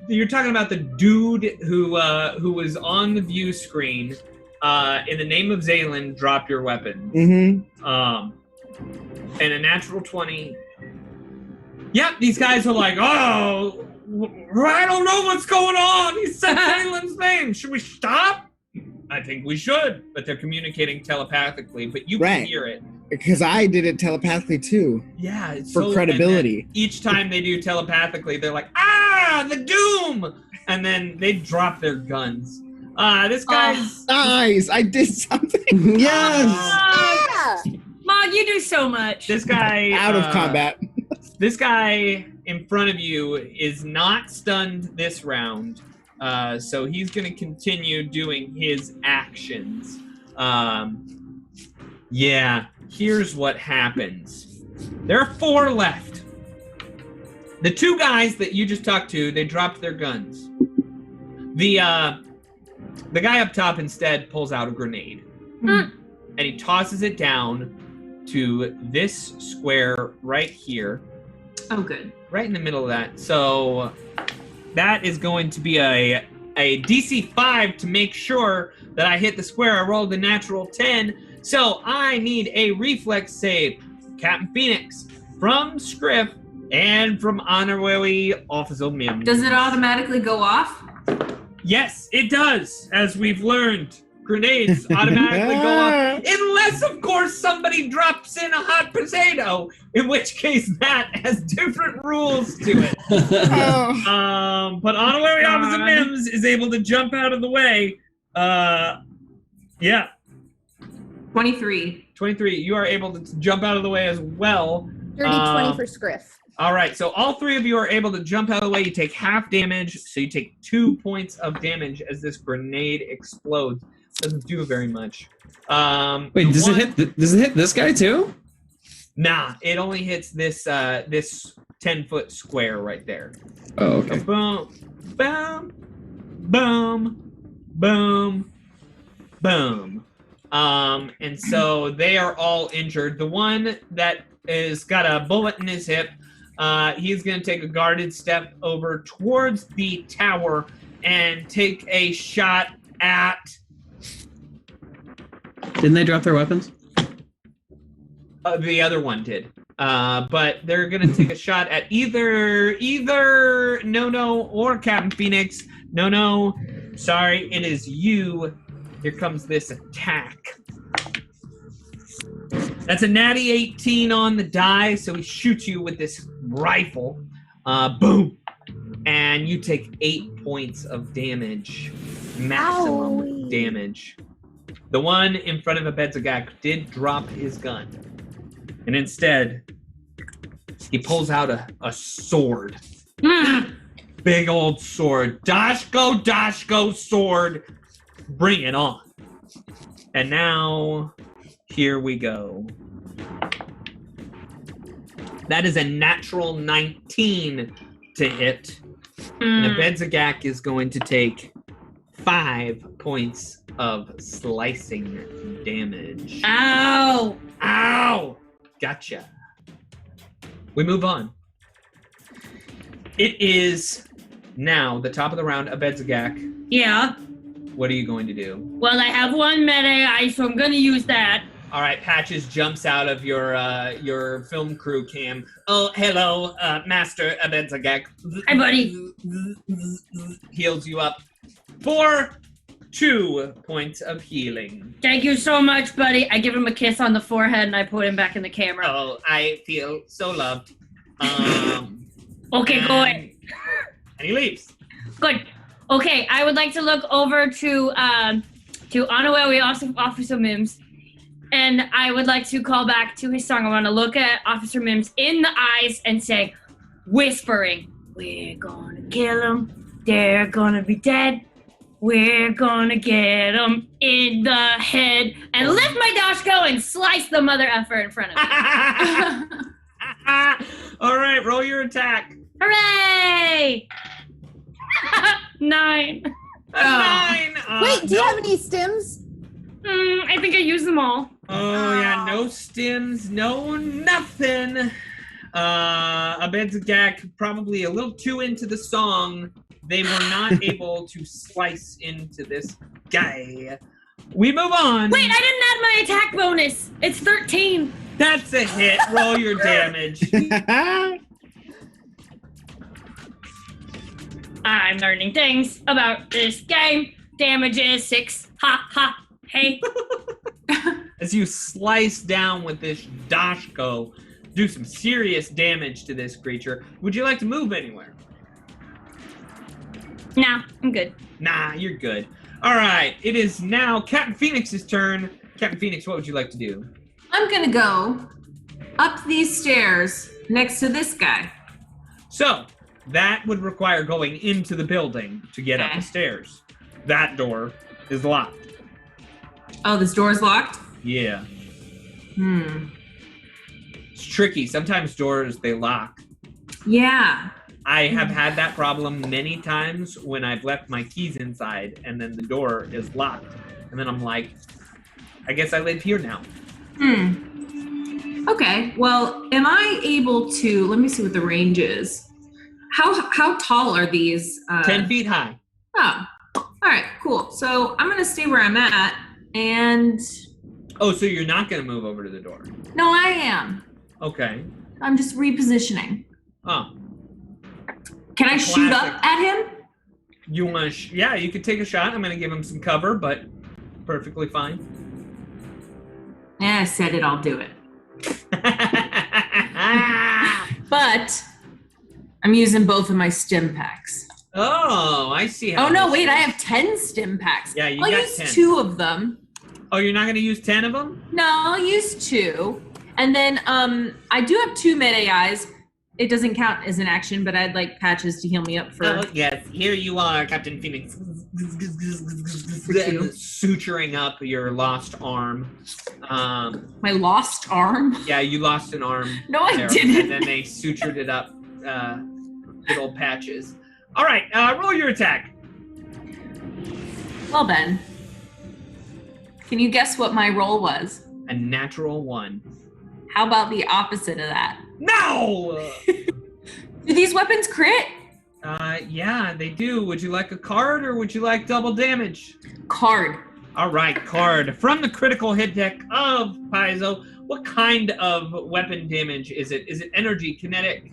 You're talking about the dude who was on the view screen. In the name of Zalen, drop your weapon. Mm-hmm. And a natural 20. Yep, these guys are like, oh, I don't know what's going on. He said Zalen's name. Should we stop? I think we should. But they're communicating telepathically, but you can hear it. Because I did it telepathically too. Yeah. It's for credibility. Each time they do telepathically, they're like, the doom! And then they drop their guns. This guy's... Nice! I did something. Yes! Mog, you do so much. This guy Out of combat. This guy in front of you is not stunned this round, so he's going to continue doing his actions. Yeah, here's what happens. There are 4 left. The 2 guys that you just talked to, they dropped their guns. The guy up top instead pulls out a grenade. And he tosses it down to this square right here. Oh, good. Right in the middle of that. So that is going to be a DC 5 to make sure that I hit the square. I rolled a natural 10. So I need a reflex save. Captain Phoenix from Scriff and from Honorary Officer Mims. Does it automatically go off? Yes, it does, as we've learned. Grenades automatically go off, unless, of course, somebody drops in a hot potato, in which case that has different rules to it. But Honorary Officer Mims is able to jump out of the way. Yeah. 23. 23. You are able to jump out of the way as well. Dirty 20 for Scriff. All right, so all 3 of you are able to jump out of the way. You take half damage, so you take 2 points of damage as this grenade explodes. Doesn't do very much. Wait, does it hit this guy too? Nah, it only hits this this 10-foot square right there. Oh, okay. So boom, boom, boom, boom, boom. And so they are all injured. The one that is got a bullet in his hip, he's going to take a guarded step over towards the tower and take a shot at... Didn't they drop their weapons? The other one did. But they're going to take a shot at either No or Captain Phoenix. No, sorry, it is you. Here comes this attack. That's a natty 18 on the die, so he shoots you with this rifle. Boom. And you take 8 points of damage. Maximum damage. The one in front of Abedzagak did drop his gun. And instead, he pulls out a sword. Big old sword. Dashko sword. Bring it on. And now, here we go. That is a natural 19 to hit. And Abedzagak is going to take 5 points of slicing damage. Ow! Ow! Gotcha. We move on. It is now the top of the round. Abedzagak. Yeah. What are you going to do? Well, I have 1 melee, so I'm gonna use that. All right, Patches jumps out of your film crew cam. Oh, hello, Master Abedzagak. Hi, buddy. Heals you up for 2 points of healing. Thank you so much, buddy. I give him a kiss on the forehead and I put him back in the camera. Oh, I feel so loved. Okay, go ahead. And he leaves. Good. Okay, I would like to look over to Honorary Officer Mims, and I would like to call back to his song. I want to look at Officer Mims in the eyes and say, whispering, "We're gonna kill them. They're gonna be dead. We're gonna get them in the head," and lift my dashko and slice the mother effer in front of me. All right, roll your attack. Hooray! 9. 9. Wait, do you have any stims? I think I used them all. Oh yeah, no stims, no nothing. Abedzagak probably a little too into the song. They were not able to slice into this guy. We move on. Wait, I didn't add my attack bonus. It's 13. That's a hit. Roll your damage. I'm learning things about this game. Damage is 6. Ha ha. Hey. As you slice down with this dashko, do some serious damage to this creature. Would you like to move anywhere? Nah, I'm good. Nah, you're good. All right, it is now Captain Phoenix's turn. Captain Phoenix, what would you like to do? I'm gonna go up these stairs next to this guy. So, that would require going into the building to get up the stairs. That door is locked. Oh, this door is locked? Yeah. It's tricky. Sometimes doors, they lock. Yeah. I have had that problem many times when I've left my keys inside and then the door is locked. And then I'm like, I guess I live here now. Okay, well, am I able to, let me see what the range is. How tall are these? 10 feet high. Oh, all right, cool. So I'm going to stay where I'm at and... Oh, so you're not going to move over to the door? No, I am. Okay. I'm just repositioning. Oh. Can I shoot up at him? You want to? Yeah, you could take a shot. I'm going to give him some cover, but perfectly fine. I said it. I'll do it. But I'm using both of my stim packs. Oh, I see how. Oh no! Wait, I have 10 stim packs. Yeah, you I'll got use 10. 2 of them. Oh, you're not going to use 10 of them? No, I'll use 2, and then I do have 2 med AIs. It doesn't count as an action, but I'd like patches to heal me up for. Oh, yes. Here you are, Captain Phoenix. Suturing up your lost arm. My lost arm? Yeah, you lost an arm. No, I didn't. And then they sutured it up. Good old patches. All right, roll your attack. Well, Ben. Can you guess what my roll was? A natural 1. How about the opposite of that? No! Do these weapons crit? Yeah, they do. Would you like a card or would you like double damage? Card. All right, card. From the critical hit deck of Paizo, what kind of weapon damage is it? Is it energy, kinetic?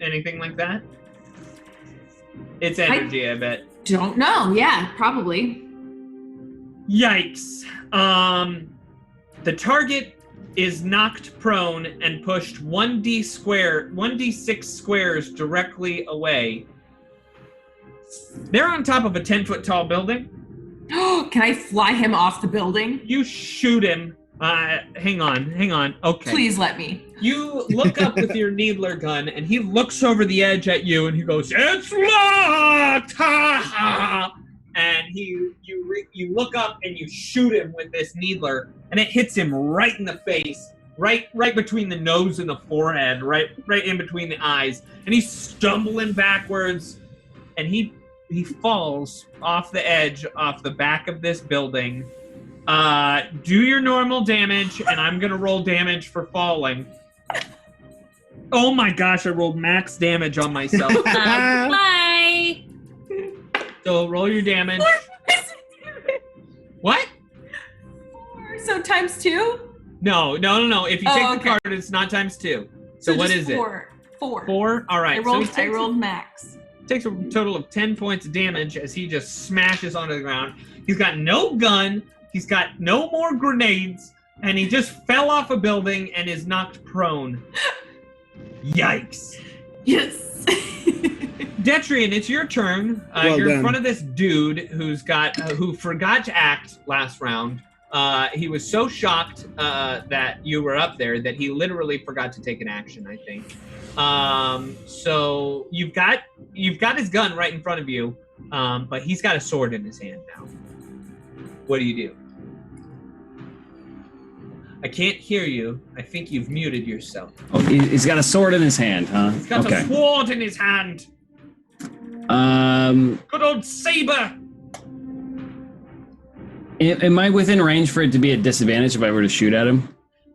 Anything like that? It's energy, I bet. Don't know. Yeah, probably. Yikes. The target is knocked prone and pushed 1d6 squares directly away. They're on top of a 10-foot tall building. Can I fly him off the building? You shoot him. Hang on. Okay. Please let me. You look up with your needler gun, and he looks over the edge at you, and he goes, "It's locked!" Ha ha! And you look up and you shoot him with this needler, and it hits him right in the face, right between the nose and the forehead, right in between the eyes, and he's stumbling backwards, and he falls off the edge, off the back of this building. Do your normal damage, and I'm gonna roll damage for falling. Oh my gosh, I rolled max damage on myself. Bye. So roll your damage. What? 4, so times 2? No. If you take the card, it's not times 2. So what is 4. it? 4. All right. I rolled max. Takes a total of 10 points of damage as he just smashes onto the ground. He's got no gun. He's got no more grenades, and he just fell off a building and is knocked prone. Yikes. Yes. Detrian, it's your turn. You're in front of this dude who forgot to act last round. He was so shocked that you were up there that he literally forgot to take an action, I think. So you've got his gun right in front of you, but he's got a sword in his hand now. What do? I can't hear you. I think you've muted yourself. Oh, he's got a sword in his hand, huh? He's got a sword in his hand. Good old saber. Am I within range for it to be a disadvantage if I were to shoot at him?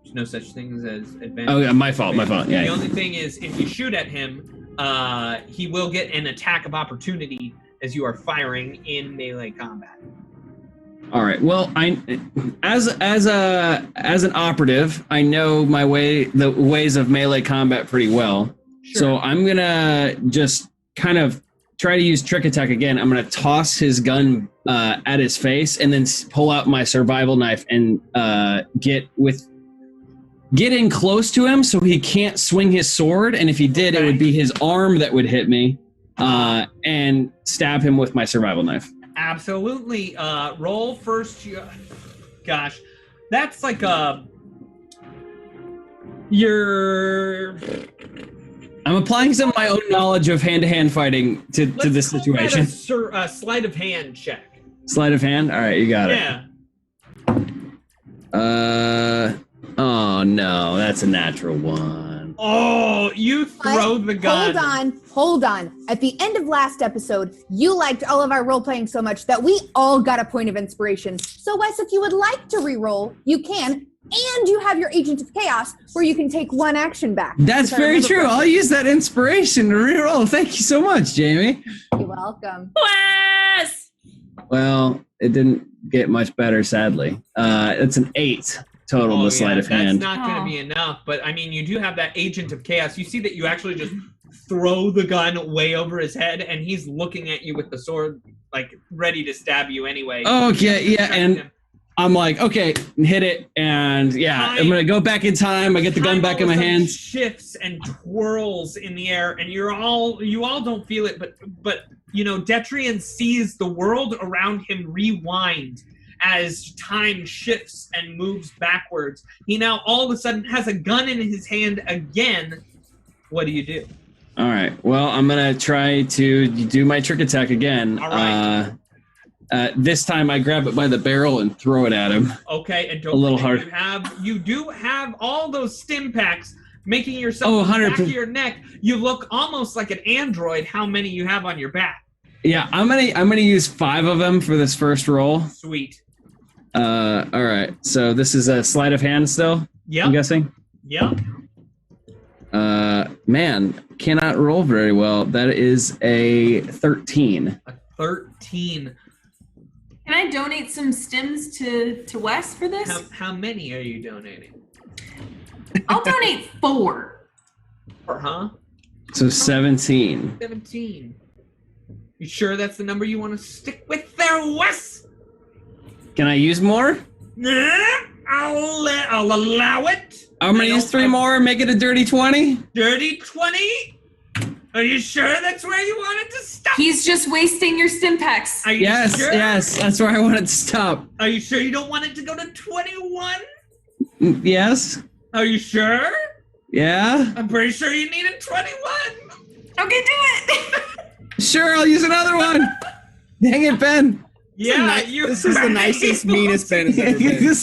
There's no such thing as advantage. Oh, yeah, my fault. Yeah. The only thing is, if you shoot at him, he will get an attack of opportunity as you are firing in melee combat. All right. Well, as an operative, I know the ways of melee combat pretty well. Sure. So I'm gonna just kind of try to use trick attack again. I'm gonna toss his gun at his face and then pull out my survival knife and get in close to him so he can't swing his sword. And if he did, it would be his arm that would hit me and stab him with my survival knife. Absolutely. Roll first. Gosh, that's like a You're... I'm applying some of my own knowledge of hand-to-hand fighting to this situation. A sleight of hand check. Sleight of hand? All right, you got it. Yeah. Oh no, that's a natural one. Oh, you throw the gun. Hold on. At the end of last episode, you liked all of our role-playing so much that we all got a point of inspiration. So Wes, if you would like to re-roll, you can. And you have your Agent of Chaos, where you can take one action back. That's very true. I'll use that inspiration to re-roll. Thank you so much, Jamie. You're welcome. Wes! Well, it didn't get much better, sadly. It's an 8 total with sleight of hand. That's not going to be enough, but I mean, you do have that Agent of Chaos. You see that you actually just throw the gun way over his head, and he's looking at you with the sword, like, ready to stab you anyway. Okay, yeah, and I'm like, okay, hit it, and I'm gonna go back in time. I get the gun back in my hands. Shifts and twirls in the air, and you all don't feel it, but you know, Detrian sees the world around him rewind as time shifts and moves backwards. He now all of a sudden has a gun in his hand again. What do you do? All right. Well, I'm gonna try to do my trick attack again. All right. This time I grab it by the barrel and throw it at him. Okay, and don't a little forget hard. You do have all those stim packs making yourself on the back of your neck. You look almost like an android. How many you have on your back? Yeah, I'm gonna use 5 of them for this first roll. Sweet. All right. So this is a sleight of hand still. Yeah. I'm guessing. Yeah. Man, cannot roll very well. That is a 13. A 13. Can I donate some stims to Wes for this? How many are you donating? I'll donate 4. 4, huh? So 17. 17. You sure that's the number you want to stick with there, Wes? Can I use more? I'll allow it. I'm gonna use 3 more and make it a dirty 20. Dirty 20? Are you sure that's where you want it to stop? He's just wasting your stim packs. Are you sure? Yes, that's where I want it to stop. Are you sure you don't want it to go to 21? Yes. Are you sure? Yeah. I'm pretty sure you need a 21. Okay, do it. Sure, I'll use another one. Dang it, Ben. Yeah, this is the nicest, meanest Ben has ever been.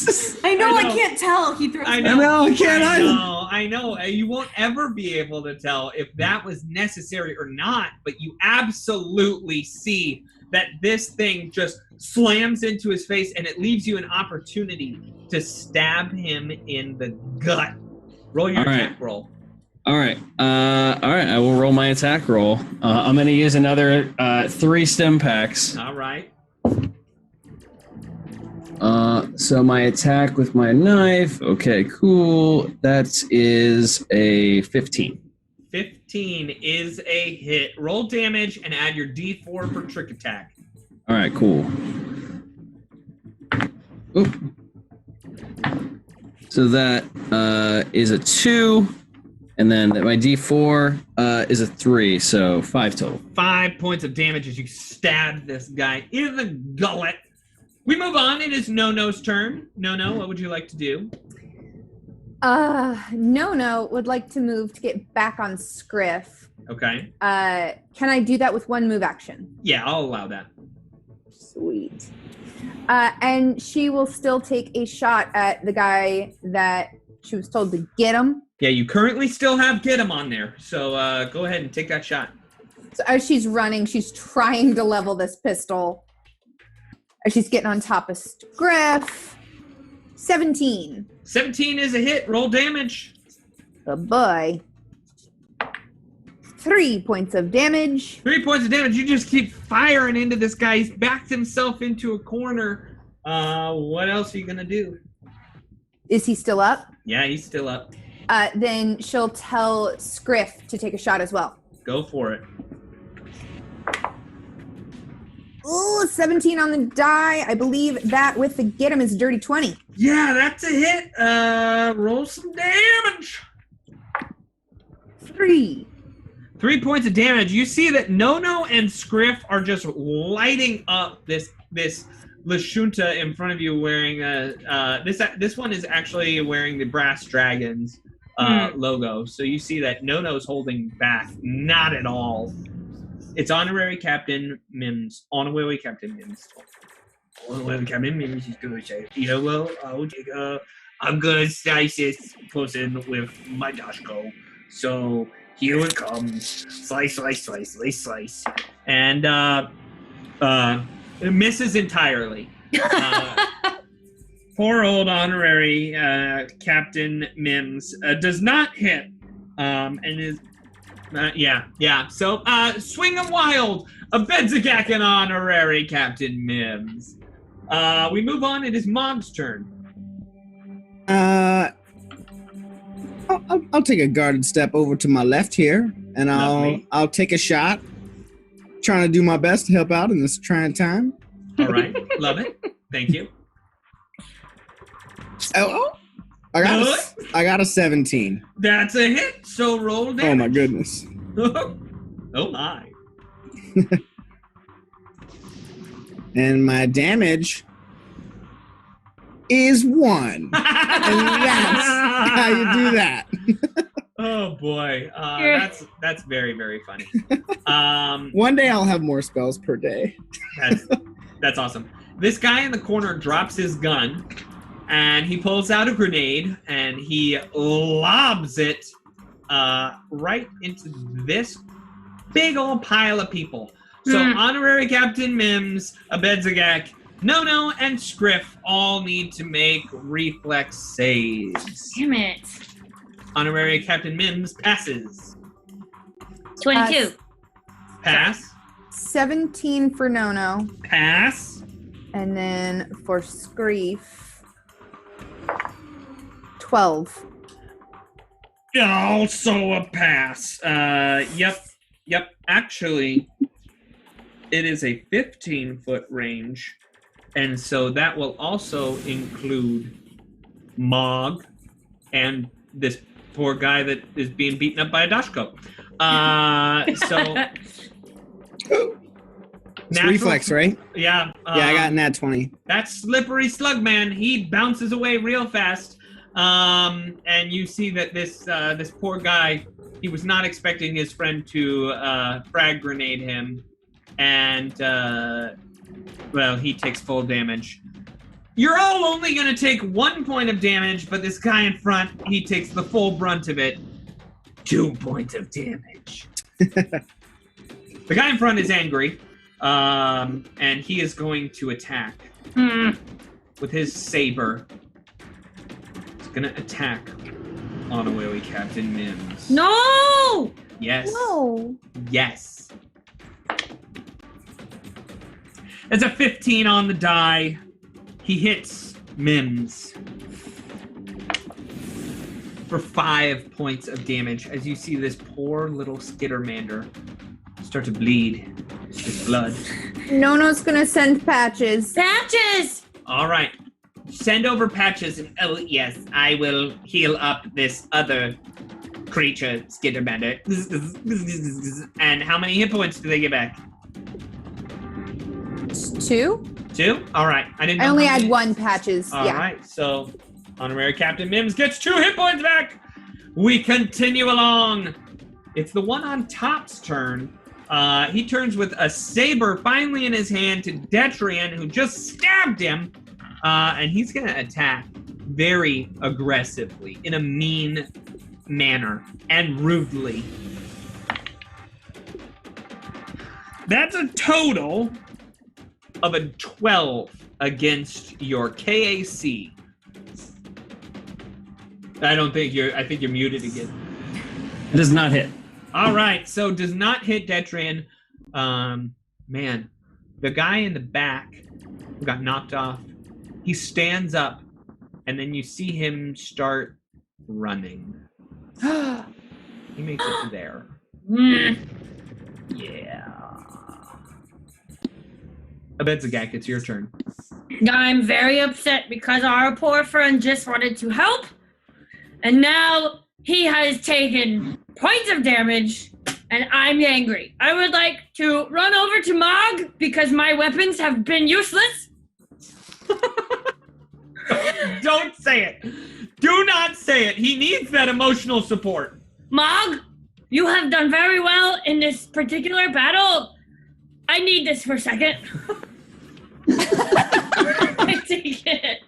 I know, I can't tell. He throws. I know, I can't. I know. You won't ever be able to tell if that was necessary or not, but you absolutely see that this thing just slams into his face and it leaves you an opportunity to stab him in the gut. Roll your attack roll. All right. I will roll my attack roll. I'm going to use another 3 stim packs. All right. So my attack with my knife. Okay, cool. That is a 15. 15 is a hit. Roll damage and add your D4 for trick attack. All right, cool. Oop. So that is a 2. And then my D4 is a 3, so 5 total. 5 points of damage as you stab this guy in the gullet. We move on. It is No-No's turn. No-No, what would you like to do? No would like to move to get back on Scriff. Okay. Can I do that with 1 move action? Yeah, I'll allow that. Sweet. And she will still take a shot at the guy that she was told to get him. Yeah, you currently still have get him on there, so go ahead and take that shot. So as she's running, she's trying to level this pistol. As she's getting on top of Scriff. 17. 17 is a hit. Roll damage. Good boy. 3 points of damage. 3 points of damage. You just keep firing into this guy. He's backed himself into a corner. What else are you going to do? Is he still up? Yeah, he's still up. Then she'll tell Scriff to take a shot as well. Go for it. Ooh, 17 on the die. I believe that with the get him is dirty 20. Yeah, that's a hit. Roll some damage. 3. 3 points of damage. You see that No-No and Scriff are just lighting up this Lashunta in front of you wearing this one is actually wearing the brass dragons logo. So you see that Nono's holding back. Not at all. It's Honorary Captain Mims. Honorary Captain Mims. Honorary Captain Mims is going to say, well, I'm going to slice this person with my dashko. So here it comes. Slice, slice, slice, slice, slice. And it misses entirely. Poor old Honorary Captain Mims does not hit. And is... So, swing 'em wild! A Bedzagak and Honorary Captain Mims. We move on. It is Mog's turn. I'll take a guarded step over to my left here, and I'll take a shot. Trying to do my best to help out in this trying time. All right, love it. Thank you. I got a 17. That's a hit. So roll damage. Oh my goodness. Oh my. And my damage is 1. And that's how you do that. Oh boy. That's very, very funny. One day I'll have more spells per day. That's awesome. This guy in the corner drops his gun and he pulls out a grenade and he lobs it right into this big old pile of people. So Honorary Captain Mims, Abedzagak, Nono, and Scriff all need to make reflex saves. Damn it. Honorary Captain Mims passes. 22. Pass. 17 for Nono. Pass. And then for Scriff, 12. Also a pass. Yep. Actually, it is a 15-foot range, and so that will also include Mog and this poor guy that is being beaten up by a Dashko. It's reflex, right? Yeah. I got nat 20. That slippery slug man, he bounces away real fast. And you see that this poor guy, he was not expecting his friend to frag grenade him. And, he takes full damage. You're all only going to take 1 point of damage, but this guy in front, he takes the full brunt of it. 2 points of damage. The guy in front is angry, and he is going to attack with his saber. He's going to attack Honorary Captain Mims. No! Yes. No. Yes. That's a 15 on the die. He hits Mims for 5 points of damage as you see this poor little Skittermander start to bleed his blood. Nono's gonna send Patches. Patches! All right. Send over Patches, and yes, I will heal up this other creature, Skittermander. And how many hit points do they get back? 2? 2? All right. I only had 1 Patches. All right. So, Honorary Captain Mims gets 2 hit points back. We continue along. It's the one on top's turn. He turns with a saber finally in his hand to Detrian, who just stabbed him. And he's going to attack very aggressively in a mean manner and rudely. That's a total of a 12 against your KAC. I think you're muted again. It does not hit. All right, so does not hit Detrian. Man, the guy in the back who got knocked off, he stands up, and then you see him start running. He makes it to there. Yeah. Abedzagak, it's your turn. I'm very upset because our poor friend just wanted to help, and now he has taken points of damage, and I'm angry. I would like to run over to Mog because my weapons have been useless. Don't say it. Do not say it. He needs that emotional support. Mog, you have done very well in this particular battle. I need this for a second. I take it.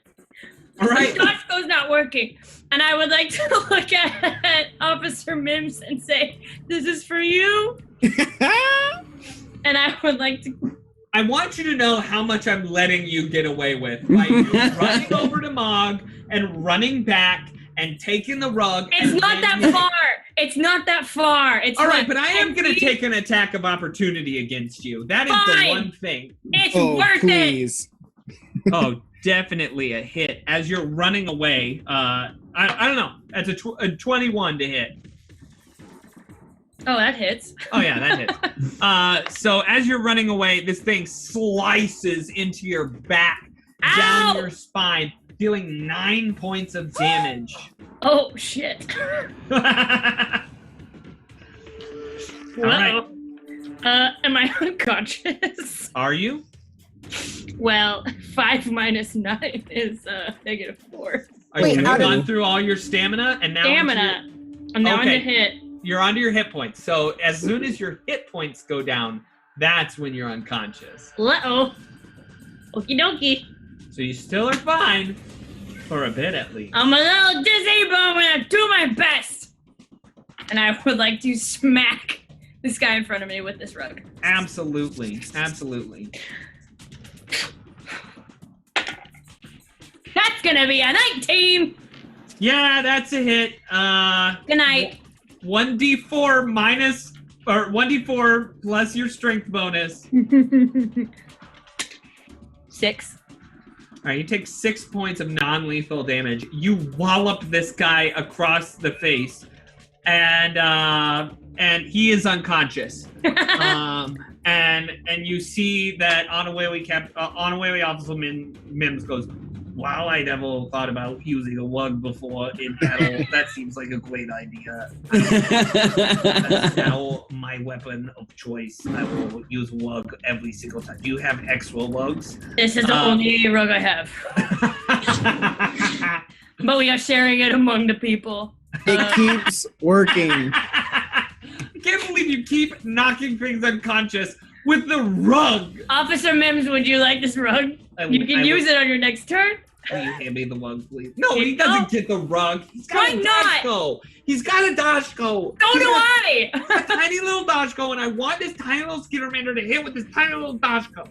All right. Costco's not working. And I would like to look at Officer Mims and say, this is for you. And I would like to... I want you to know how much I'm letting you get away with by you running over to Mog and running back and taking the rug. It's not that far. It's not that far. It's all right, but I am going to take an attack of opportunity against you. That is the one thing. It's worth please. It. Oh, definitely a hit. As you're running away, I don't know. That's a 21 to hit. Oh, that hits. Oh, yeah, that hits. So as you're running away, this thing slices into your back, down your spine, dealing 9 points of damage. Oh, shit. All right. Am I unconscious? Are you? Well, 5 minus 9 is -4. Wait, you've gone through all your stamina and now I'm now on the hit. You're onto your hit points. So as soon as your hit points go down, that's when you're unconscious. Uh-oh. Okie dokie. So you still are fine. For a bit, at least. I'm a little dizzy, but I'm gonna do my best. And I would like to smack this guy in front of me with this rug. Absolutely. Absolutely. That's gonna be a 19! Yeah, that's a hit. Good night. 1d4 minus, or 1d4 plus your strength bonus. 6. All right, you take 6 points of non-lethal damage. You wallop this guy across the face, and he is unconscious. And you see that Honorary Officer Mims goes, "Wow, I never thought about using a wug before in battle. That seems like a great idea. That's now my weapon of choice. I will use wug every single time. Do you have extra wugs?" This is the only rug I have. But we are sharing it among the people. It keeps working. I can't believe you keep knocking things unconscious with the rug. Officer Mims, would you like this rug? You can use it on your next turn. Will you hand me the rug, please? No, he doesn't get the rug. He's got Why a not? Dashko. He's got a Dashko. So do I. A tiny little Dashko, and I want this tiny little Skittermander to hit with this tiny little Dashko.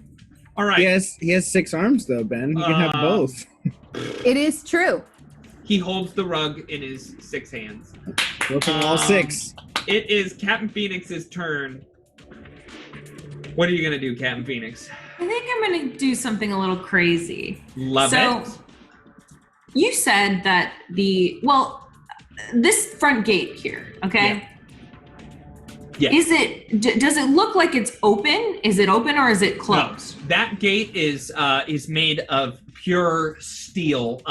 All right. He has 6 arms, though, Ben. He can have both. It is true. He holds the rug in his 6 hands. Working all 6. It is Captain Phoenix's turn. What are you going to do, Captain Phoenix? I think I'm going to do something a little crazy. Love it. You said that this front gate here, okay? Yeah. Is it? Does it look like it's open? Is it open or is it closed? No, that gate is made of pure steel.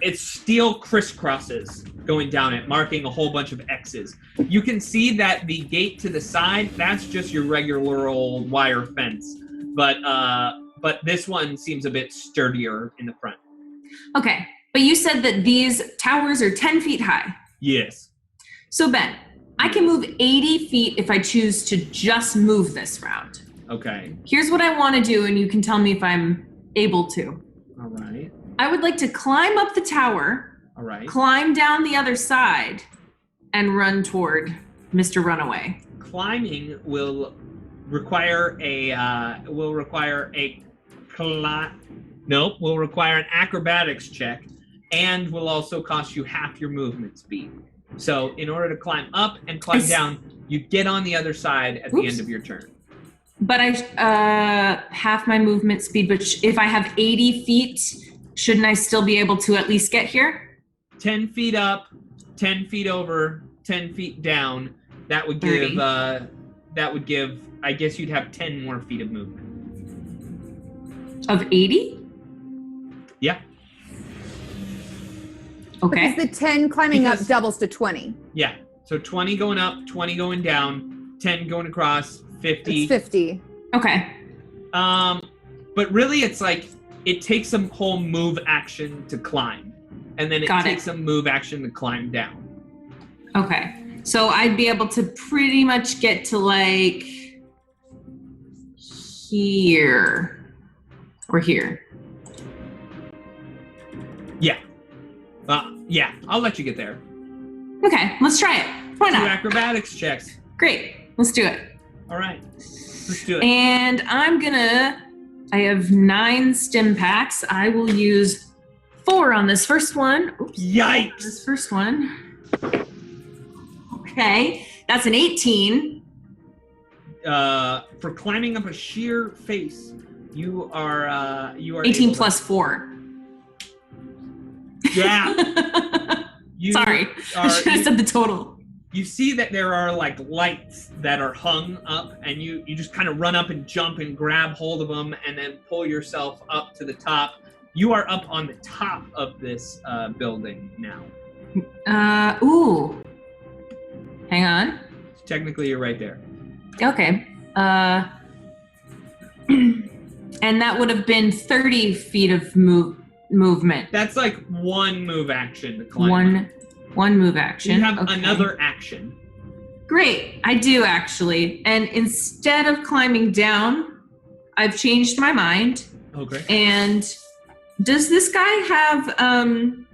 It's steel crisscrosses going down it, marking a whole bunch of X's. You can see that the gate to the side, that's just your regular old wire fence. But this one seems a bit sturdier in the front. Okay, but you said that these towers are 10 feet high. Yes. So Ben, I can move 80 feet if I choose to just move this round. Okay. Here's what I want to do, and you can tell me if I'm able to. All right. I would like to climb up the tower, All right. climb down the other side, and run toward Mr. Runaway. Climbing will require will require an acrobatics check, and will also cost you half your movement speed. So in order to climb up and climb down, you get on the other side at the end of your turn. But I half my movement speed, but if I have 80 feet, shouldn't I still be able to at least get here? 10 feet up, 10 feet over, 10 feet down. That would give 30. I guess you'd have 10 more feet of movement. Of 80? Yeah. Okay. Because the 10 climbing up doubles to 20. Yeah. So 20 going up, 20 going down, 10 going across, 50. It's 50. Okay. But really it's like it takes some whole move action to climb. and then it Got takes a move action to climb down. Okay. So I'd be able to pretty much get to like here or here. Yeah. Yeah, I'll let you get there. Okay, let's try it. Why 2 not? acrobatics checks. Great. Let's do it. All right. Let's do it. And I have 9 stim packs. I will use 4 on this first one. Oops. Yikes. This first one. Okay. That's an 18. For climbing up a sheer face, you are 18 plus 4. Yeah. Sorry. I should have said the total. You see that there are like lights that are hung up, and you just kind of run up and jump and grab hold of them and then pull yourself up to the top. You are up on the top of this building now. Ooh. Hang on. Technically, you're right there. Okay. And that would have been 30 feet of movement. That's like 1 move action to climb. One move action. You have another action. Great. I do actually. And instead of climbing down, I've changed my mind. Okay. And does this guy have I'm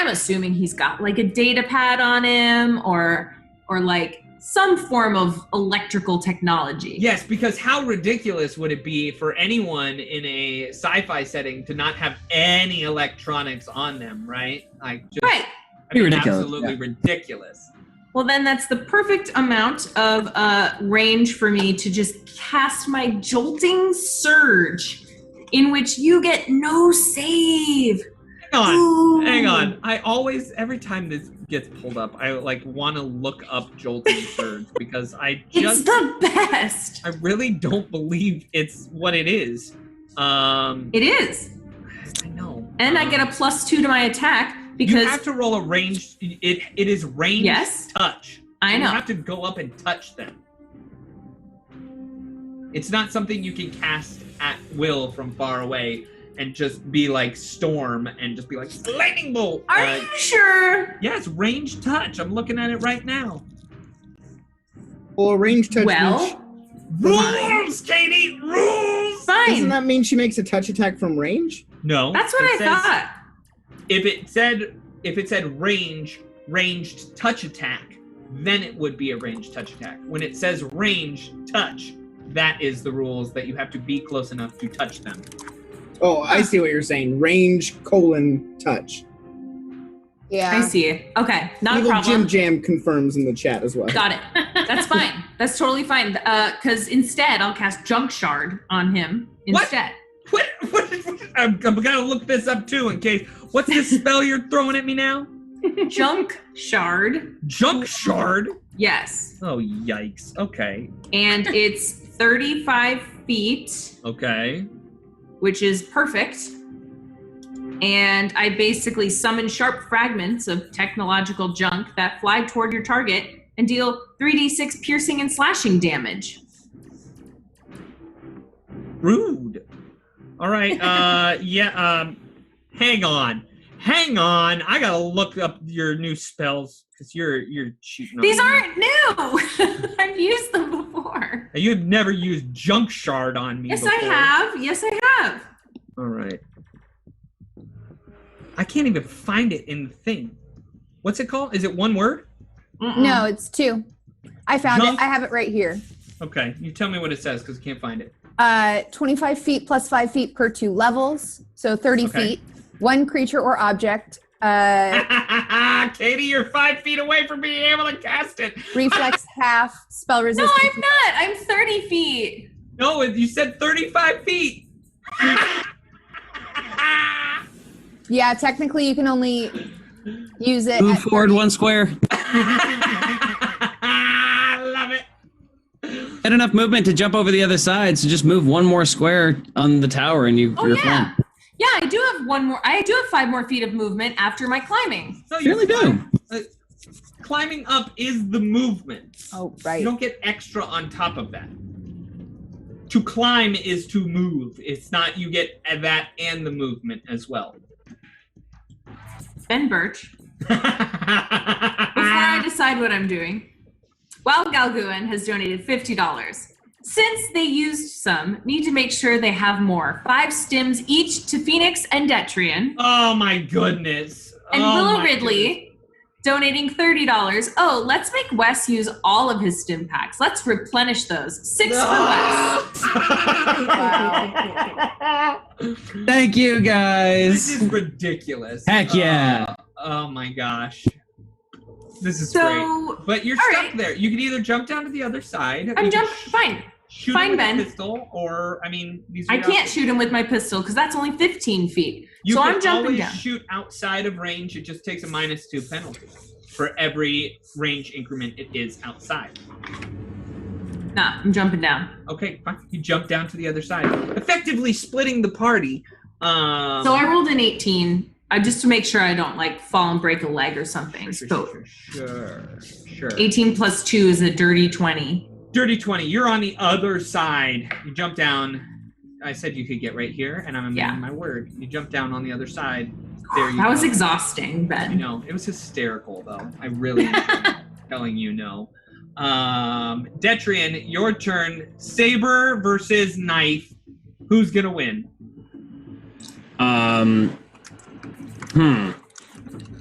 assuming he's got like a data pad on him or like some form of electrical technology. Yes, because how ridiculous would it be for anyone in a sci-fi setting to not have any electronics on them, right? Like just right. Ridiculous. Absolutely ridiculous. Well, then that's the perfect amount of range for me to just cast my Jolting Surge, in which you get no save. Hang on. I always, every time this gets pulled up, I like want to look up Jolting Surge because it's the best. I really don't believe it's what it is. It is. I know. And I get a +2 to my attack because you have to roll a ranged. It is ranged touch. I know. You have to go up and touch them. It's not something you can cast at will from far away and just be like Storm and just be like lightning bolt. Are you sure? Yes, ranged touch. I'm looking at it right now. Well, range touch. Rules, Katie, rules. Fine. Doesn't that mean she makes a touch attack from range? No. That's what I thought. If it said ranged touch attack, then it would be a ranged touch attack. When it says ranged touch, that is the rules that you have to be close enough to touch them. Oh, I see what you're saying. Range : touch. Yeah. I see it. Okay, not Evil a problem. Jim Jam confirms in the chat as well. Got it. That's fine. That's totally fine. Because instead, I'll cast Junk Shard on him instead. What? I'm gonna look this up too in case. What's this spell you're throwing at me now? Junk Shard. Junk Shard? Yes. Oh, yikes. Okay. And it's 35 feet. Okay. Which is perfect. And I basically summon sharp fragments of technological junk that fly toward your target and deal 3d6 piercing and slashing damage. Rude. All right. Hang on. I gotta look up your new spells because you're cheating. These aren't new. I've used them before. You've never used Junk Shard on me. Yes, before. Yes, I have. All right. I can't even find it in the thing. What's it called? Is it one word? No, it's 2. I found Junk? it. I have it right here. Okay, you tell me what it says because I can't find it. 25 feet plus 5 feet per 2 levels, so 30 feet. 1 creature or object. Katie, you're 5 feet away from being able to cast it. Reflex half, spell resistance. No, I'm not. I'm 30 feet. No, you said 35 feet. Yeah, technically you can only use it. Move forward 1 square. I love it. Get enough movement to jump over the other side, so just move 1 more square on the tower and you're fine. Yeah, I do have 1 more. I do have 5 more feet of movement after my climbing. No, you really do. Climbing up is the movement. Oh, right. You don't get extra on top of that. To climb is to move. It's not you get that and the movement as well. Ben Birch. Before I decide what I'm doing, Wild Galguin has donated $50. Since they used some, need to make sure they have more. 5 stims each to Phoenix and Detrian. Oh my goodness. And Willow Ridley donating $30. Oh, let's make Wes use all of his stim packs. Let's replenish those. 6 for Wes. Wow. Thank you, guys. This is ridiculous. Heck yeah. Oh my gosh. This is great. But you're stuck there. You can either jump down to the other side. Fine. Shoot Fine, him with Ben. a pistol, or, I mean... I can't shoot him with my pistol because that's only 15 feet. You so can I'm jumping always down. shoot outside of range. It just takes a -2 penalty for every range increment it is outside. Nah, I'm jumping down. Okay, fine. You jump down to the other side, effectively splitting the party. So I rolled an 18, just to make sure I don't fall and break a leg or something. Sure. 18 plus 2 is a dirty 20. Dirty 20. You're on the other side. You jump down. I said you could get right here, and I'm a man of my word. You jump down on the other side. There you go. That was exhausting, Ben. I know. It was hysterical, though. I really am telling you no. Detrian, your turn. Saber versus knife. Who's going to win?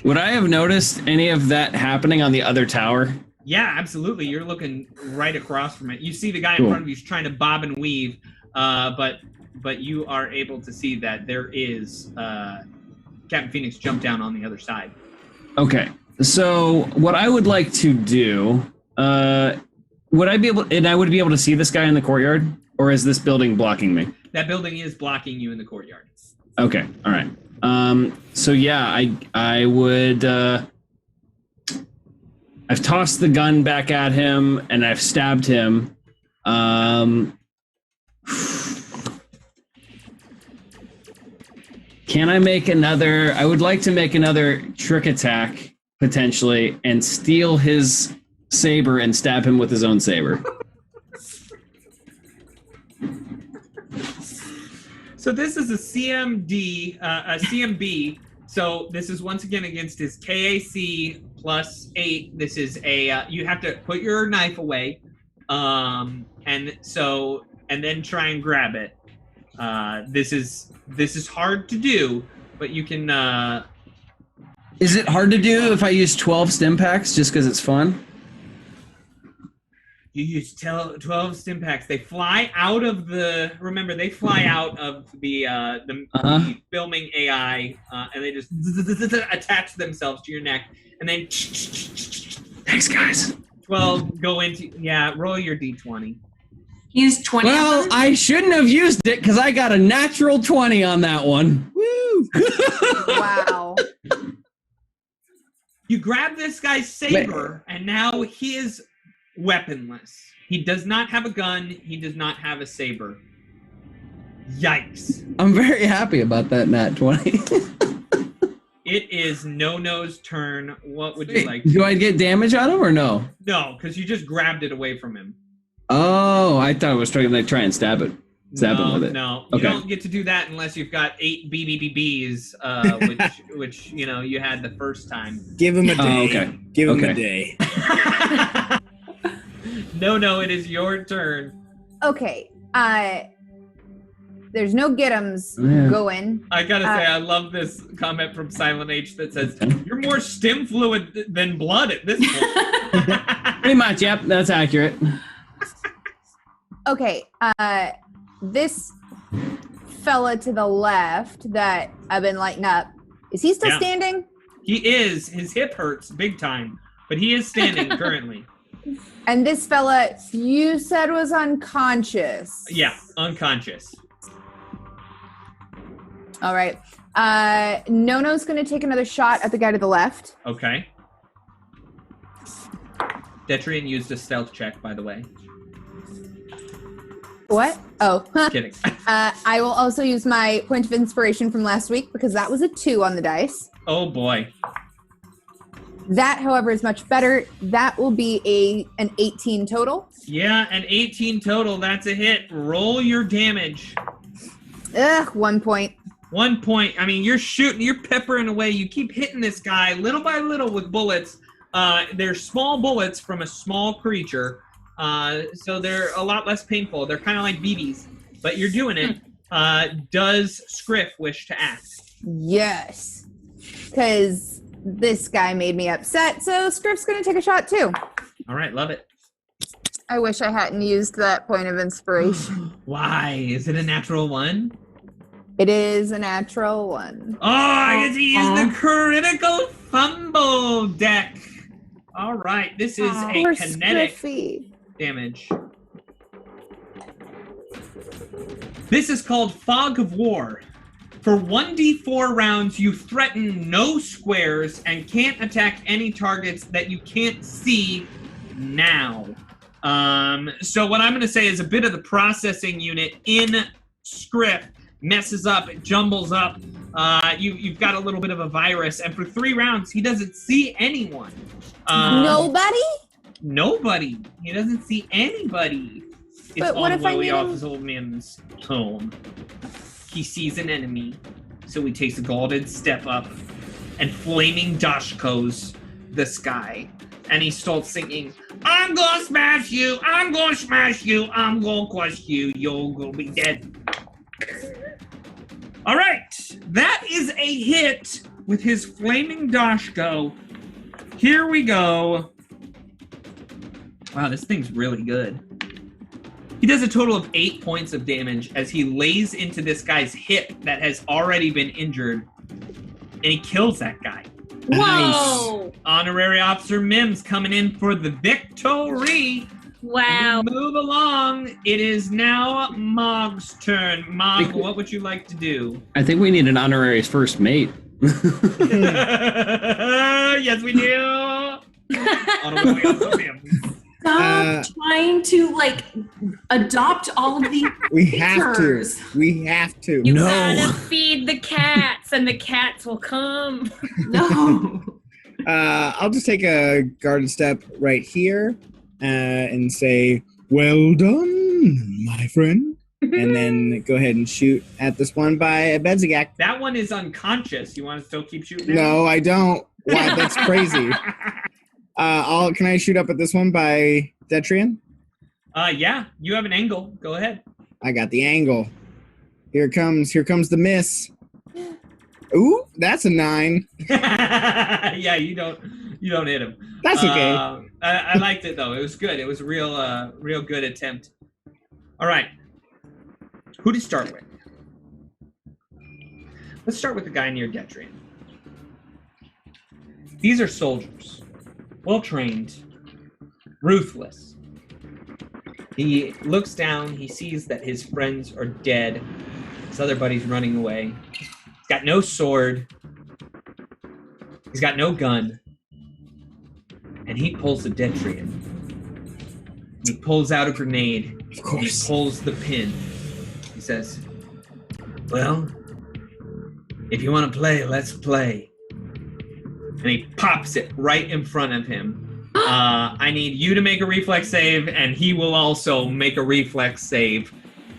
Would I have noticed any of that happening on the other tower? Yeah, absolutely. You're looking right across from it. You see the guy in front of you is trying to bob and weave, but you are able to see that there is Captain Phoenix jump down on the other side. Okay. So what I would like to do, would I be able to see this guy in the courtyard, or is this building blocking me? That building is blocking you in the courtyard. Okay. All right. So yeah, I would. I've tossed the gun back at him and I've stabbed him. Can I make another? I would like to make another trick attack potentially and steal his saber and stab him with his own saber. So this is a CMB. So this is once again against his KAC +8. This is a you have to put your knife away, and then try and grab it. This is hard to do, but you can. Is it hard to do if I use 12 stim packs just because it's fun? You use 12 stim packs. They fly out of the. Remember, they fly out of the filming AI, and they just attach themselves to your neck, and then. Thanks, guys. 12 go into roll your d20. Use 20. Well, I shouldn't have used it because I got a natural 20 on that one. Woo! Wow. You grab this guy's saber, and now he is weaponless. He does not have a gun. He does not have a saber. Yikes. I'm very happy about that nat 20. It is No-No's turn. What would you like? Do I get damage on him or no? No, because you just grabbed it away from him. Oh, I thought I was trying to try and stab him with it. No, okay. You don't get to do that unless you've got 8 BBBs, which you had the first time. Give him a day. Oh, okay. Give him a day. No, it is your turn. Okay. There's no get-ems going. I gotta say, I love this comment from Silent H that says, "You're more stim fluid than blood at this point." Pretty much, yep, that's accurate. Okay, this fella to the left that I've been lighting up, is he still standing? He is. His hip hurts big time, but he is standing currently. And this fella you said was unconscious. Yeah, unconscious. All right. No-No's going to take another shot at the guy to the left. Okay. Detrian used a stealth check, by the way. What? Oh. Kidding. I will also use my point of inspiration from last week because that was a 2 on the dice. Oh, boy. That, however, is much better. That will be an 18 total. Yeah, an 18 total. That's a hit. Roll your damage. 1 point. 1 point. I mean, you're shooting, you're peppering away. You keep hitting this guy little by little with bullets. They're small bullets from a small creature, so they're a lot less painful. They're kind of like BBs, but you're doing it. Does Scriff wish to act? Yes, because this guy made me upset, so Scriff's going to take a shot too. All right, love it. I wish I hadn't used that point of inspiration. Why? Is it a natural 1? It is a natural 1. Oh, I get to use the critical fumble deck. All right, this is a kinetic damage. This is called Fog of War. For 1d4 rounds, you threaten no squares and can't attack any targets that you can't see now. So what I'm going to say is a bit of the processing unit in Script messes up, it jumbles up. You've got a little bit of a virus, and for 3 rounds, he doesn't see anyone. Nobody? Nobody. He doesn't see anybody. It's But all what the if I way meet off him- his old Mims home. He sees an enemy, so he takes a golden step up and flaming dashkos the sky. And he starts singing, I'm gonna smash you, I'm gonna smash you, I'm gonna crush you, you're gonna be dead. All right, that is a hit with his flaming dashko. Here we go. Wow, this thing's really good. He does a total of 8 points of damage as he lays into this guy's hip that has already been injured, and he kills that guy. Whoa! Honorary Officer Mims coming in for the victory. Wow. Move along. It is now Mog's turn. Mog, what would you like to do? I think we need an honorary first mate. Yes, we do. Honorary Officer Mims. Stop trying to adopt all of the We have to. pictures. We have to. You gotta feed the cats, and the cats will come. No. I'll just take a guarded step right here and say, well done, my friend. And then go ahead and shoot at this one by Bedzigak. That one is unconscious. You want to still keep shooting at No, I don't. Wow, that's crazy. Can I shoot up at this one by Detrian? Yeah, you have an angle. Go ahead. I got the angle. Here comes the miss. Ooh, that's a 9. Yeah, you don't hit him. That's okay. I liked it though. It was good. It was a real good attempt. All right. Who to start with? Let's start with the guy near Detrian. These are soldiers. Well trained, ruthless. He looks down, he sees that his friends are dead. His other buddy's running away. He's got no sword. He's got no gun. And he pulls the Detrian. He pulls out a grenade. Of course. And he pulls the pin. He says, well, if you want to play, let's play. And he pops it right in front of him. I need you to make a reflex save, and he will also make a reflex save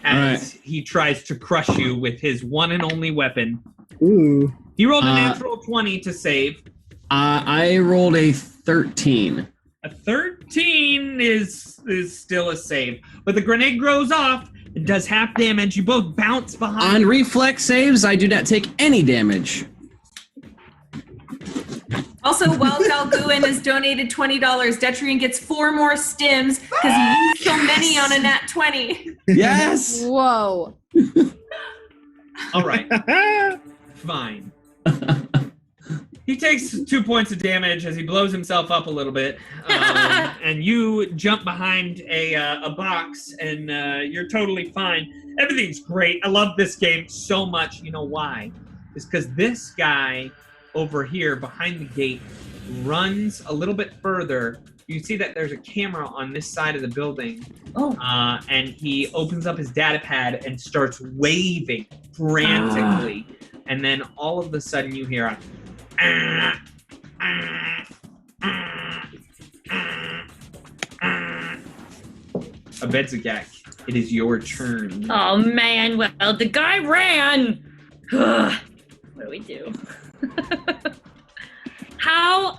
as he tries to crush you with his one and only weapon. Ooh. He rolled a natural 20 to save. I rolled a 13. A 13 is still a save. But the grenade goes off. It does half damage. You both bounce behind. On reflex saves, I do not take any damage. Also, while Galguin has donated $20, Detrian gets 4 more stims because he used so many on a nat 20. Yes! Whoa. All right. Fine. He takes 2 points of damage as he blows himself up a little bit. And you jump behind a box, and you're totally fine. Everything's great. I love this game so much. You know why? It's because this guy over here behind the gate runs a little bit further. You see that there's a camera on this side of the building. Oh. And he opens up his data pad and starts waving frantically. And then all of a sudden you hear a Bedzigak, it is your turn. Oh man, well, the guy ran. What do we do? How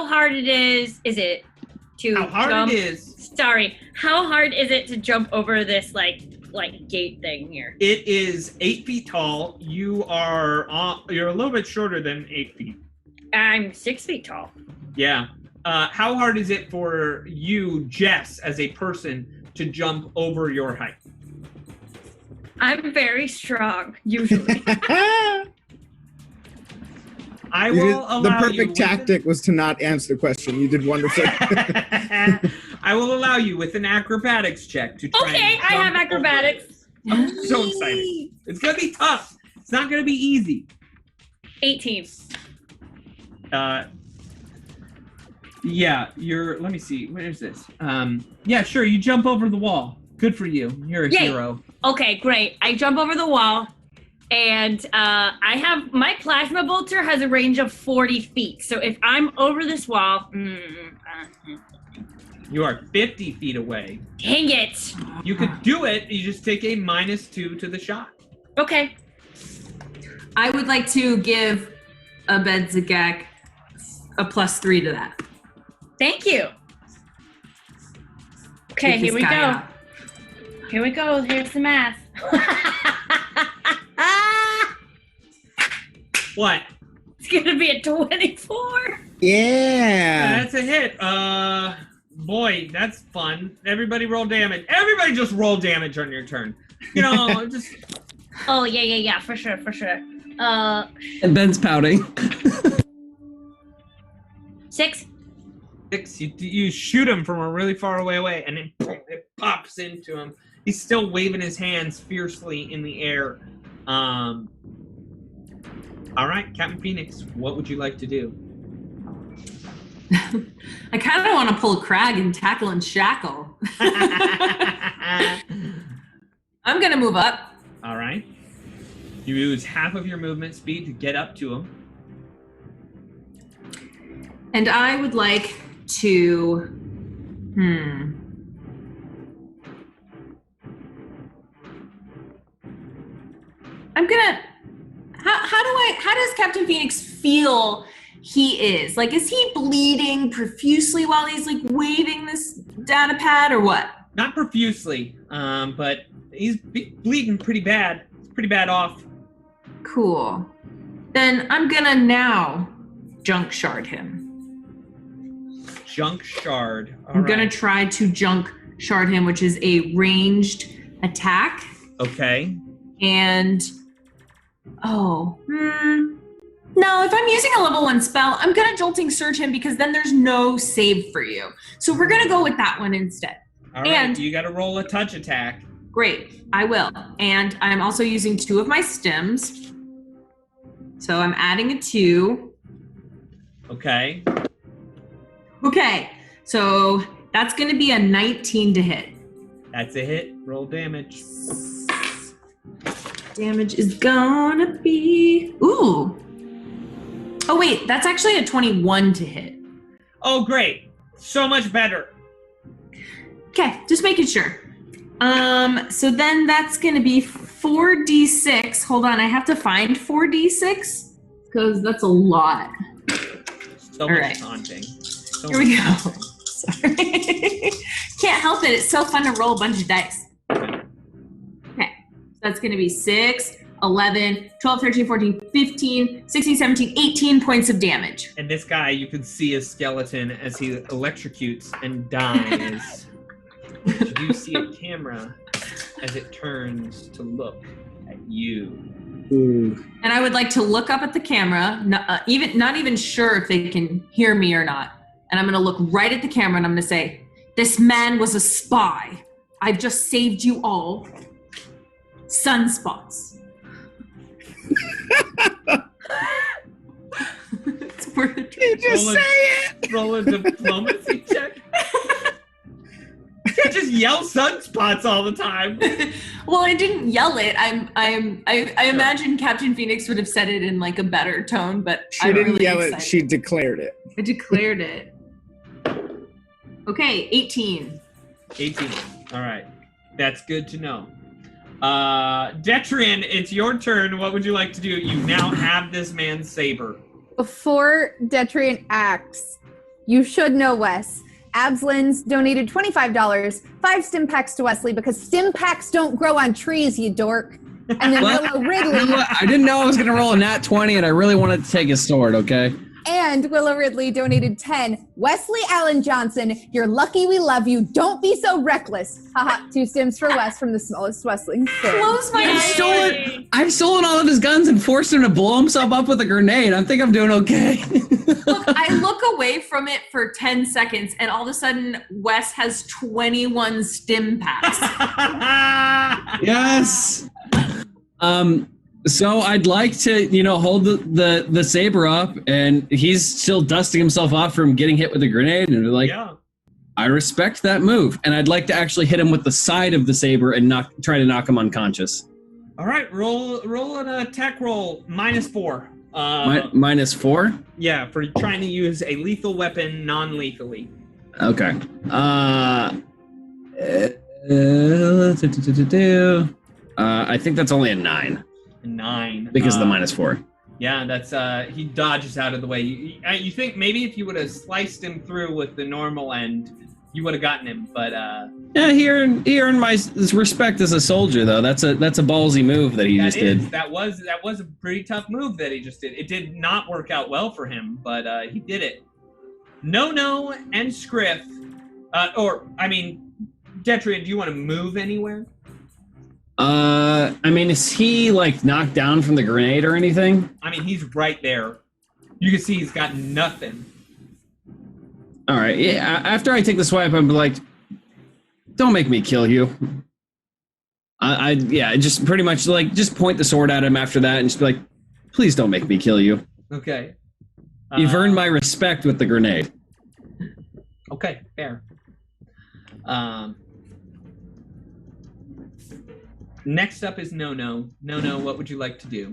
hard is it to How hard jump? it is. Sorry, how hard is it to jump over this like gate thing here? It is 8 feet tall. You're a little bit shorter than 8 feet. I'm 6 feet tall. Yeah. How hard is it for you, Jess, as a person, to jump over your height? I'm very strong, usually. I will allow the perfect you tactic was to not answer the question. You did wonderfully. I will allow you with an acrobatics check to try. Okay, I have acrobatics. I'm so excited. It's gonna be tough. It's not gonna be easy. 18. Yeah, let me see. Where is this? Yeah, sure. You jump over the wall. Good for you. You're a hero. Okay, great. I jump over the wall, and my plasma bolter has a range of 40 feet. So if I'm over this wall, you are 50 feet away. Dang it! You could do it. You just take a -2 to the shot. Okay. I would like to give Abedzagak a +3 to that. Thank you. Okay, here we go. Out. Here we go. Here's the math. What? It's gonna be a 24. Yeah. That's a hit. Boy, that's fun. Everybody roll damage. Everybody just roll damage on your turn. Just. Oh yeah, for sure. And Ben's pouting. 6. You shoot him from a really far away, and then boom, it pops into him. He's still waving his hands fiercely in the air. All right, Captain Phoenix, what would you like to do? I kind of want to pull a Crag and tackle and shackle. I'm going to move up. All right. You use half of your movement speed to get up to him. And I would like to... I'm gonna... How does Captain Phoenix feel he is? Like, is he bleeding profusely while he's, like, waving this data pad, or what? Not profusely, but he's bleeding pretty bad. It's pretty bad off. Cool. Then I'm gonna now junk shard him. Junk shard. I'm gonna try to junk shard him, which is a ranged attack. Okay. And no, if I'm using a level 1 spell, I'm gonna jolting surge him because then there's no save for you. So we're gonna go with that one instead. All right, you gotta roll a touch attack. Great, I will. And I'm also using 2 of my stims. So I'm adding a 2. Okay. Okay, so that's gonna be a 19 to hit. That's a hit. Roll damage. Damage is gonna be... Ooh. Oh, wait, that's actually a 21 to hit. Oh, great. So much better. Okay, just making sure. So then that's gonna be 4d6. Hold on, I have to find 4d6 because that's a lot. So much taunting. Here we go. Sorry. Can't help it. It's so fun to roll a bunch of dice. Okay, so that's gonna be 6, 11, 12, 13, 14, 15, 16, 17, 18 points of damage. And this guy, you can see his skeleton as he electrocutes and dies. You do see a camera as it turns to look at you. Ooh. And I would like to look up at the camera, not even sure if they can hear me or not. And I'm going to look right at the camera and I'm going to say, "This man was a spy. I've just saved you all. Sunspots." You just say it. Roll a diplomacy check. You can't just yell sunspots all the time. Well, I didn't yell it. I imagine Captain Phoenix would have said it in like a better tone, but She didn't yell it. She declared it. I declared it. Okay, 18. 18. All right. That's good to know. Detrian, it's your turn. What would you like to do? You now have this man's saber. Before Detrian acts, you should know, Wes. Abslins donated $25, 5 stim packs to Wesley because stim packs don't grow on trees, you dork. And then Willow Ridley. You know what? I didn't know I was going to roll a nat 20, and I really wanted to take his sword, okay? And Willow Ridley donated 10. Wesley Allen Johnson, you're lucky we love you. Don't be so reckless. Haha, 2 stims for Wes from the smallest Wesley. Close my I've stolen all of his guns and forced him to blow himself up with a grenade. I think I'm doing okay. Look, I look away from it for 10 seconds, and all of a sudden, Wes has 21 stim packs. Yes. So I'd like to, hold the saber up, and he's still dusting himself off from getting hit with a grenade, and I respect that move, and I'd like to actually hit him with the side of the saber and try to knock him unconscious. All right, roll an attack roll, -4. -4? Yeah, for trying to use a lethal weapon non-lethally. Okay. I think that's only a 9. 9. Because of the -4. Yeah, that's he dodges out of the way. You think maybe if you would have sliced him through with the normal end, you would have gotten him, but yeah, he earned my respect as a soldier, though. That's a ballsy move that he just did. That was a pretty tough move that he just did. It did not work out well for him, but he did it. No and Scriff, Detrian, do you want to move anywhere? Is he knocked down from the grenade or anything? He's right there. You can see he's got nothing. All right. Yeah. After I take the swipe, I'm like, "Don't make me kill you." Just pretty much just point the sword at him after that, and just be like, "Please don't make me kill you." Okay. You've earned my respect with the grenade. Okay, fair. Next up is No-No. No-No, what would you like to do?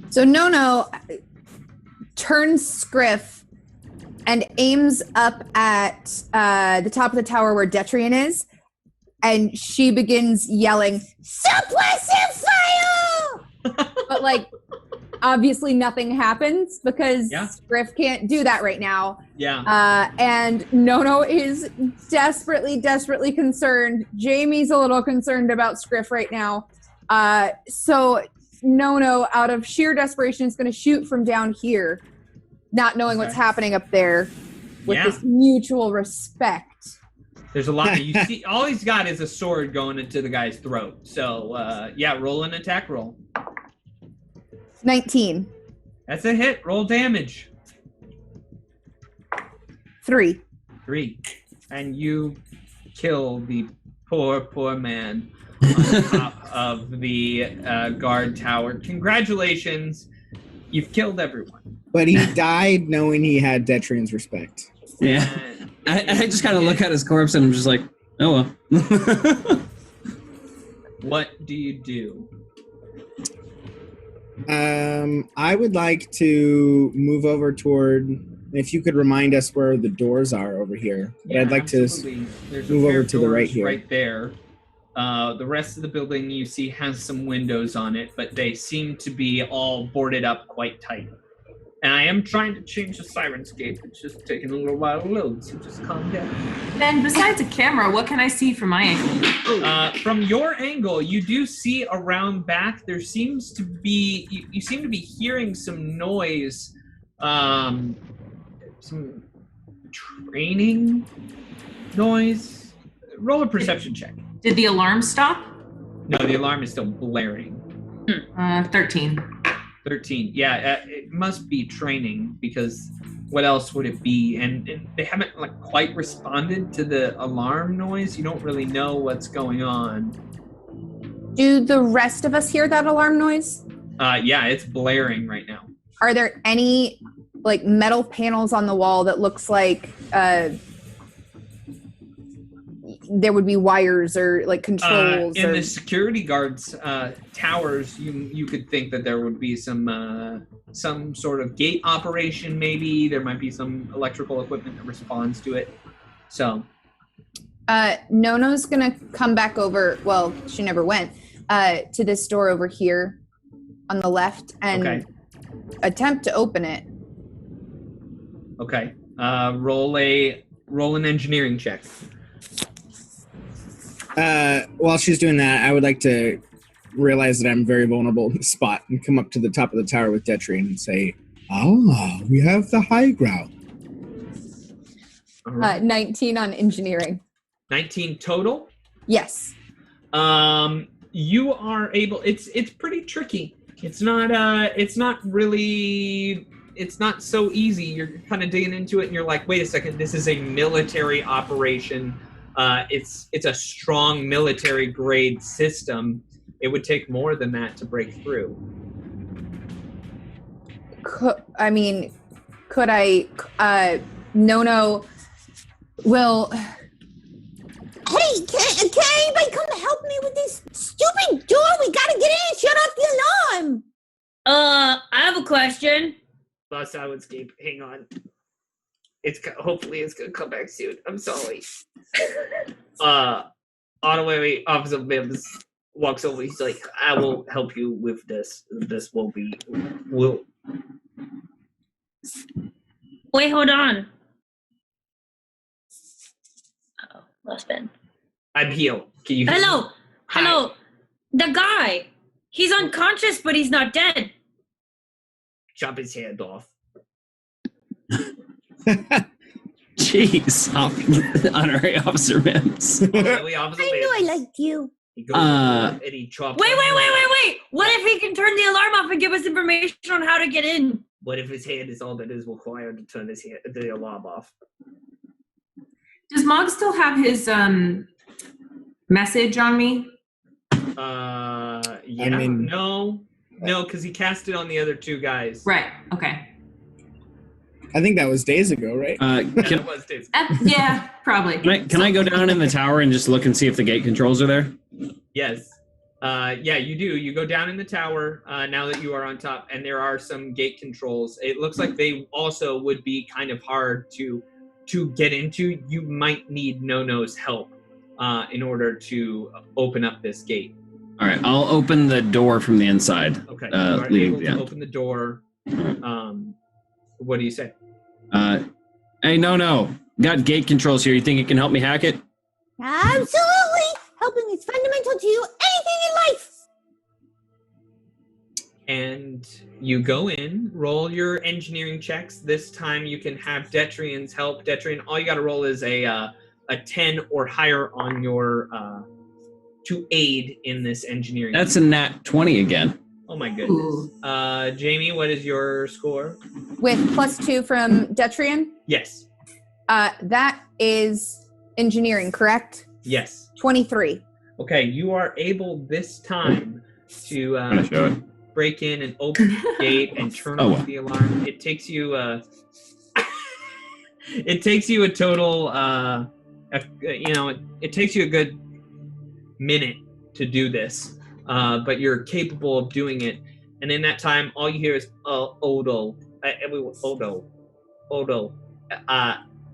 So No-No turns Scriff and aims up at the top of the tower where Detrian is, and she begins yelling, "Suppressive fire!" But obviously nothing happens because Scriff can't do that right now. Yeah. And No-No is desperately concerned. Jamie's a little concerned about Scriff right now. So No-No, out of sheer desperation, is going to shoot from down here, not knowing what's happening up there, with this mutual respect. There's a lot. You see, all he's got is a sword going into the guy's throat. So, roll an attack roll. 19. That's a hit. Roll damage. 3. And you kill the poor man on top of the guard tower. Congratulations. You've killed everyone. But he died knowing he had Detrian's respect. Yeah. I just kind of look at his corpse and I'm just like, oh well. What do you do? I would like to move over toward, if you could remind us where the doors are over here. But I'd like to move over to the right here. Right there. The rest of the building you see has some windows on it, but they seem to be all boarded up quite tight. And I am trying to change the Sirenscape. It's just taking a little while to load, so just calm down. Ben, besides a camera, what can I see from my angle? From your angle, you do see around back, there seems to be, you seem to be hearing some noise, some training noise. Roll a perception check. Did the alarm stop? No, the alarm is still blaring. 13. 13. Yeah, it must be training, because what else would it be? And they haven't quite responded to the alarm noise. You don't really know what's going on. Do the rest of us hear that alarm noise? Yeah, it's blaring right now. Are there any metal panels on the wall that looks like there would be wires or controls? In the security guards' towers, you could think that there would be some sort of gate operation. Maybe there might be some electrical equipment that responds to it. So, Nono's gonna come back over. Well, she never went to this door over here on the left and attempt to open it. Okay. Roll an engineering check. While she's doing that, I would like to realize that I'm very vulnerable in the spot and come up to the top of the tower with Detrian and say, we have the high ground. 19 on engineering. 19 total? Yes. You are able, it's pretty tricky. It's not so easy. You're kind of digging into it and you're like, wait a second, this is a military operation. It's a strong military grade system. It would take more than that to break through. Could I, Nono will... Hey, can anybody come to help me with this stupid door? We gotta get in and shut off the alarm. I have a question. Lost Soundscape, hang on. Hopefully it's gonna come back soon. I'm sorry. Honorary Officer Mims walks over. He's like, I will help you with this. This will. Wait, hold on. Oh, lost Ben. I'm here. Can you hear me? Hello. Hi. Hello. The guy. He's unconscious, but he's not dead. Chop his hand off. Jeez, Honorary Officer Mims. Honorary Officer I Mims. knew I liked you. He goes over and he chops. Wait. What if he can turn the alarm off and give us information on how to get in? What if his hand is all that is required to turn the alarm off? Does Mog still have his message on me? Yeah. No, because he cast it on the other two guys. Right. Okay. I think that was days ago, right? It was days ago. Yeah, probably. Can I go down in the tower and just look and see if the gate controls are there? Yes. Yeah, you do. You go down in the tower now that you are on top, and there are some gate controls. It looks like they also would be kind of hard to get into. You might need Nono's help in order to open up this gate. All right, I'll open the door from the inside. Okay, you are able to yeah. open the door. What do you say? Hey, no. Got gate controls here. You think you can help me hack it? Absolutely. Helping is fundamental to anything in life. And you go in, roll your engineering checks. This time you can have Detrian's help. Detrian, all you got to roll is a 10 or higher on your to aid in this engineering. That's a nat 20 again. Oh my goodness. Jamie, what is your score? With +2 from Detrian? Yes. That is engineering, correct? Yes. 23. Okay, you are able this time to break in and open the gate and turn off the alarm. It takes you it takes you a total it takes you a good minute to do this. But you're capable of doing it. And in that time, all you hear is, Odo,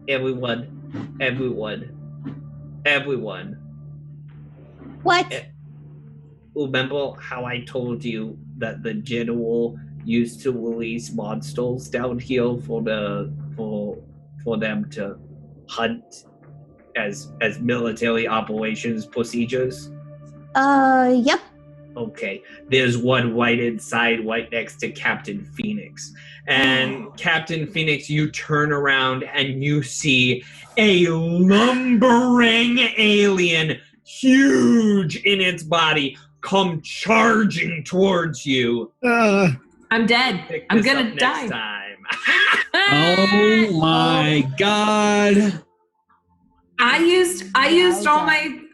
everyone, everyone. What? Remember how I told you that the general used to release monsters down here for them to hunt as military operations procedures? Yep. Okay, there's one right inside, right next to Captain Phoenix. And Captain Phoenix, you turn around and you see a lumbering alien, huge in its body, come charging towards you. I'm dead. I'm gonna die. Next time. Oh my god. I used all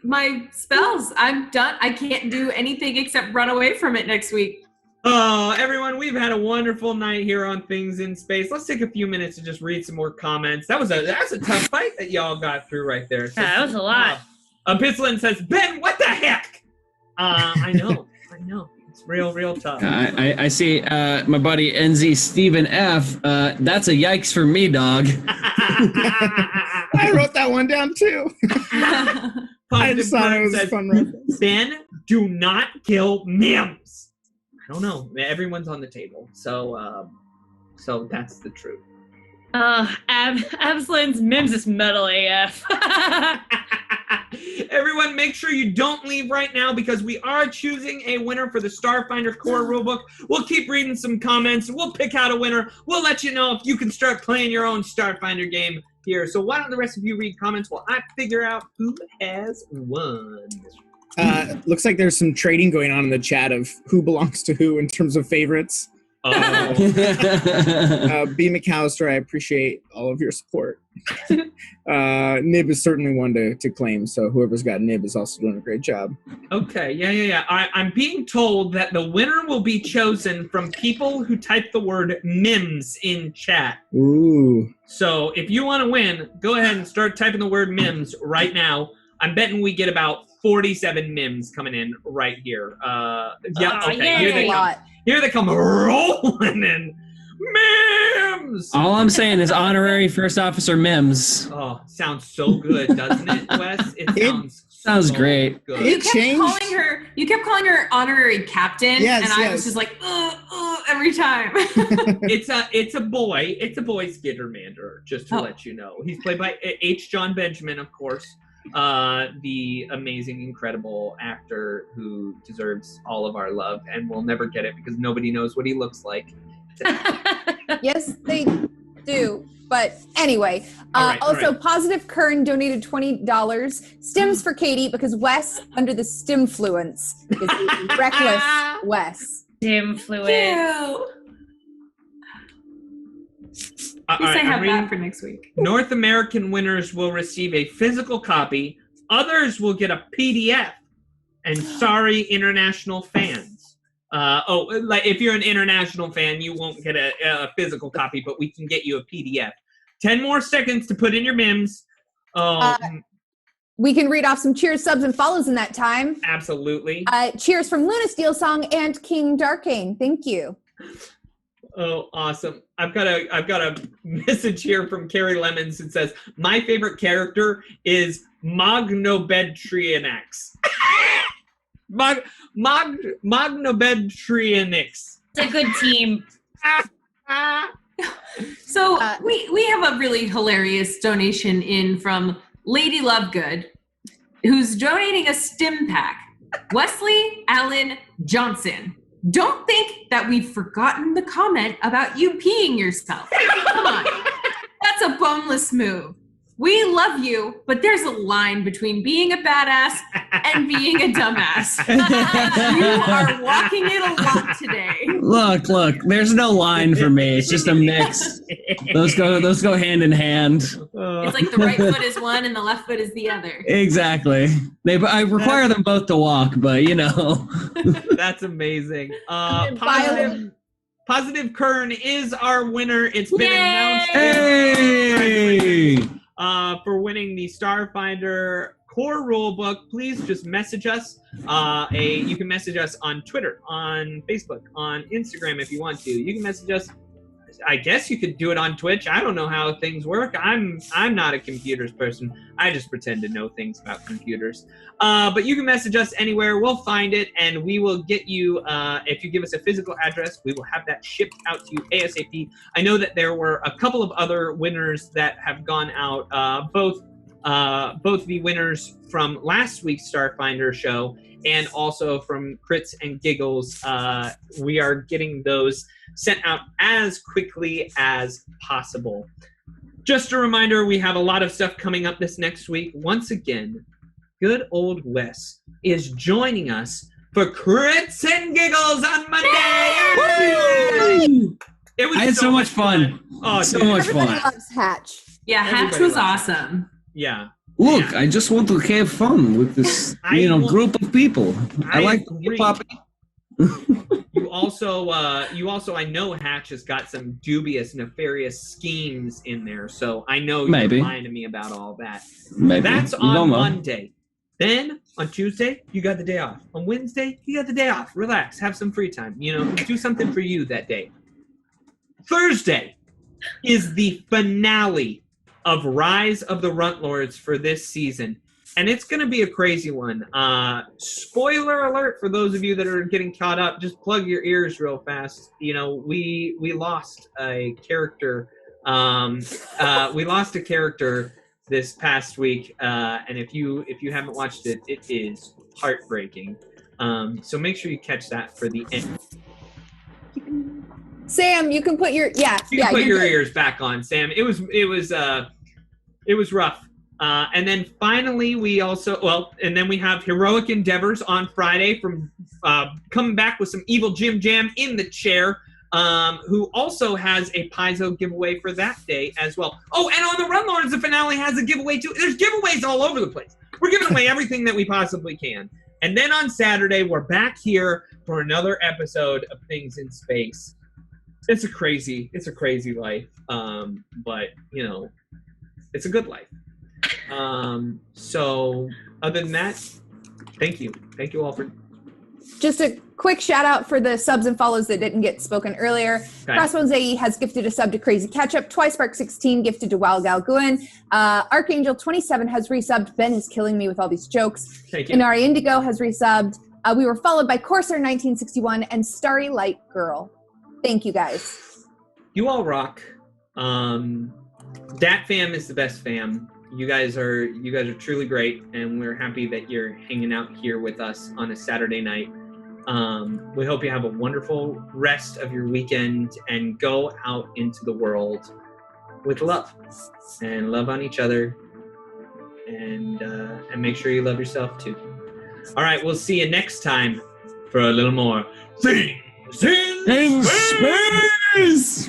my spells. I'm done. I can't do anything except run away from it next week. Oh, everyone, we've had a wonderful night here on Things in Space. Let's take a few minutes to just read some more comments. That's a tough fight that y'all got through right there. So, Yeah, that was a lot. Pitslin says, Ben, what the heck? I know. It's real tough. I see my buddy NZ Steven F. That's a yikes for me, dog. I wrote that one down too. I just thought it was a fun reference. Ben, do not kill Mims. I don't know. Everyone's on the table, so that's the truth. Absalin's Mims is metal AF. Everyone, make sure you don't leave right now because we are choosing a winner for the Starfinder core rulebook. We'll keep reading some comments. We'll pick out a winner. We'll let you know if you can start playing your own Starfinder game here. So why don't the rest of you read comments while I figure out who has won? Looks like there's some trading going on in the chat of who belongs to who in terms of favorites. B. McAllister, I appreciate all of your support. Nib is certainly one to claim, so whoever's got Nib is also doing a great job. Okay, yeah. I'm being told that the winner will be chosen from people who type the word Mims in chat. Ooh. So if you want to win, go ahead and start typing the word Mims right now. I'm betting we get about 47 Mims coming in right here. Here they come rolling in. Mims! All I'm saying is honorary first officer Mims. Oh, sounds so good, doesn't it, Wes? It sounds great. Good. You kept calling her honorary captain, yes, and I was just like, every time. It's a boy. It's a boy Skittermander, just to let you know. He's played by H. John Benjamin, of course. The amazing, incredible actor who deserves all of our love, and we'll never get it because nobody knows what he looks like. Yes, they do. But anyway, All right. Positive Kern donated $20. Stims for Katie because Wes, under the stimfluence, is reckless Wes. Stimfluence. At least I have that for next week. North American winners will receive a physical copy. Others will get a PDF. And sorry, international fans. Like if you're an international fan, you won't get a physical copy, but we can get you a PDF. 10 more seconds to put in your Mims. We can read off some cheers, subs, and follows in that time. Absolutely. Cheers from Luna Steel Song and King Darkane. Thank you. Oh, awesome. I've got a message here from Carrie Lemons that says, my favorite character is Magnobedtrianix. Magnobedtrianix. It's a good team. So we have a really hilarious donation in from Lady Lovegood, who's donating a stim pack. Wesley Allen Johnson. Don't think that we've forgotten the comment about you peeing yourself. Come on. That's a boneless move. We love you, but there's a line between being a badass and being a dumbass. You are walking it a lot today. Look, there's no line for me. It's just a mix. Those go hand in hand. It's like the right foot is one and the left foot is the other. Exactly. I require them both to walk, but you know. That's amazing. Positive Kern is our winner. It's been announced. Hey! For winning the Starfinder core rulebook, please just message us. You can message us on Twitter, on Facebook, on Instagram if you want to. You can message us. I guess you could do it on Twitch. I don't know how things work. I'm not a computers person. I just pretend to know things about computers. But you can message us anywhere. We'll find it, and we will get you, if you give us a physical address, we will have that shipped out to you ASAP. I know that there were a couple of other winners that have gone out, both the winners from last week's Starfinder show and also from Crits and Giggles. We are getting those sent out as quickly as possible. Just a reminder, we have a lot of stuff coming up this next week. Once again, good old Wes is joining us for Crits and Giggles on Monday. It was I had so much fun. Oh, so much fun. Everybody loves Hatch. Yeah, Hatch was awesome. Yeah. Look, I just want to have fun with this, group of people. I like hip-hop. You also, I know Hatch has got some dubious, nefarious schemes in there, so I know you're lying to me about all that. Maybe. That's on Monday. Then, on Tuesday, you got the day off. On Wednesday, you got the day off. Relax, have some free time. Do something for you that day. Thursday is the finale of Rise of the Runtlords for this season. And it's going to be a crazy one. Spoiler alert for those of you that are getting caught up. Just plug your ears real fast. You know, we lost a character. We lost a character this past week. And if you haven't watched it, it is heartbreaking. So make sure you catch that for the end. Sam, you can put your Put your ears back on, Sam. It was rough. And then finally, we have Heroic Endeavors on Friday from coming back with some Evil Jim Jam in the chair, who also has a Paizo giveaway for that day as well. Oh, and on the Runlords, the finale has a giveaway too. There's giveaways all over the place. We're giving away everything that we possibly can. And then on Saturday, we're back here for another episode of Things in Space. It's a crazy life, but you know, it's a good life. So other than that, thank you all for. Just a quick shout out for the subs and follows that didn't get spoken earlier. Okay. Crossbones AE has gifted a sub to Crazy Ketchup. Twispark16 gifted to Wild Gal Guin. Archangel27 has resubbed. Ben is killing me with all these jokes. Thank you. Inari Indigo has resubbed. We were followed by Corsair1961 and Starry Light Girl. Thank you guys. You all rock. Dat fam is the best fam. You guys are truly great, and we're happy that you're hanging out here with us on a Saturday night. We hope you have a wonderful rest of your weekend and go out into the world with love and love on each other, and make sure you love yourself too. All right, we'll see you next time for a little more Things in Space!